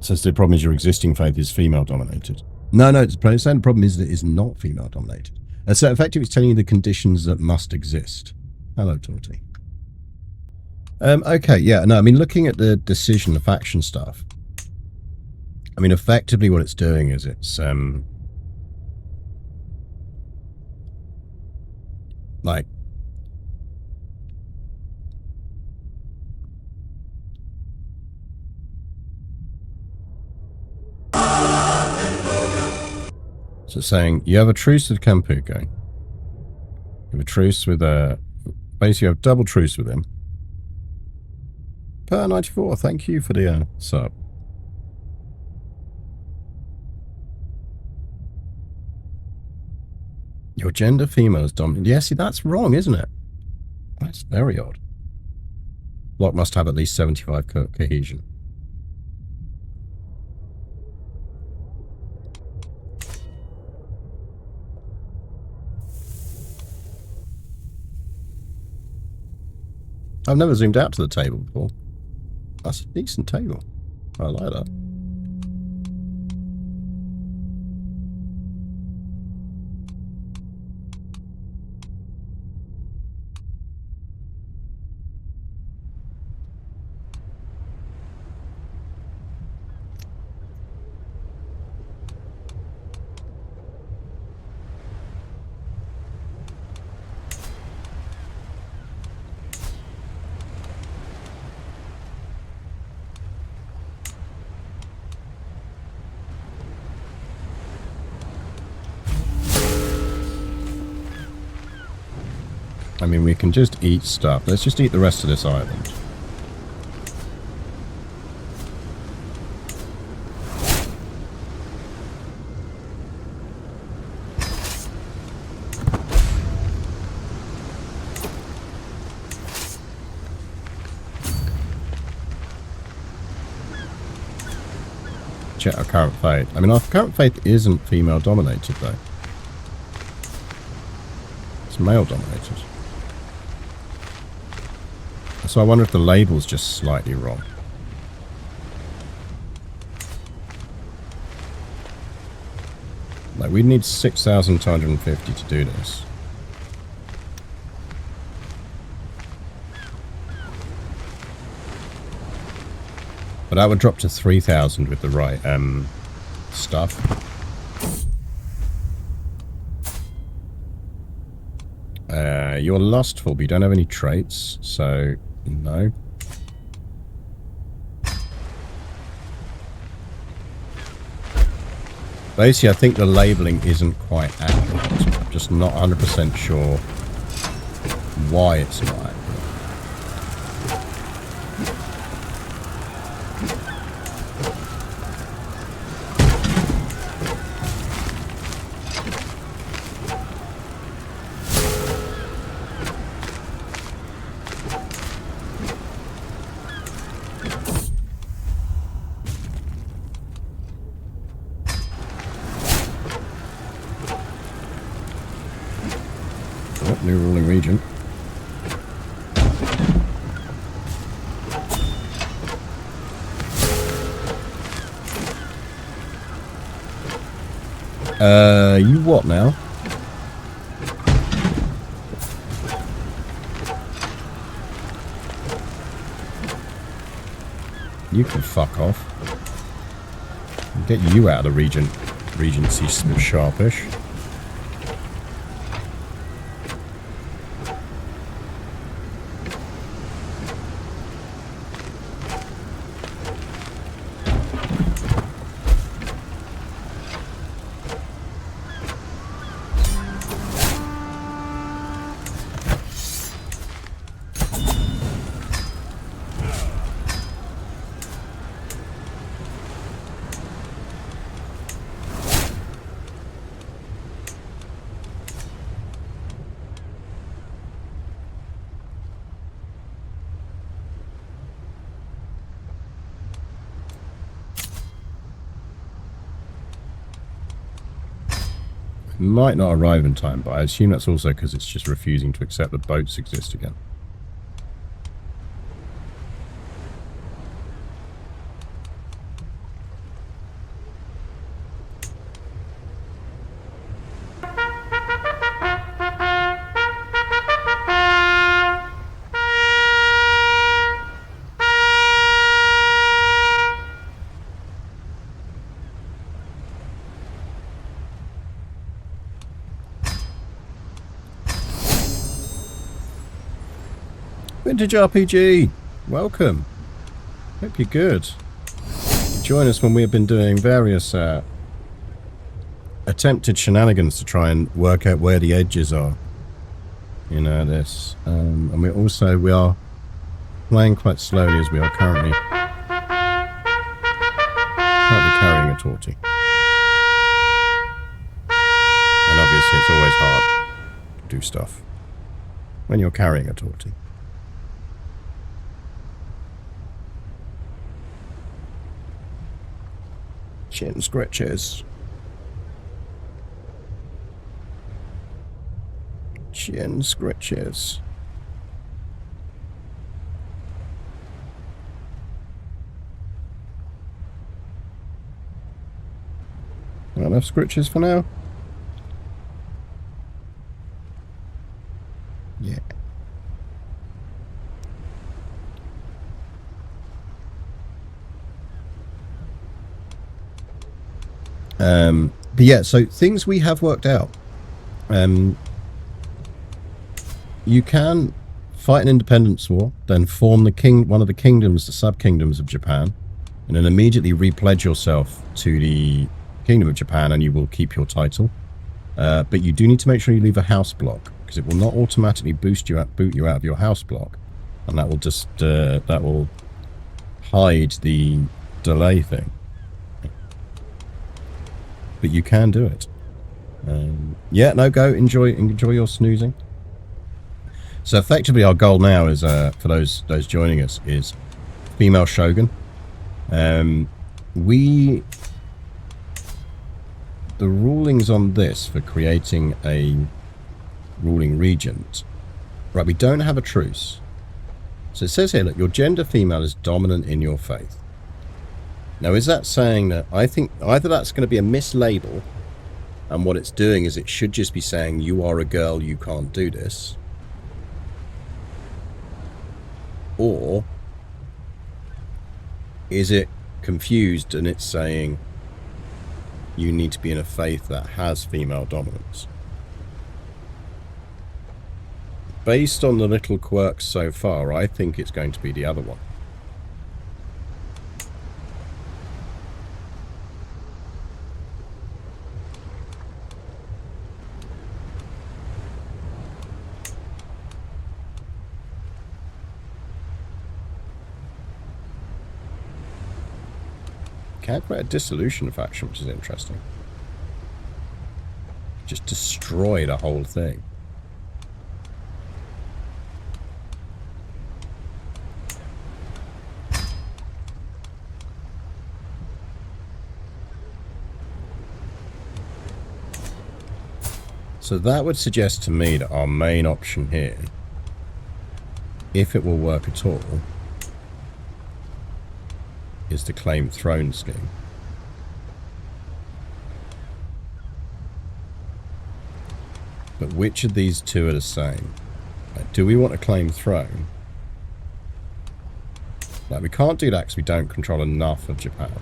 A: Says the problem is your existing faith is female dominated. No, it's saying the problem is that it is not female dominated. And so effectively it's telling you the conditions that must exist. Hello, Torty. Okay, yeah, no, I mean, looking at the decision, the faction stuff, I mean, effectively what it's doing is it's, like, so it's saying you have a truce with Kampuko. You have a truce with basically you have double truce with him. Per 94, thank you for the sub. Your gender female is dominant. Yeah, see, that's wrong, isn't it? That's very odd. Block must have at least 75 cohesion. I've never zoomed out to the table before. That's a decent table. I like that. I mean, we can just eat stuff. Let's just eat the rest of this island. check our current faith. I mean, our current faith isn't female dominated though. It's male dominated. So I wonder if the label's just slightly wrong. Like, we'd need 6,250 to do this. But that would drop to 3,000 with the right stuff. You're lustful, but you don't have any traits, so no. Basically, I think the labeling isn't quite accurate. I'm just not 100% sure why it's not accurate. New ruling region. You what now? You can fuck off. Get you out of the regency, sharpish. Might not arrive in time, but I assume that's also because it's just refusing to accept that boats exist again. Vintage RPG, welcome. Hope you're good. Join us when we have been doing various attempted shenanigans to try and work out where the edges are. You know this, and we are playing quite slowly as we are currently carrying a torty. And obviously, it's always hard to do stuff when you're carrying a torty. Chin scratches. Chin scratches. Not enough scratches for now. Yeah. But yeah, so things we have worked out. You can fight an independence war, then form one of the kingdoms, the sub-kingdoms of Japan, and then immediately repledge yourself to the Kingdom of Japan, and you will keep your title. But you do need to make sure you leave a house block, because it will not automatically boot you out of your house block, and that will just that will hide the delay thing. But you can do it. Yeah, no, go enjoy your snoozing. So effectively, our goal now is for those joining us is female shogun. We the rulings on this for creating a ruling regent. Right, we don't have a truce. So it says here, look, your gender female is dominant in your faith. Now, is that saying that, I think either that's going to be a mislabel, and what it's doing is it should just be saying, you are a girl, you can't do this. Or is it confused and it's saying you need to be in a faith that has female dominance? Based on the little quirks so far, I think it's going to be the other one. Can't create a dissolution faction, which is interesting. Just destroy the whole thing. So that would suggest to me that our main option here, if it will work at all, is the claim throne scheme. But which of these two are the same? Like, do we want to claim throne? Like, we can't do that because we don't control enough of Japan.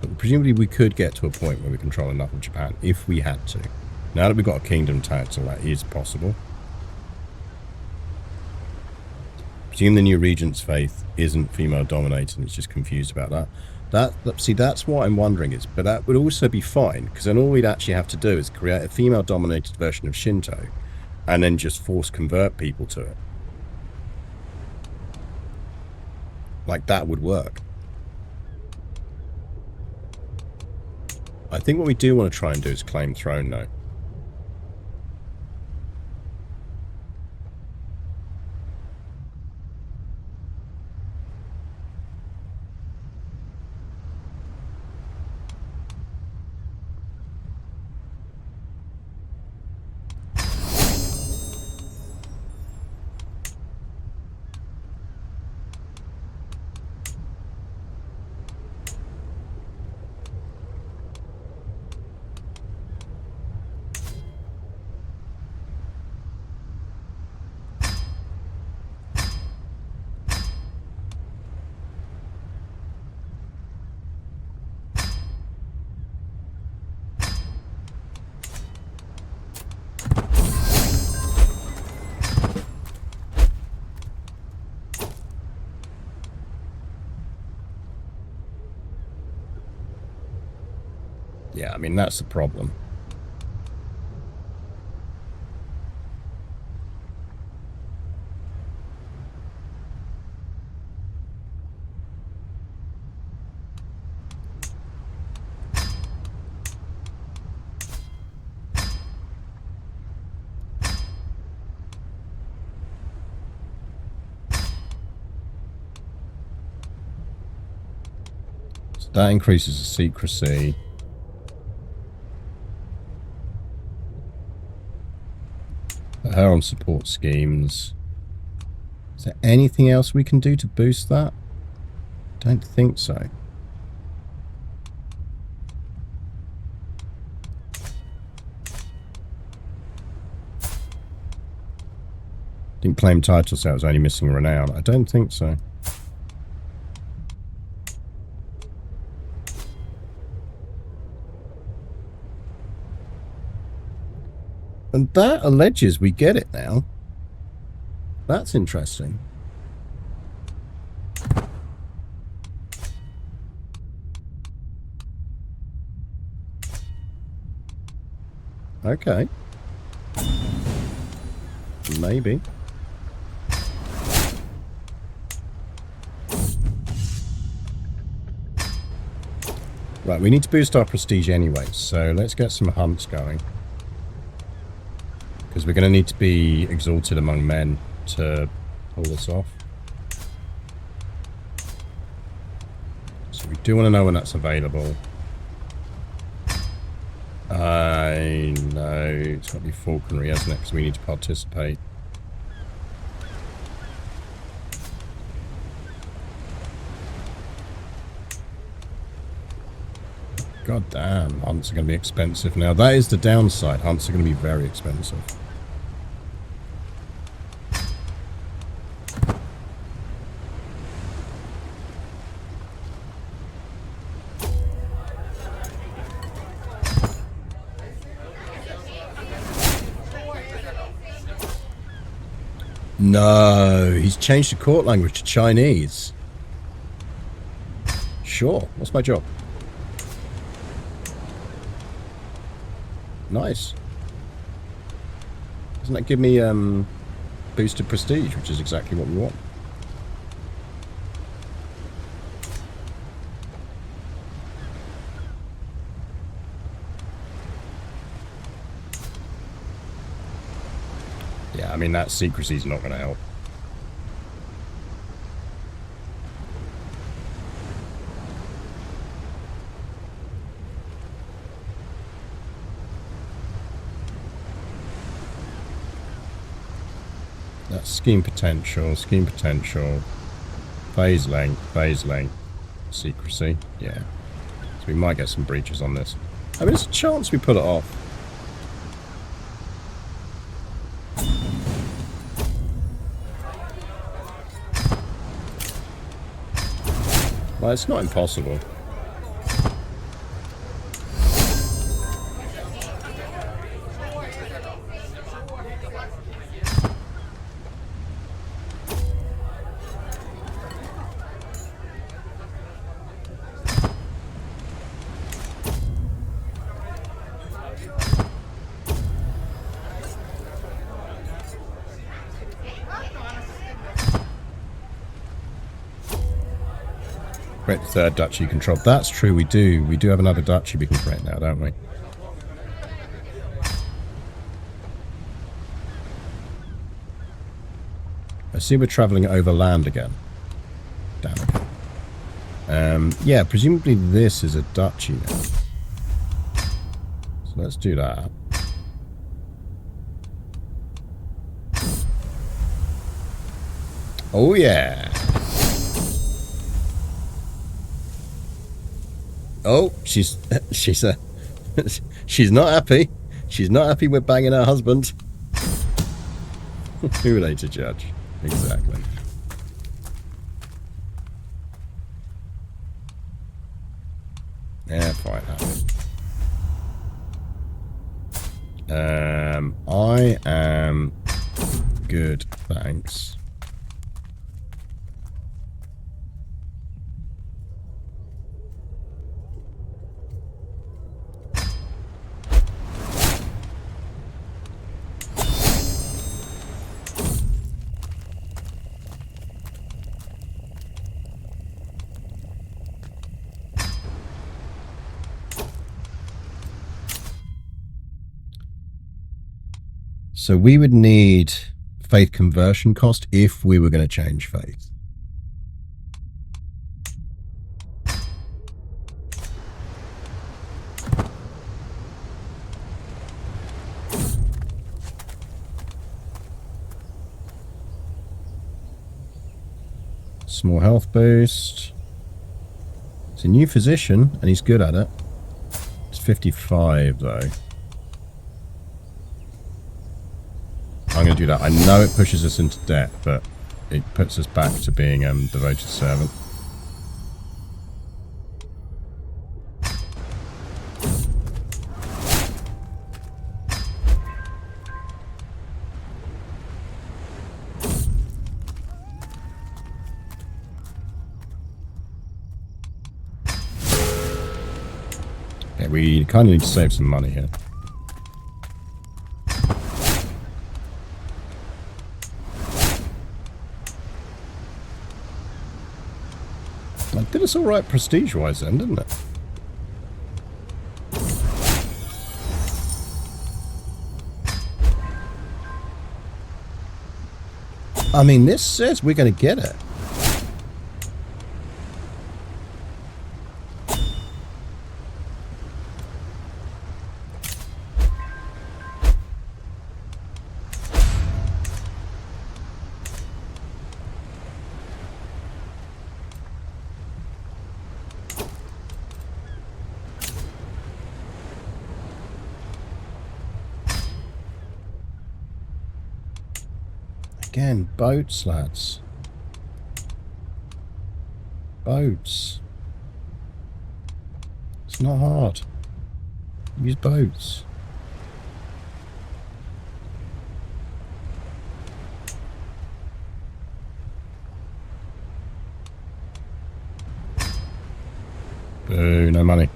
A: But presumably we could get to a point where we control enough of Japan if we had to. Now that we've got a kingdom title, that is possible. Presume the new regent's faith isn't female dominated and it's just confused about that. See, that's what I'm wondering is, but that would also be fine, because then all we'd actually have to do is create a female dominated version of Shinto and then just force convert people to it. Like, that would work. I think what we do want to try and do is claim throne now. Yeah, I mean, that's the problem. So that increases the secrecy. Her on support schemes. Is there anything else we can do to boost that? Don't think so. Didn't claim title, so I was only missing renown. I don't think so. And that alleges we get it now. That's interesting. Okay. Maybe. Right, we need to boost our prestige anyway, so let's get some hunts going. Because we're going to need to be exalted among men to pull this off. So we do want to know when that's available. it's got to be falconry, hasn't it? Because we need to participate. God damn, hunts are going to be expensive now. That is the downside. Hunts are going to be very expensive. No, he's changed the court language to Chinese. Sure, what's my job? Nice. Doesn't that give me boosted prestige, which is exactly what we want? Yeah, I mean, that secrecy's not going to help. That's scheme potential, phase length, secrecy, yeah. So we might get some breaches on this. I mean, there's a chance we pull it off. Well, it's not impossible. Create the third duchy control. That's true, we do. We do have another duchy we can create now, don't we? I see we're travelling overland again. Damn it. Yeah, presumably this is a duchy now. So let's do that. Oh yeah. Oh, she's not happy. She's not happy with banging her husband. Who are they to judge? Exactly. Yeah, quite happy. I am good, thanks. So we would need faith conversion cost if we were going to change faith. Small health boost. It's a new physician and he's good at it. It's 55 though. I'm going to do that. I know it pushes us into debt, but it puts us back to being devoted servant. Yeah, we kind of need to save some money here. That did us all right prestige-wise then, didn't it? I mean, this says we're going to get it. Again, boats, lads. Boats. It's not hard. Use boats. Boo, no money.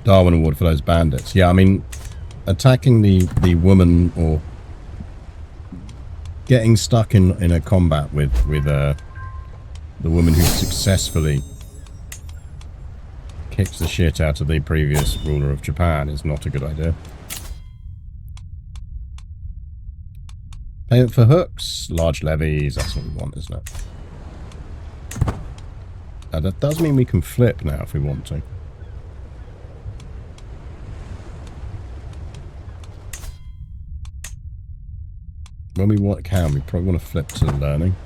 A: Darwin Award for those bandits. Yeah, I mean, attacking the woman or getting stuck in a combat with the woman who successfully kicks the shit out of the previous ruler of Japan is not a good idea. Payment for hooks, large levies, that's what we want, isn't it? That does mean we can flip now if we want to. When we can, we probably want to flip to learning.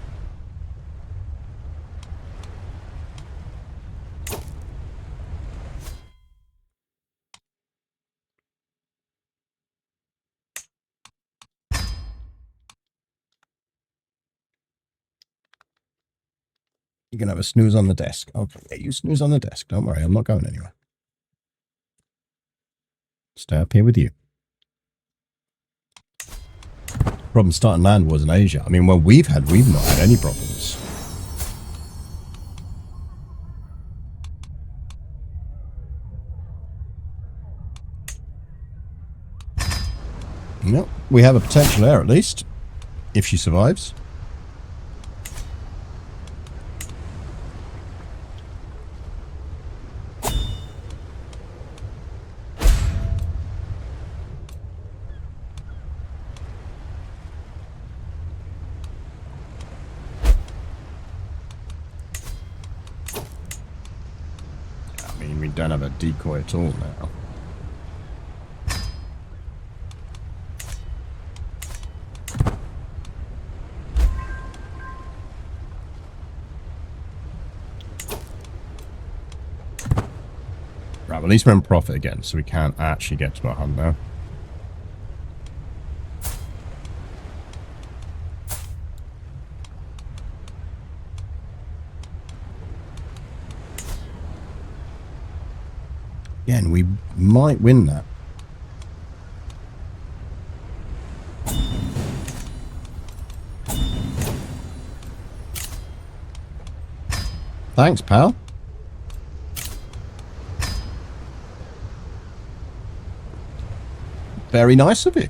A: You can have a snooze on the desk. Okay, yeah, you snooze on the desk. Don't worry, I'm not going anywhere. Stay up here with you. Problem starting land wars in Asia. I mean, well, we've not had any problems. No, we have a potential heir at least, if she survives. Don't have a decoy at all now. Right, well, at least we're in profit again, so we can't actually get to our hunt now. Again, we might win that. Thanks, pal. Very nice of you.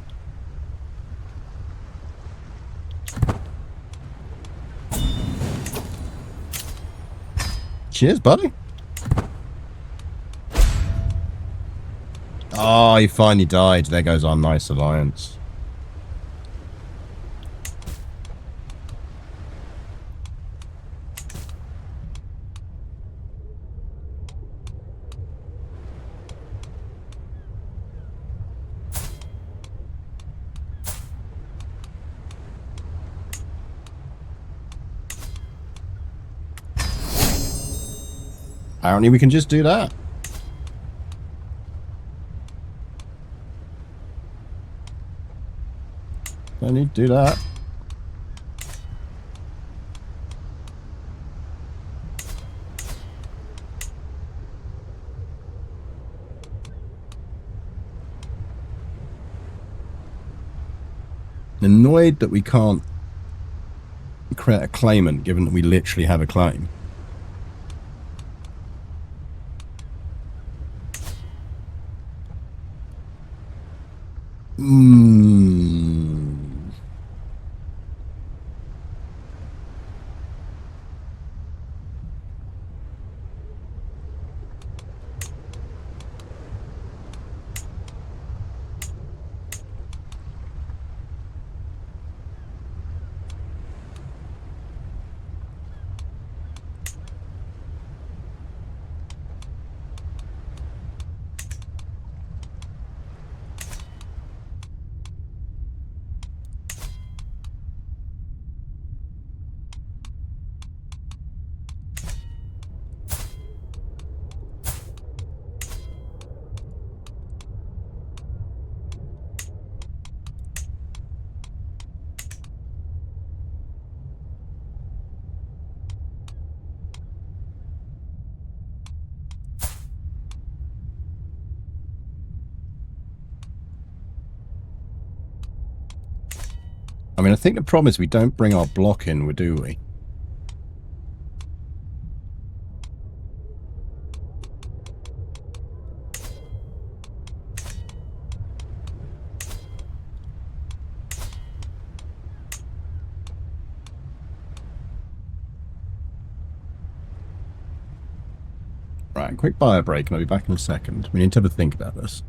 A: Cheers, buddy. Oh, he finally died. There goes our nice alliance. Apparently we can just do that. Don't need to do that. Annoyed that we can't create a claimant, given that we literally have a claim. I mean, I think the problem is we don't bring our block in, do we? Right, quick bio break and I'll be back in a second. We need to have a think about this.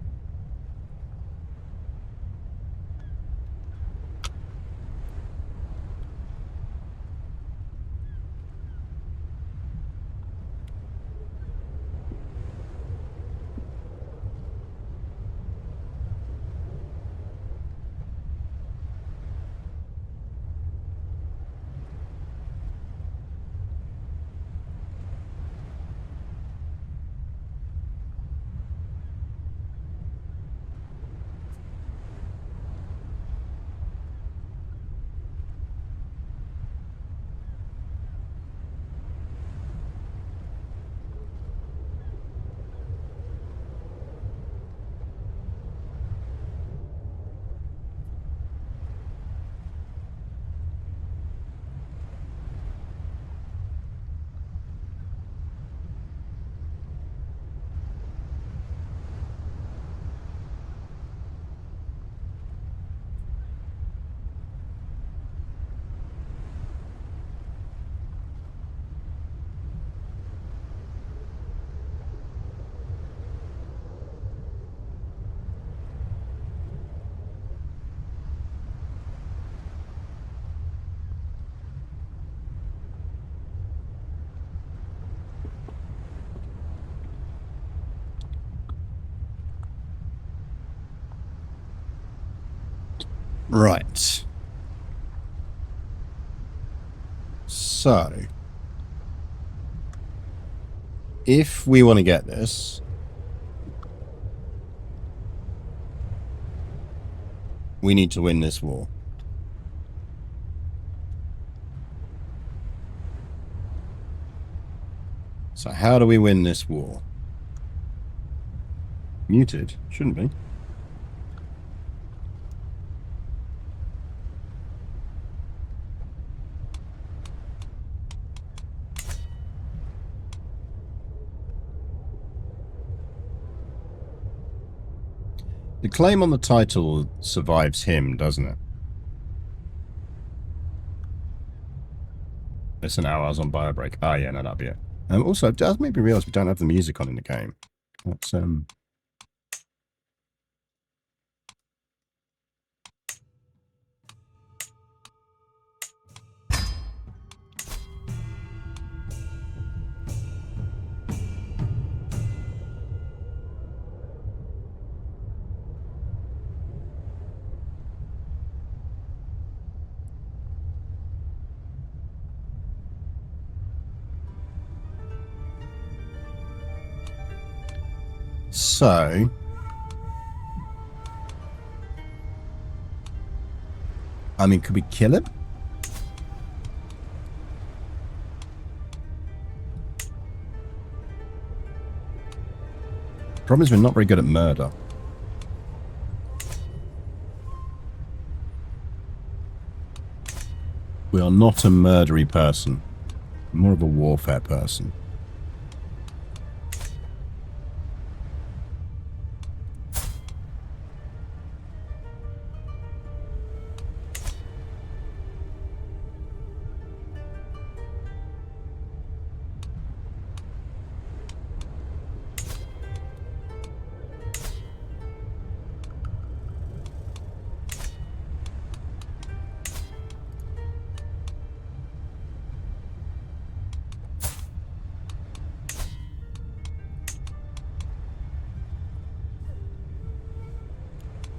A: Right. So, if we want to get this, we need to win this war. So how do we win this war? Muted? Shouldn't be. The claim on the title survives him, doesn't it? Listen, hours on bio break. Ah, yeah, no, that'll be it. Also, it does make me realise we don't have the music on in the game. That's, So, I mean, could we kill him? Problem is we're not very good at murder. We are not a murdery person. More of a warfare person.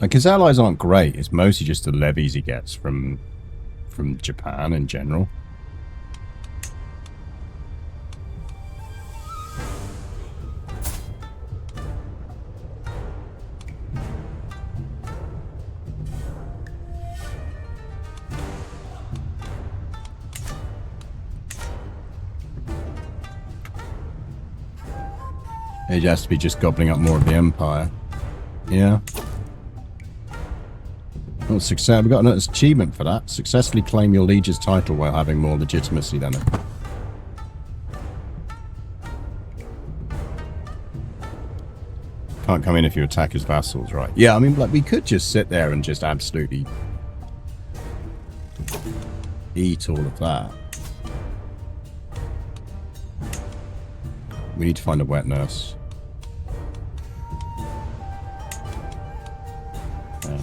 A: Like, his allies aren't great. It's mostly just the levies he gets from Japan in general. It has to be just gobbling up more of the empire. Yeah. Well, success. We got an achievement for that. Successfully claim your liege's title while having more legitimacy than it. Can't come in if you attack his vassals, right? Yeah, I mean, like, we could just sit there and just absolutely eat all of that. We need to find a wet nurse. Yeah.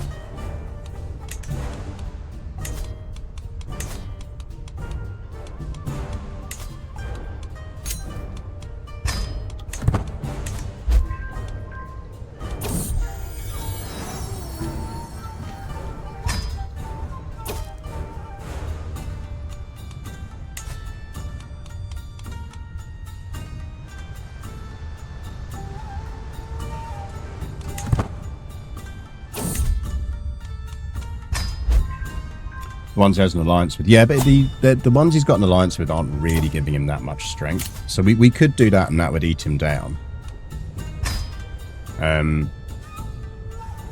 A: Ones he has an alliance with. Yeah, but the ones he's got an alliance with aren't really giving him that much strength. So we could do that and that would eat him down.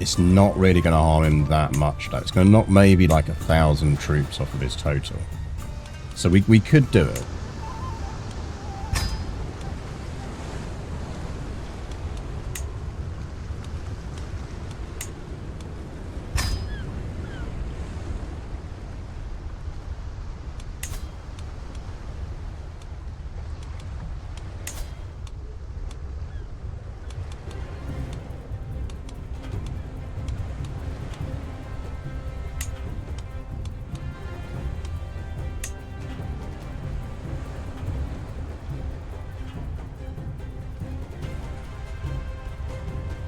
A: It's not really going to harm him that much, though. It's going to knock maybe like 1,000 troops off of his total. So we could do it.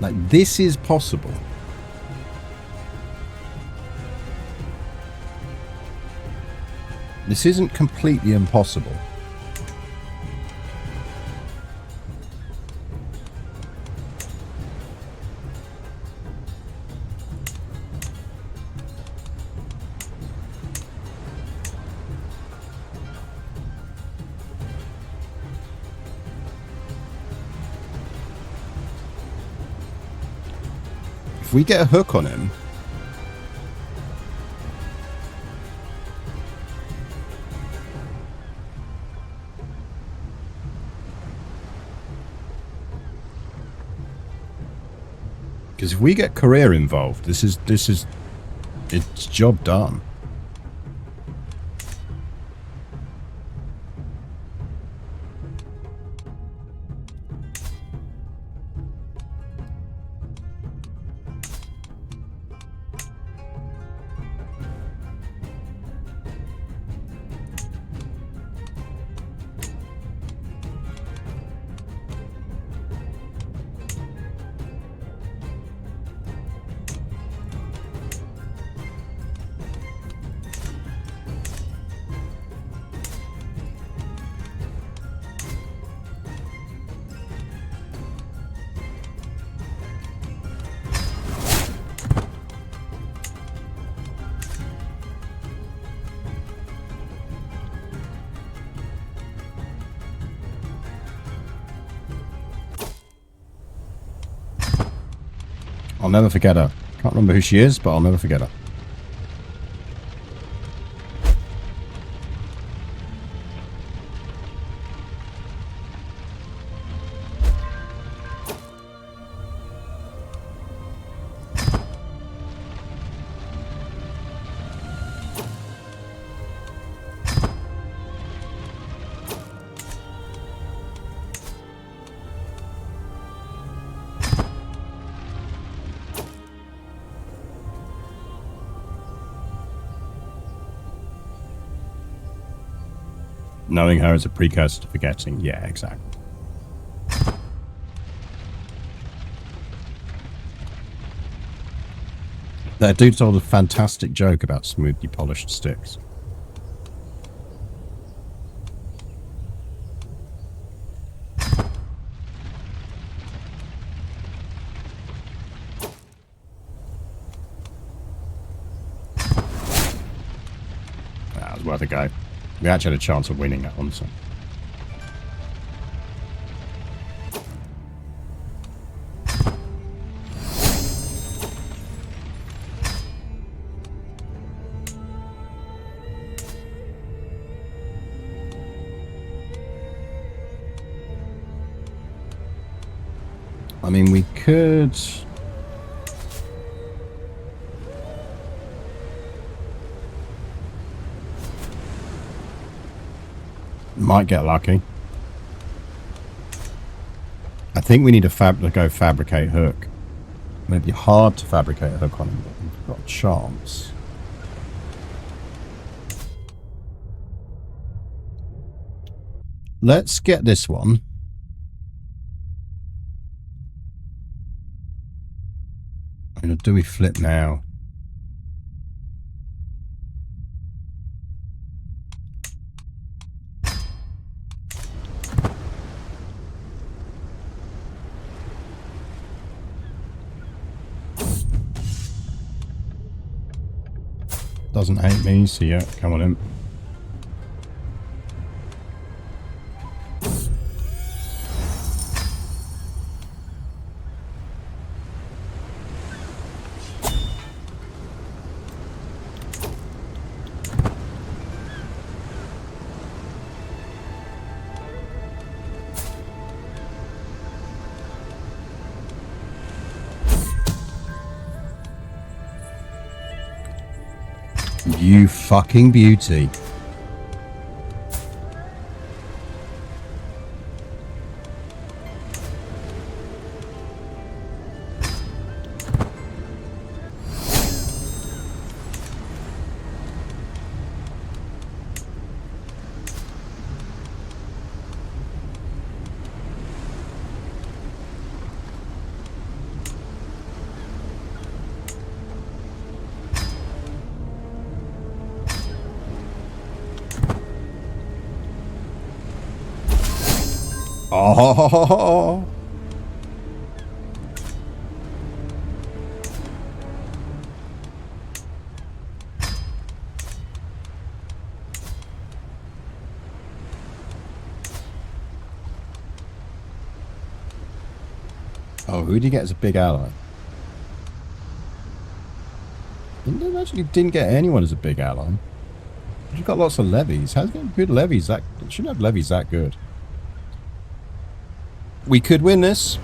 A: Like, this is possible. This isn't completely impossible. If we get a hook on him, because if we get career involved, this is it's job done. I'll never forget her. Can't remember who she is, but I'll never forget her. Knowing her is a precursor to forgetting. Yeah, exactly. That dude told a fantastic joke about smoothly polished sticks. That was worth a go. We actually had a chance of winning that one, so. I mean, we could... Might get lucky. I think we need to go fabricate hook. It may be hard to fabricate a hook on him, but we've got a chance. Let's get this one. I mean, do we flip now? Doesn't hate me, so yeah, come on in. You fucking beauty. Oh, oh, who did you get as a big ally? Actually didn't get anyone as a big ally. You've got lots of levies. How's it got good levies? That shouldn't have levies that good. We could win this.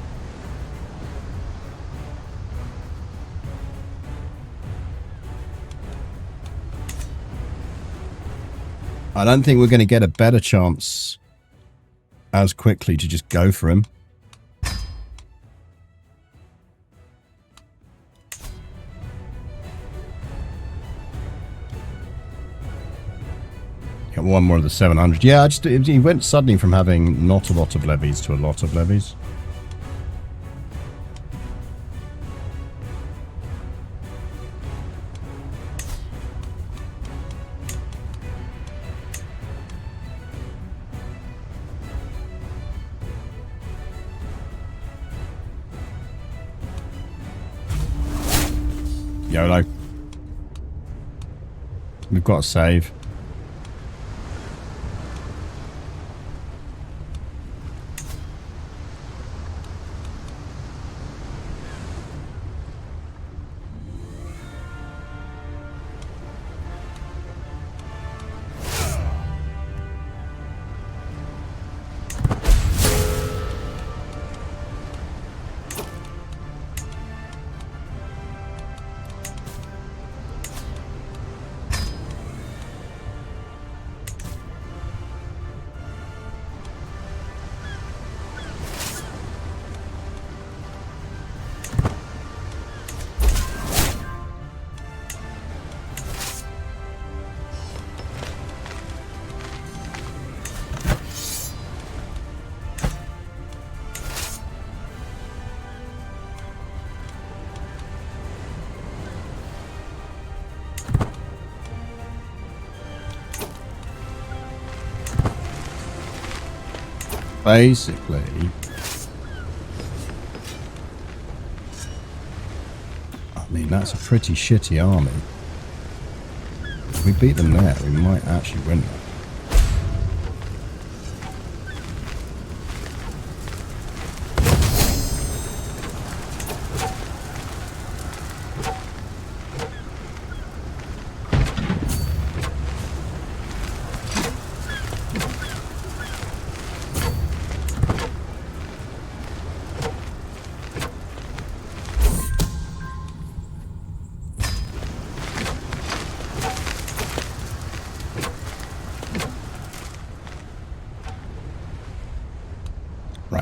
A: I don't think we're going to get a better chance as quickly to just go for him. Got one more of the 700. Yeah, he went suddenly from having not a lot of levies to a lot of levies. YOLO. We've got to save. Basically, I mean, that's a pretty shitty army. If we beat them there, we might actually win that.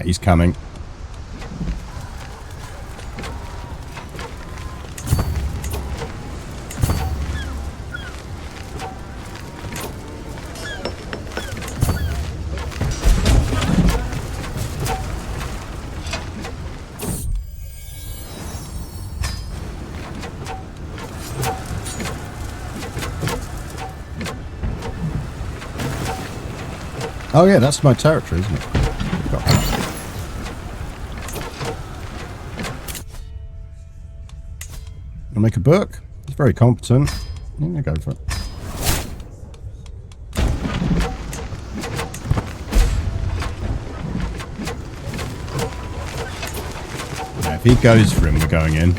A: Right, he's coming. Oh yeah, that's my territory, isn't it? Got that. I'll make a book. He's very competent. I'm gonna go for it. Yeah, if he goes for him, we're going in.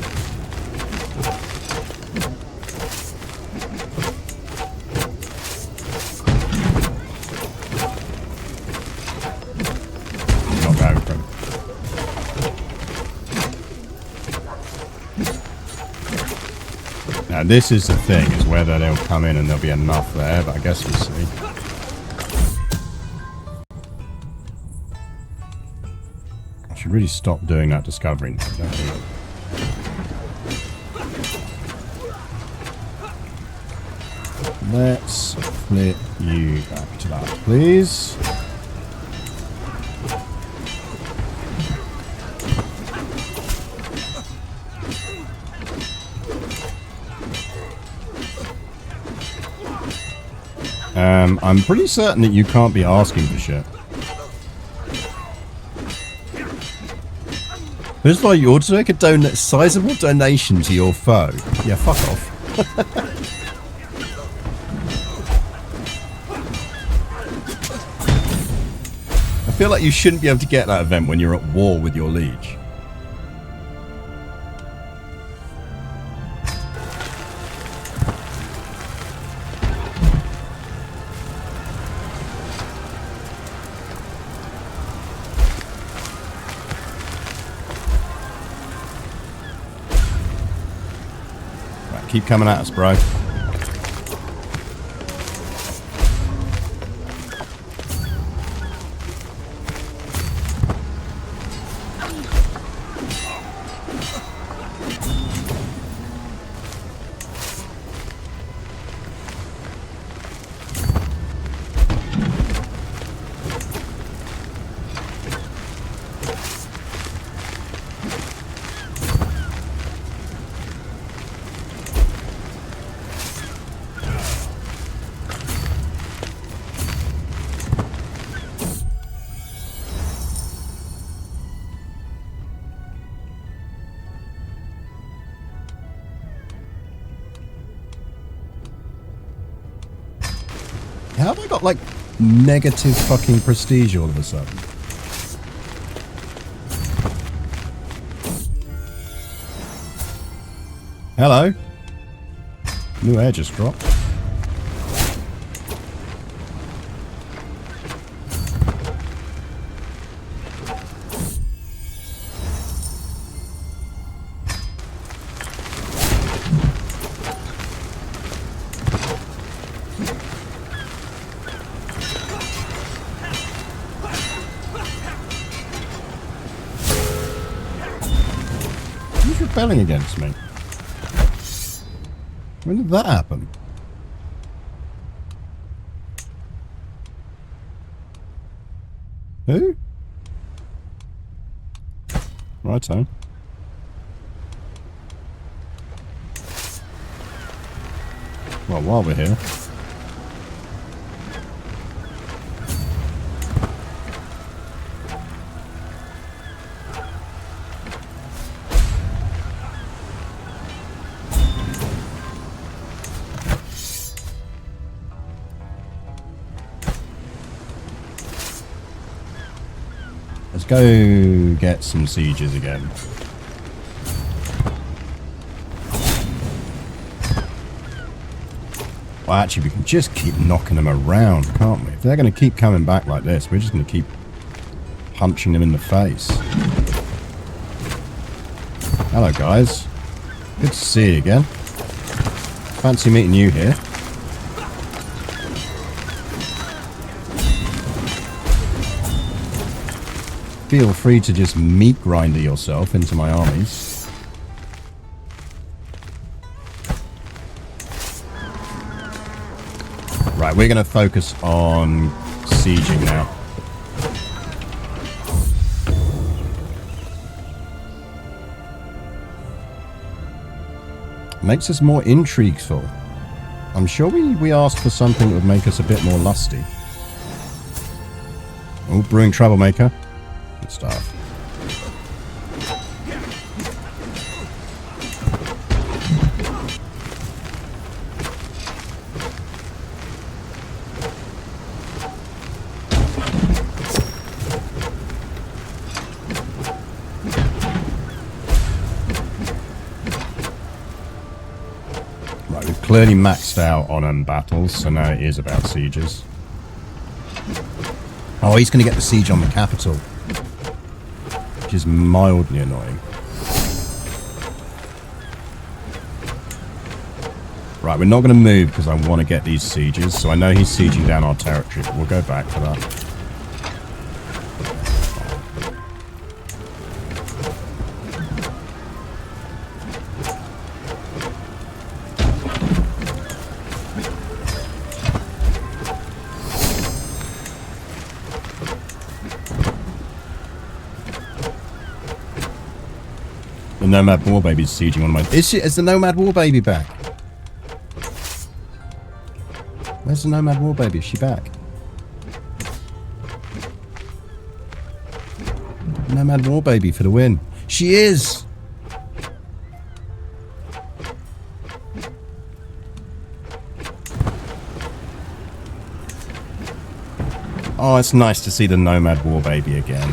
A: Now this is the thing, is whether they'll come in and there'll be enough there, but I guess we'll see. I should really stop doing that discovering thing, don't you? Let's flip you back to that, please. I'm pretty certain that you can't be asking for shit. It's like you ought to make a sizable donation to your foe. Yeah, fuck off. I feel like you shouldn't be able to get that event when you're at war with your liege. Keep coming at us, bro. How have I got, like, negative fucking prestige all of a sudden? Hello? New air just dropped. Rebelling against me. When did that happen? Who? Righto. Well, while we're here. Let's go get some sieges again. Well, actually, we can just keep knocking them around, can't we? If they're going to keep coming back like this, we're just going to keep punching them in the face. Hello, guys. Good to see you again. Fancy meeting you here. Feel free to just meat grinder yourself into my armies. Right, we're going to focus on sieging now. Makes us more intrigueful. I'm sure we asked for something that would make us a bit more lusty. Oh, brewing troublemaker. Good stuff. Right, we've clearly maxed out on battles, so now it is about sieges. Oh, he's going to get the siege on the capital, which is mildly annoying. Right, we're not going to move because I want to get these sieges, so I know he's sieging down our territory, but we'll go back for that. The Nomad War Baby's sieging one of my... Is the Nomad War Baby back? Where's the Nomad War Baby? Is she back? Nomad War Baby for the win. She is! Oh, it's nice to see the Nomad War Baby again.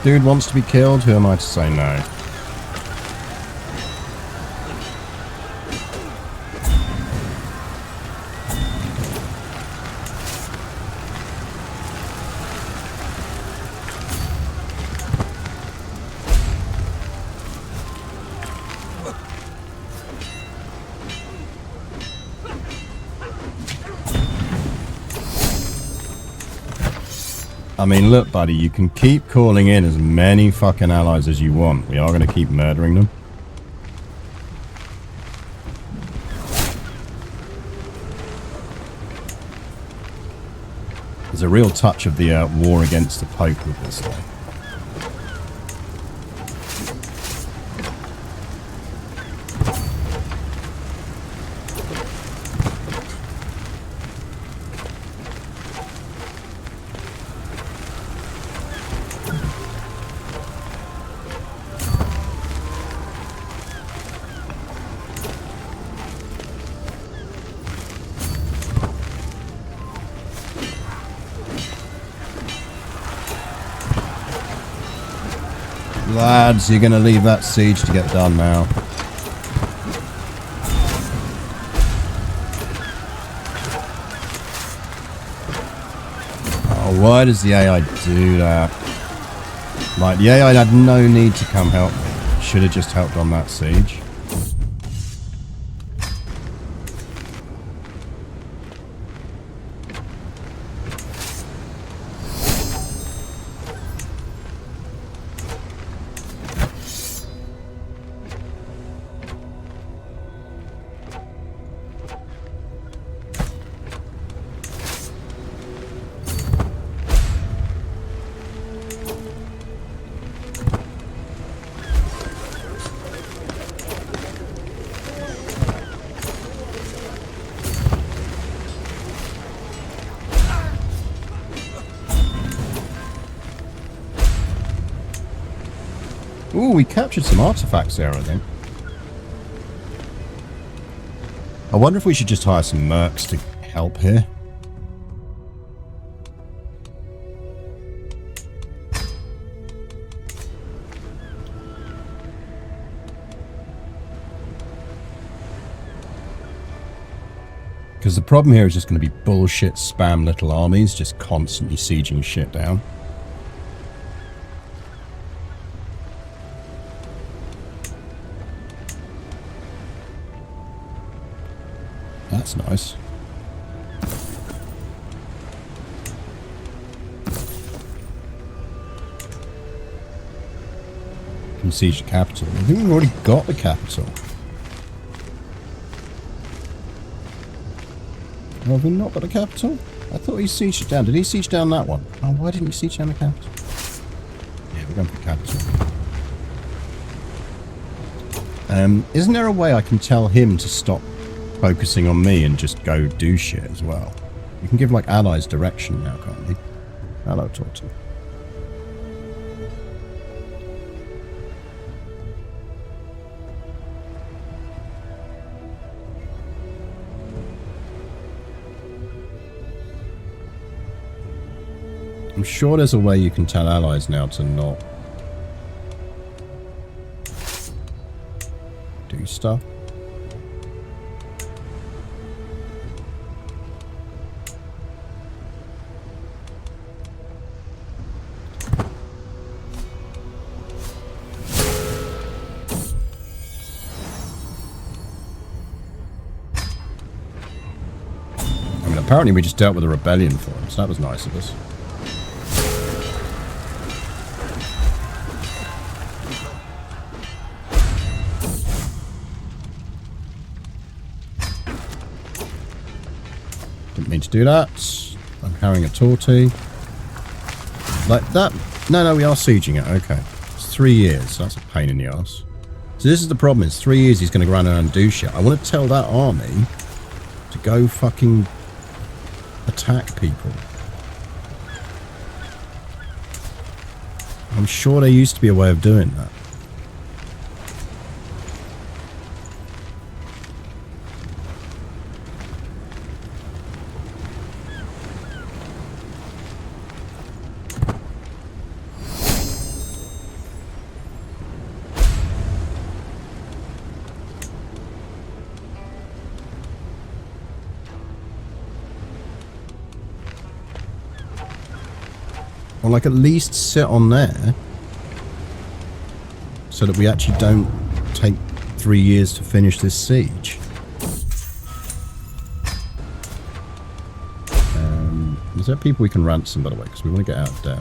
A: Dude wants to be killed, who am I to say no? I mean, look, buddy, you can keep calling in as many fucking allies as you want. We are going to keep murdering them. There's a real touch of the war against the Pope with this thing. Lads, you're going to leave that siege to get done now. Oh, why does the AI do that? Like, the AI had no need to come help me. Should have just helped on that siege. Ooh, we captured some artifacts there, I think. I wonder if we should just hire some mercs to help here. Because the problem here is just going to be bullshit spam little armies just constantly sieging shit down. That's nice. Can siege the capital. I think we've already got the capital. Oh, have we not got the capital? I thought he sieged it down. Did he siege down that one? Oh, why didn't he siege down the capital? Yeah, we're going for the capital. Isn't there a way I can tell him to stop focusing on me and just go do shit as well? You can give, like, allies direction now, can't you? Hello, Torto. I'm sure there's a way you can tell allies now to not do stuff. I mean, apparently we just dealt with a rebellion for him, so that was nice of us. Mean to do that. I'm carrying a torty. Like that. No, we are sieging it. Okay. It's 3 years. So that's a pain in the ass. So this is the problem. It's 3 years he's going to go around and do shit. I want to tell that army to go fucking attack people. I'm sure there used to be a way of doing that. Or like at least sit on there so that we actually don't take 3 years to finish this siege. Is there people we can ransom, by the way? Because we want to get out of debt.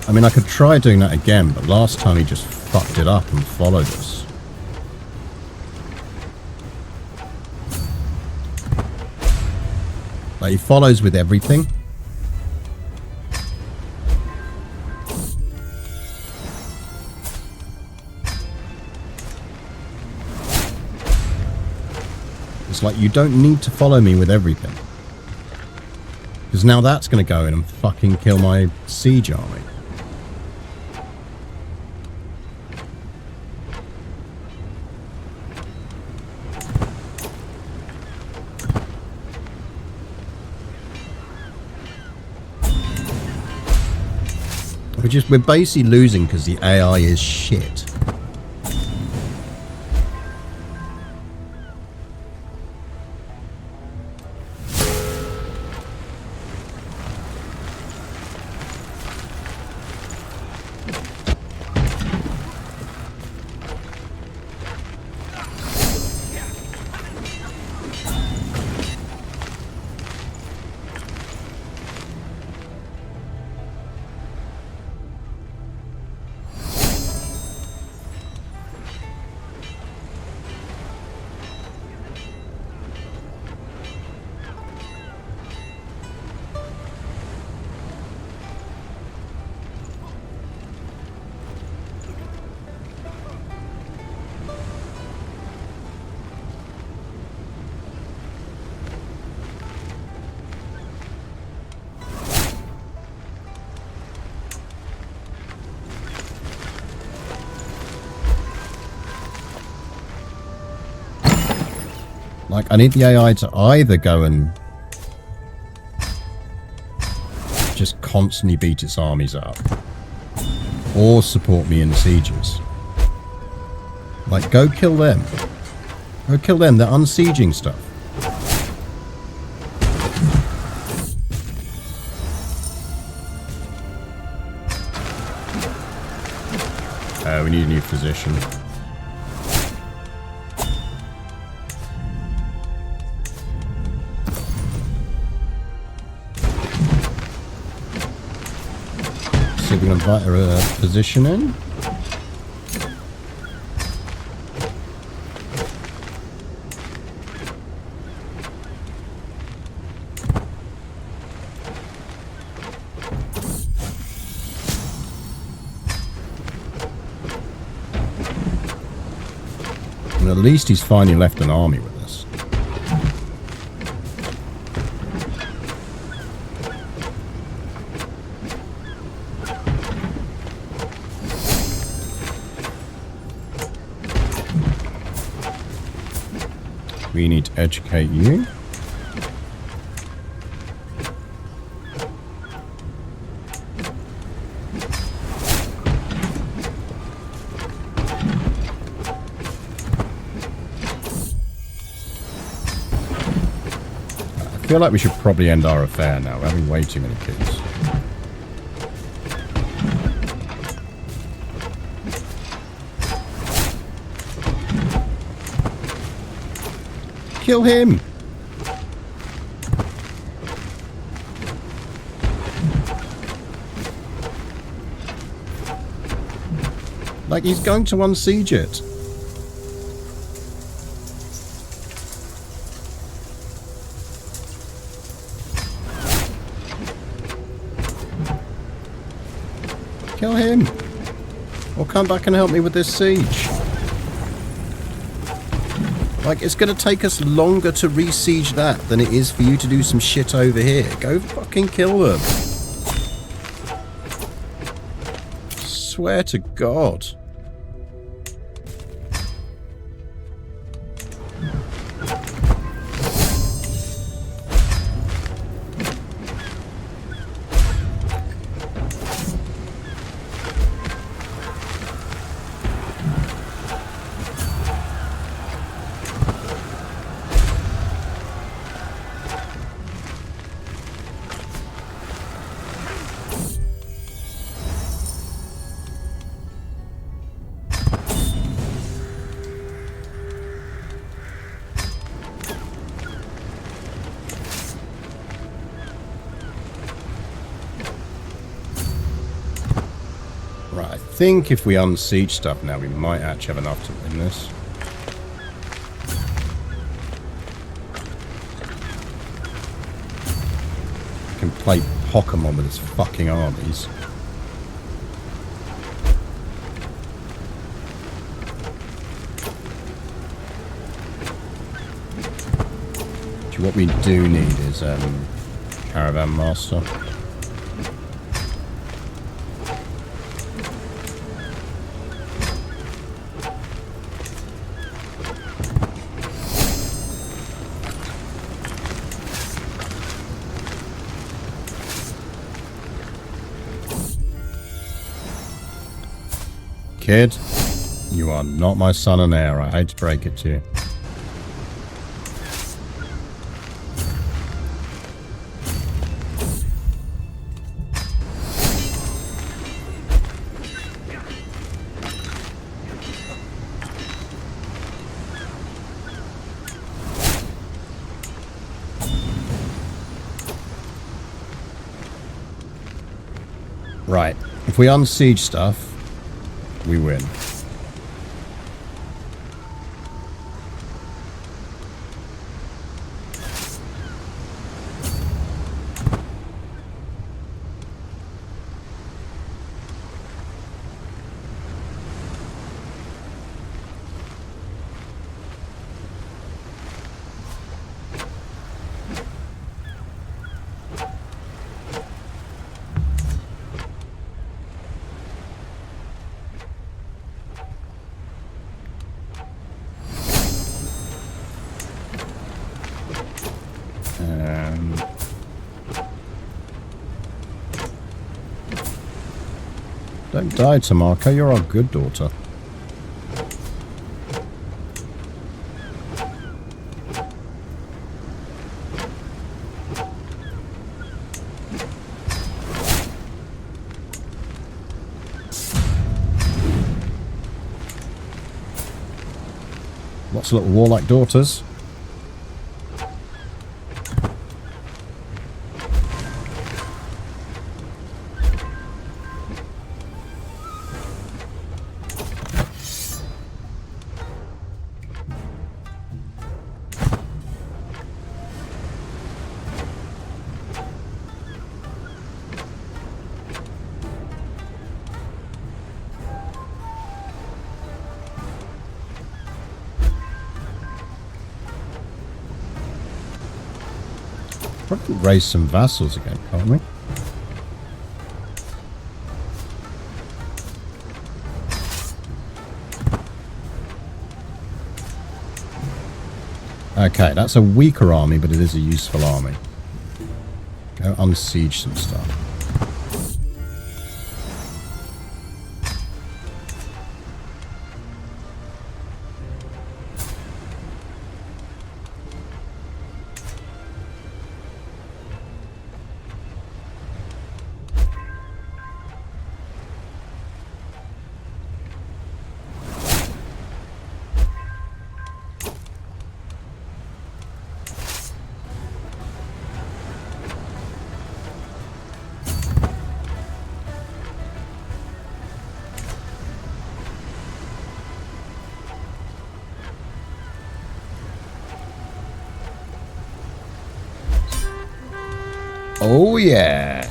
A: I mean, I could try doing that again, but last time he just fucked it up and followed us. Like, he follows with everything. It's like, you don't need to follow me with everything. Because now that's going to go in and fucking kill my siege army. We're basically losing because the AI is shit. Like, I need the AI to either go and just constantly beat its armies up, or support me in the sieges. Like, go kill them. Go kill them. They're unsieging stuff. We need a new physician. So we're going to invite a physician in. And at least he's finally left an army with us. We need to educate you. I feel like we should probably end our affair now. We're having way too many kids. Kill him! Like, he's going to unsiege it. Kill him! Or come back and help me with this siege. Like, it's going to take us longer to re-siege that than it is for you to do some shit over here. Go fucking kill them. Swear to God. Right, I think if we unsiege stuff now, we might actually have enough to win this. We can play Pokemon with its fucking armies. What we do need is Caravan Master. Kid, you are not my son and heir. I hate to break it to you. Right, if we unsiege stuff, we win. Don't die, Tamako. You're our good daughter. Lots of little warlike daughters. Probably raise some vassals again, can't we? Okay, that's a weaker army, but it is a useful army. Go unsiege some stuff. Oh yeah.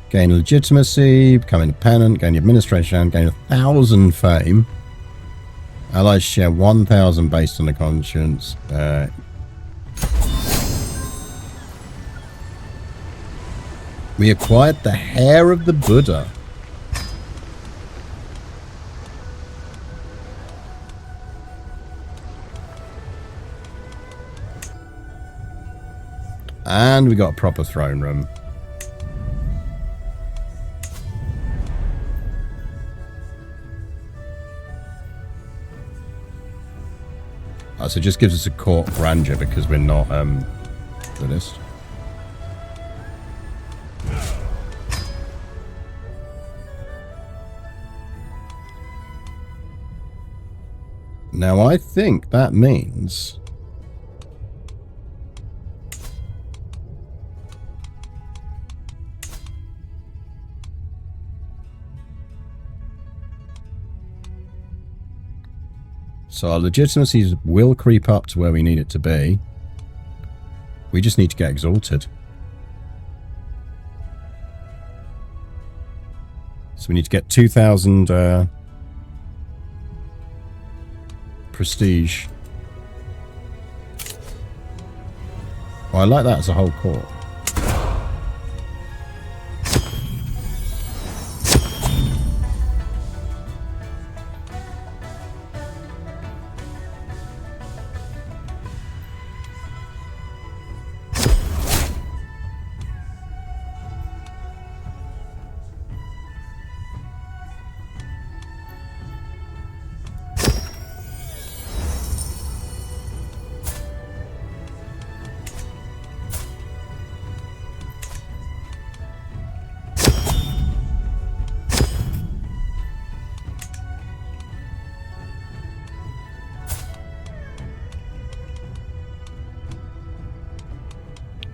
A: Gain legitimacy, become independent, gain administration, gain 1,000 fame. Allies share 1,000 based on the conscience. We acquired the hair of the Buddha. And we got a proper throne room. Oh, so it just gives us a court grandeur because we're not Buddhist. Now I think that means so our legitimacy will creep up to where we need it to be. We just need to get exalted. So we need to get 2,000 prestige. Well, I like that as a whole court.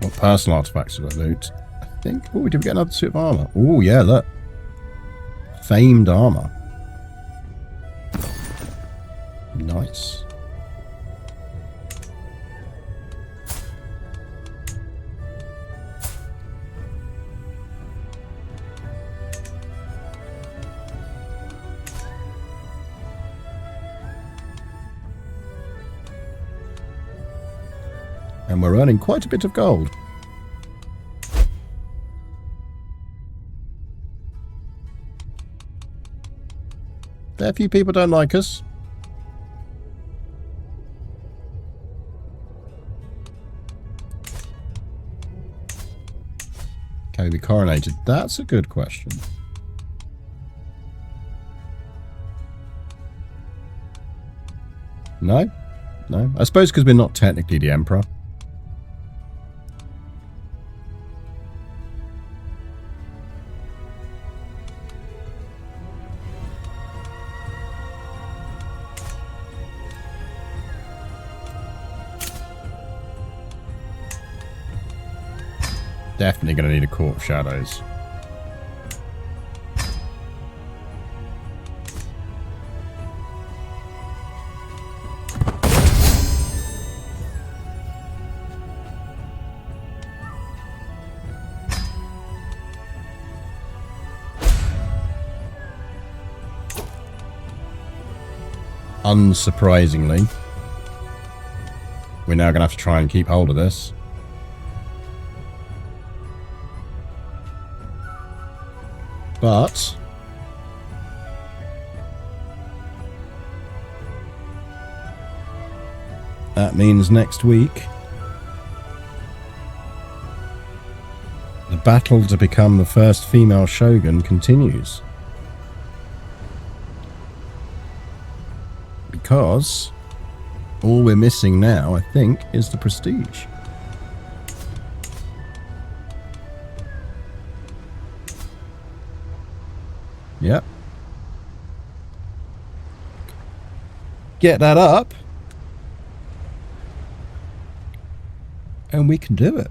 A: What personal artifacts did I loot? I think. Oh, did we get another suit of armor? Oh, yeah, look. Famed armor. Nice. And we're earning quite a bit of gold. There, few people don't like us. Can we be coronated? That's a good question. No? No? I suppose because we're not technically the emperor. Definitely going to need a Court of Shadows. Unsurprisingly, we're now going to have to try and keep hold of this. But that means next week the battle to become the first female shogun continues. Because all we're missing now, I think, is the prestige. Yep. Get that up, and we can do it.